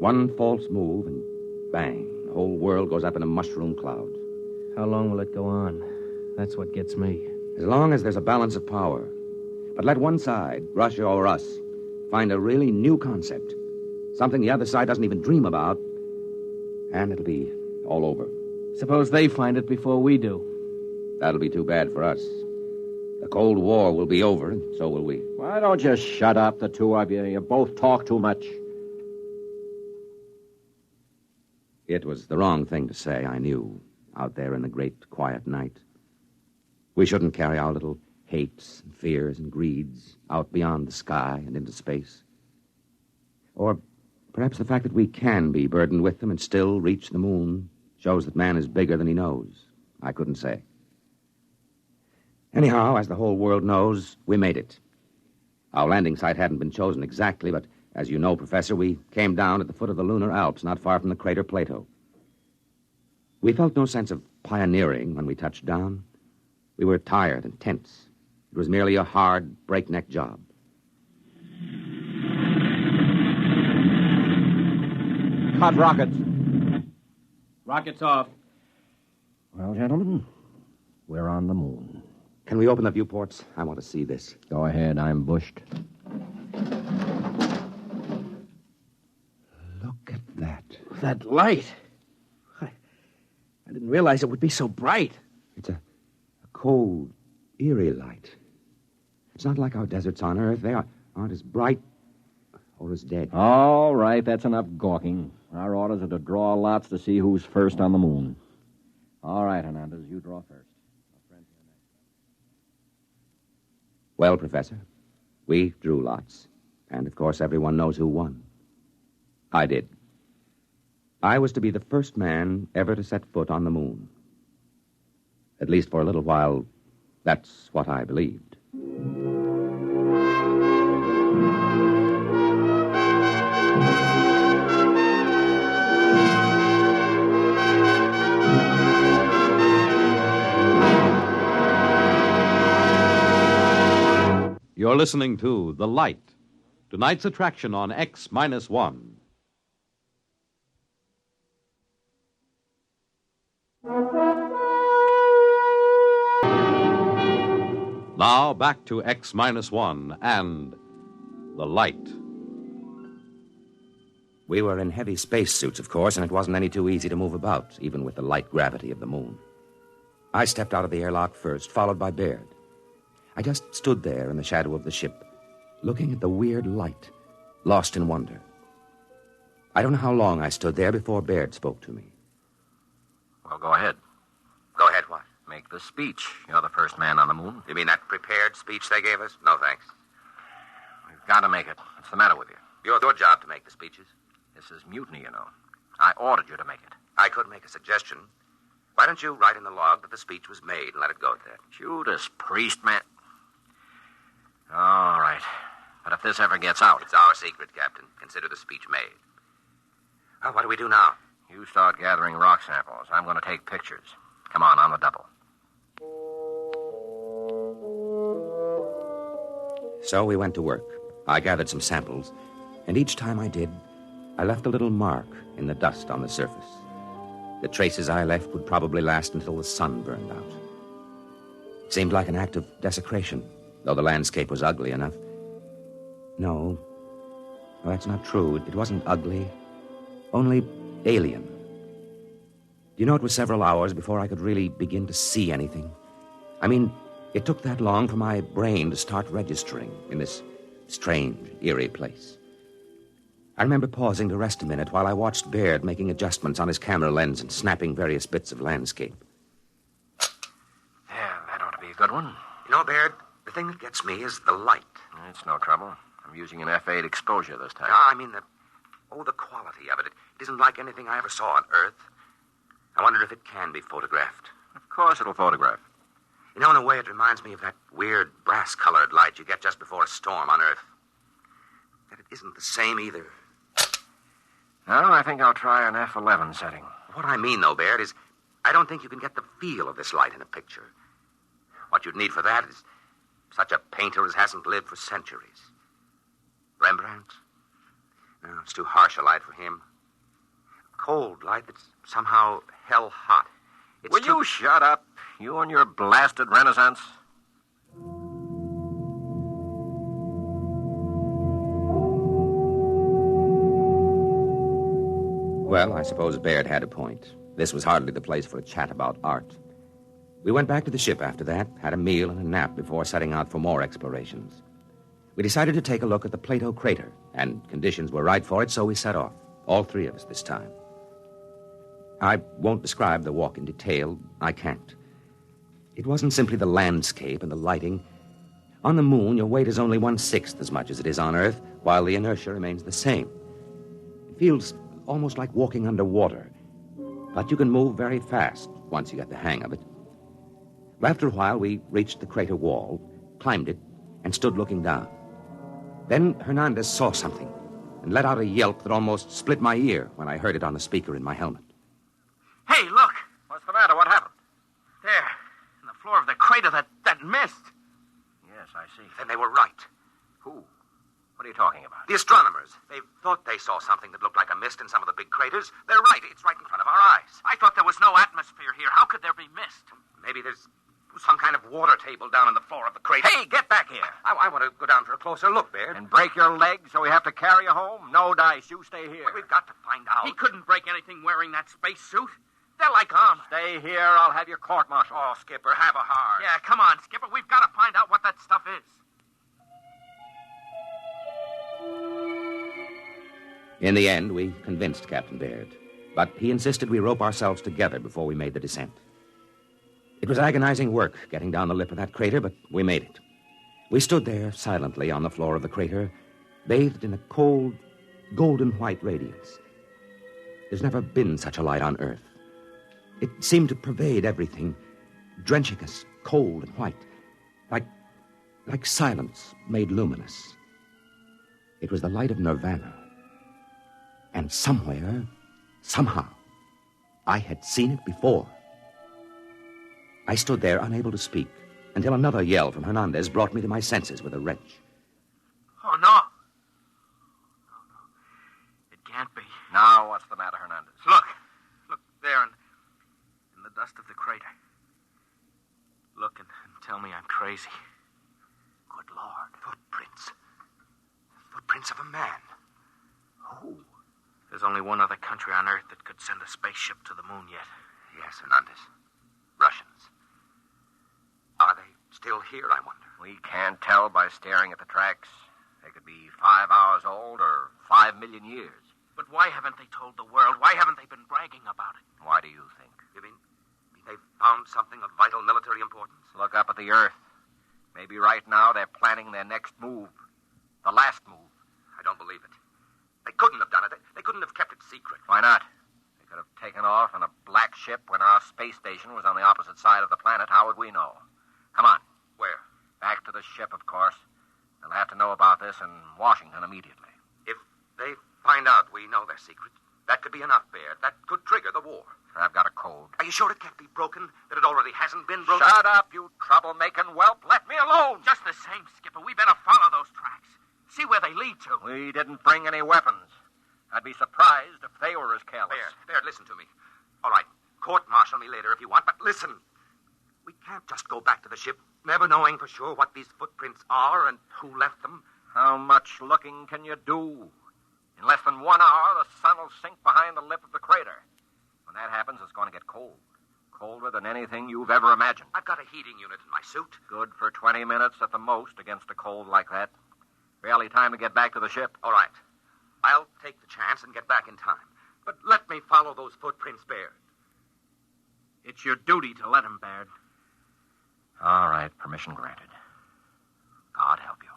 One false move, and bang, the whole world goes up in a mushroom cloud. How long will it go on? That's what gets me. As long as there's a balance of power. But let one side, Russia or us, find a really new concept, something the other side doesn't even dream about, and it'll be all over. Suppose they find it before we do. That'll be too bad for us. The Cold War will be over, and so will we. Why don't you shut up, the two of you? You both talk too much. It was the wrong thing to say, I knew, out there in the great quiet night. We shouldn't carry our little hates and fears and greeds out beyond the sky and into space. Or perhaps the fact that we can be burdened with them and still reach the moon shows that man is bigger than he knows. I couldn't say. Anyhow, as the whole world knows, we made it. Our landing site hadn't been chosen exactly, but as you know, Professor, we came down at the foot of the lunar Alps, not far from the crater Plato. We felt no sense of pioneering when we touched down. We were tired and tense. It was merely a hard, breakneck job. Hot rockets. Rockets off. Well, gentlemen, we're on the moon. Can we open the viewports? I want to see this. Go ahead, I'm bushed. Look at that. That light. I didn't realize it would be so bright. It's a cold, eerie light. It's not like our deserts on Earth. They aren't as bright or as dead. All right, that's enough gawking. Our orders are to draw lots to see who's first on the moon. All right, Hernandez, you draw first. Well, Professor, we drew lots. And, of course, everyone knows who won. I did. I was to be the first man ever to set foot on the moon. At least for a little while, that's what I believed. You're listening to The Light, tonight's attraction on X-1. Now back to X-1 and The Light. We were in heavy spacesuits, of course, and it wasn't any too easy to move about, even with the light gravity of the moon. I stepped out of the airlock first, followed by Baird. I just stood there in the shadow of the ship, looking at the weird light, lost in wonder. I don't know how long I stood there before Baird spoke to me. Well, go ahead. Go ahead, what? Make the speech. You're the first man on the moon. You mean that prepared speech they gave us? No, thanks. We've got to make it. What's the matter with you? Your job to make the speeches. This is mutiny, you know. I ordered you to make it. I could make a suggestion. Why don't you write in the log that the speech was made and let it go at that? Judas Priest, man. All right. But if this ever gets out... It's our secret, Captain. Consider the speech made. Well, what do we do now? You start gathering rock samples. I'm going to take pictures. Come on the double. So we went to work. I gathered some samples, and each time I did, I left a little mark in the dust on the surface. The traces I left would probably last until the sun burned out. It seemed like an act of desecration, though the landscape was ugly enough. No, that's not true. It wasn't ugly, only alien. You know, it was several hours before I could really begin to see anything. I mean, it took that long for my brain to start registering in this strange, eerie place. I remember pausing to rest a minute while I watched Baird making adjustments on his camera lens and snapping various bits of landscape. Yeah, that ought to be a good one. You know, Baird, the thing that gets me is the light. It's no trouble. I'm using an F8 exposure this time. I mean, the quality of it. It isn't like anything I ever saw on Earth. I wonder if it can be photographed. Of course it'll photograph. You know, in a way, it reminds me of that weird brass-colored light you get just before a storm on Earth. But it isn't the same either. No, I think I'll try an F11 setting. What I mean, though, Baird, is I don't think you can get the feel of this light in a picture. What you'd need for that is such a painter as hasn't lived for centuries. Rembrandt? No, it's too harsh a light for him. Cold light that's somehow hell-hot. Will you shut up? You and your blasted Renaissance? Well, I suppose Baird had a point. This was hardly the place for a chat about art. We went back to the ship after that, had a meal and a nap before setting out for more explorations. We decided to take a look at the Plato crater, and conditions were right for it, so we set off, all three of us this time. I won't describe the walk in detail. I can't. It wasn't simply the landscape and the lighting. On the moon, your weight is only 1/6 as much as it is on Earth, while the inertia remains the same. It feels almost like walking underwater. But you can move very fast once you get the hang of it. After a while, we reached the crater wall, climbed it, and stood looking down. Then Hernandez saw something and let out a yelp that almost split my ear when I heard it on the speaker in my helmet. Hey, look! What's the matter? What happened? There, in the floor of the crater, that mist. Yes, I see. Then they were right. Who? What are you talking about? The astronomers. They thought they saw something that looked like a mist in some of the big craters. They're right. It's right in front of our eyes. I thought there was no atmosphere here. How could there be mist? Maybe there's some kind of water table down on the floor of the crater. Hey, get back here. I want to go down for a closer look, Baird. And break your leg so we have to carry you home? No dice. You stay here. We've got to find out. He couldn't break anything wearing that space suit. They're like arms. Stay here. I'll have your court-martial. Oh, Skipper, have a heart. Yeah, come on, Skipper. We've got to find out what that stuff is. In the end, we convinced Captain Baird, but he insisted we rope ourselves together before we made the descent. It was agonizing work getting down the lip of that crater, but we made it. We stood there silently on the floor of the crater, bathed in a cold, golden-white radiance. There's never been such a light on Earth. It seemed to pervade everything, drenching us cold and white, like silence made luminous. It was the light of nirvana. And somewhere, somehow, I had seen it before. I stood there unable to speak until another yell from Hernandez brought me to my senses with a wrench. Oh, no. It can't be. Now, what's the matter, Hernandez? Look there in the dust of the crater. Look and tell me I'm crazy. Good Lord. Footprints of a man. Who? There's only one other country on Earth that could send a spaceship to the moon yet. Yes, Hernandez. Russians. Are they still here, I wonder? We can't tell by staring at the tracks. They could be 5 hours old or 5 million years. But why haven't they told the world? Why haven't they been bragging about it? Why do you think? You mean they've found something of vital military importance? Look up at the Earth. Maybe right now they're planning their next move. The last move. I don't believe it. They couldn't have done it. They couldn't have kept it secret. Why not? They could have taken off in a black ship when our space station was on the opposite side of the planet. How would we know? Come on. Where? Back to the ship, of course. They'll have to know about this in Washington immediately. If they find out we know their secret, that could be enough, Baird. That could trigger the war. I've got a code. Are you sure it can't be broken? That it already hasn't been broken? Shut up, you troublemaking whelp. Let me alone. Just the same, Skipper. We better follow those tracks. See where they lead to. We didn't bring any weapons. I'd be surprised if they were as careless. Baird, listen to me. All right, court-martial me later if you want, but listen. We can't just go back to the ship, never knowing for sure what these footprints are and who left them. How much looking can you do? In less than 1 hour, the sun will sink behind the lip of the crater. When that happens, it's going to get cold. Colder than anything you've ever imagined. I've got a heating unit in my suit. Good for 20 minutes at the most against a cold like that. Barely time to get back to the ship. All right. I'll take the chance and get back in time. But let me follow those footprints, Baird. It's your duty to let him, Baird. All right, permission granted. God help you.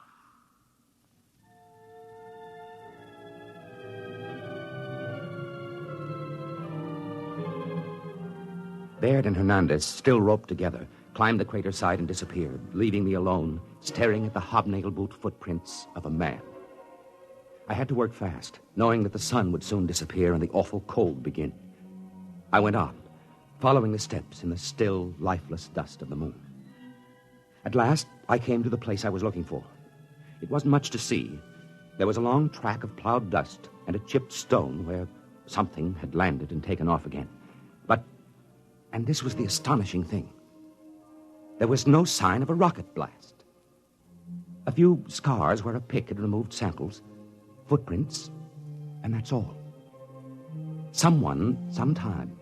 Baird and Hernandez, still roped together, climbed the crater side and disappeared, leaving me alone, staring at the hobnail boot footprints of a man. I had to work fast, knowing that the sun would soon disappear and the awful cold begin. I went on, following the steps in the still, lifeless dust of the moon. At last, I came to the place I was looking for. It wasn't much to see. There was a long track of plowed dust and a chipped stone where something had landed and taken off again. And this was the astonishing thing. There was no sign of a rocket blast. A few scars where a pick had removed samples, footprints, and that's all. Someone, sometime,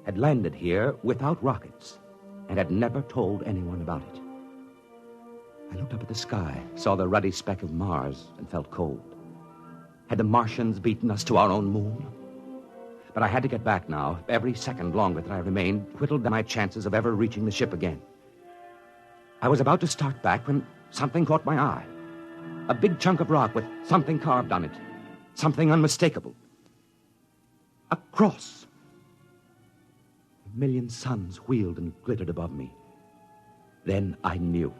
had landed here without rockets and had never told anyone about it. I looked up at the sky, saw the ruddy speck of Mars, and felt cold. Had the Martians beaten us to our own moon? But I had to get back now. Every second longer that I remained whittled down my chances of ever reaching the ship again. I was about to start back when something caught my eye. A big chunk of rock with something carved on it. Something unmistakable. A cross. A million suns wheeled and glittered above me. Then I knew.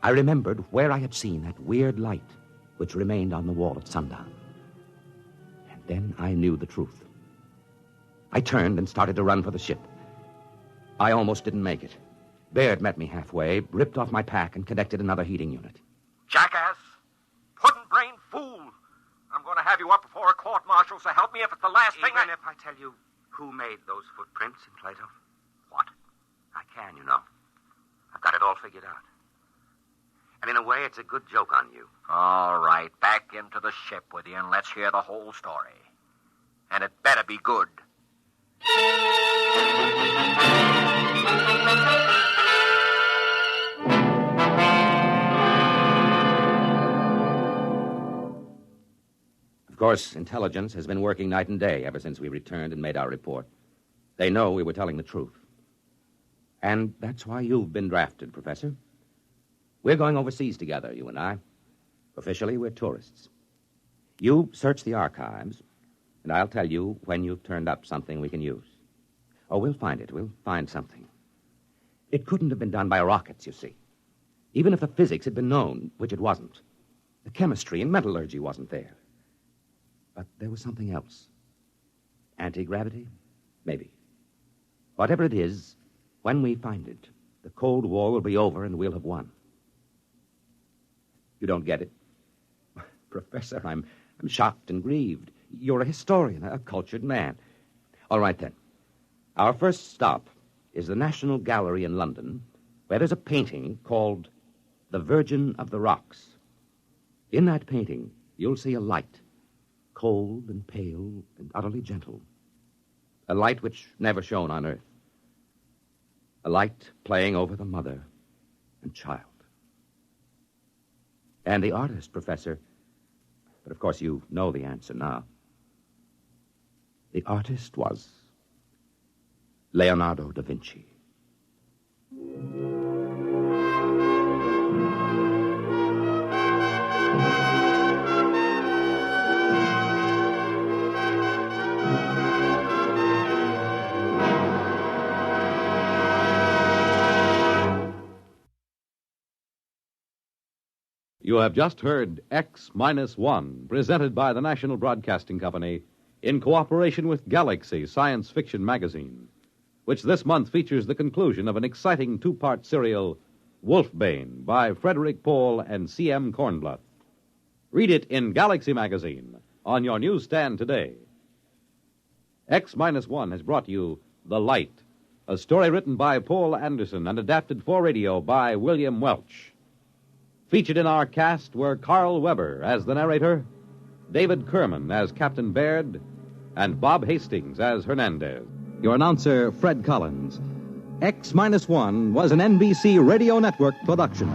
I remembered where I had seen that weird light which remained on the wall at sundown. And then I knew the truth. I turned and started to run for the ship. I almost didn't make it. Baird met me halfway, ripped off my pack, and connected another heating unit. Jackass! Puddin'-brained fool! I'm going to have you up before a court-martial, so help me if it's the last thing Even if I tell you who made those footprints in Plato? What? I can, you know. I've got it all figured out. And in a way, it's a good joke on you. All right, back into the ship with you, and let's hear the whole story. And it better be good. Of course, intelligence has been working night and day ever since we returned and made our report. They know we were telling the truth. And that's why you've been drafted, Professor. We're going overseas together, you and I. Officially, we're tourists. You search the archives, and I'll tell you when you've turned up something we can use. Oh, we'll find it. We'll find something. It couldn't have been done by rockets, you see. Even if the physics had been known, which it wasn't. The chemistry and metallurgy wasn't there. But there was something else. Anti-gravity? Maybe. Whatever it is, when we find it, the Cold War will be over and we'll have won. You don't get it? Professor, I'm shocked and grieved. You're a historian, a cultured man. All right, then. Our first stop is the National Gallery in London, where there's a painting called The Virgin of the Rocks. In that painting, you'll see a light, cold and pale and utterly gentle. A light which never shone on Earth. A light playing over the mother and child. And the artist, Professor, but of course you know the answer now. The artist was Leonardo da Vinci. You have just heard X-1, presented by the National Broadcasting Company in cooperation with Galaxy Science Fiction Magazine, which this month features the conclusion of an exciting two-part serial, Wolfbane, by Frederick Pohl and C.M. Kornbluth. Read it in Galaxy Magazine on your newsstand today. X-1 has brought you The Light, a story written by Paul Anderson and adapted for radio by William Welch. Featured in our cast were Carl Weber as the narrator, David Kerman as Captain Baird, and Bob Hastings as Hernandez. Your announcer, Fred Collins. X-1 was an NBC Radio Network production.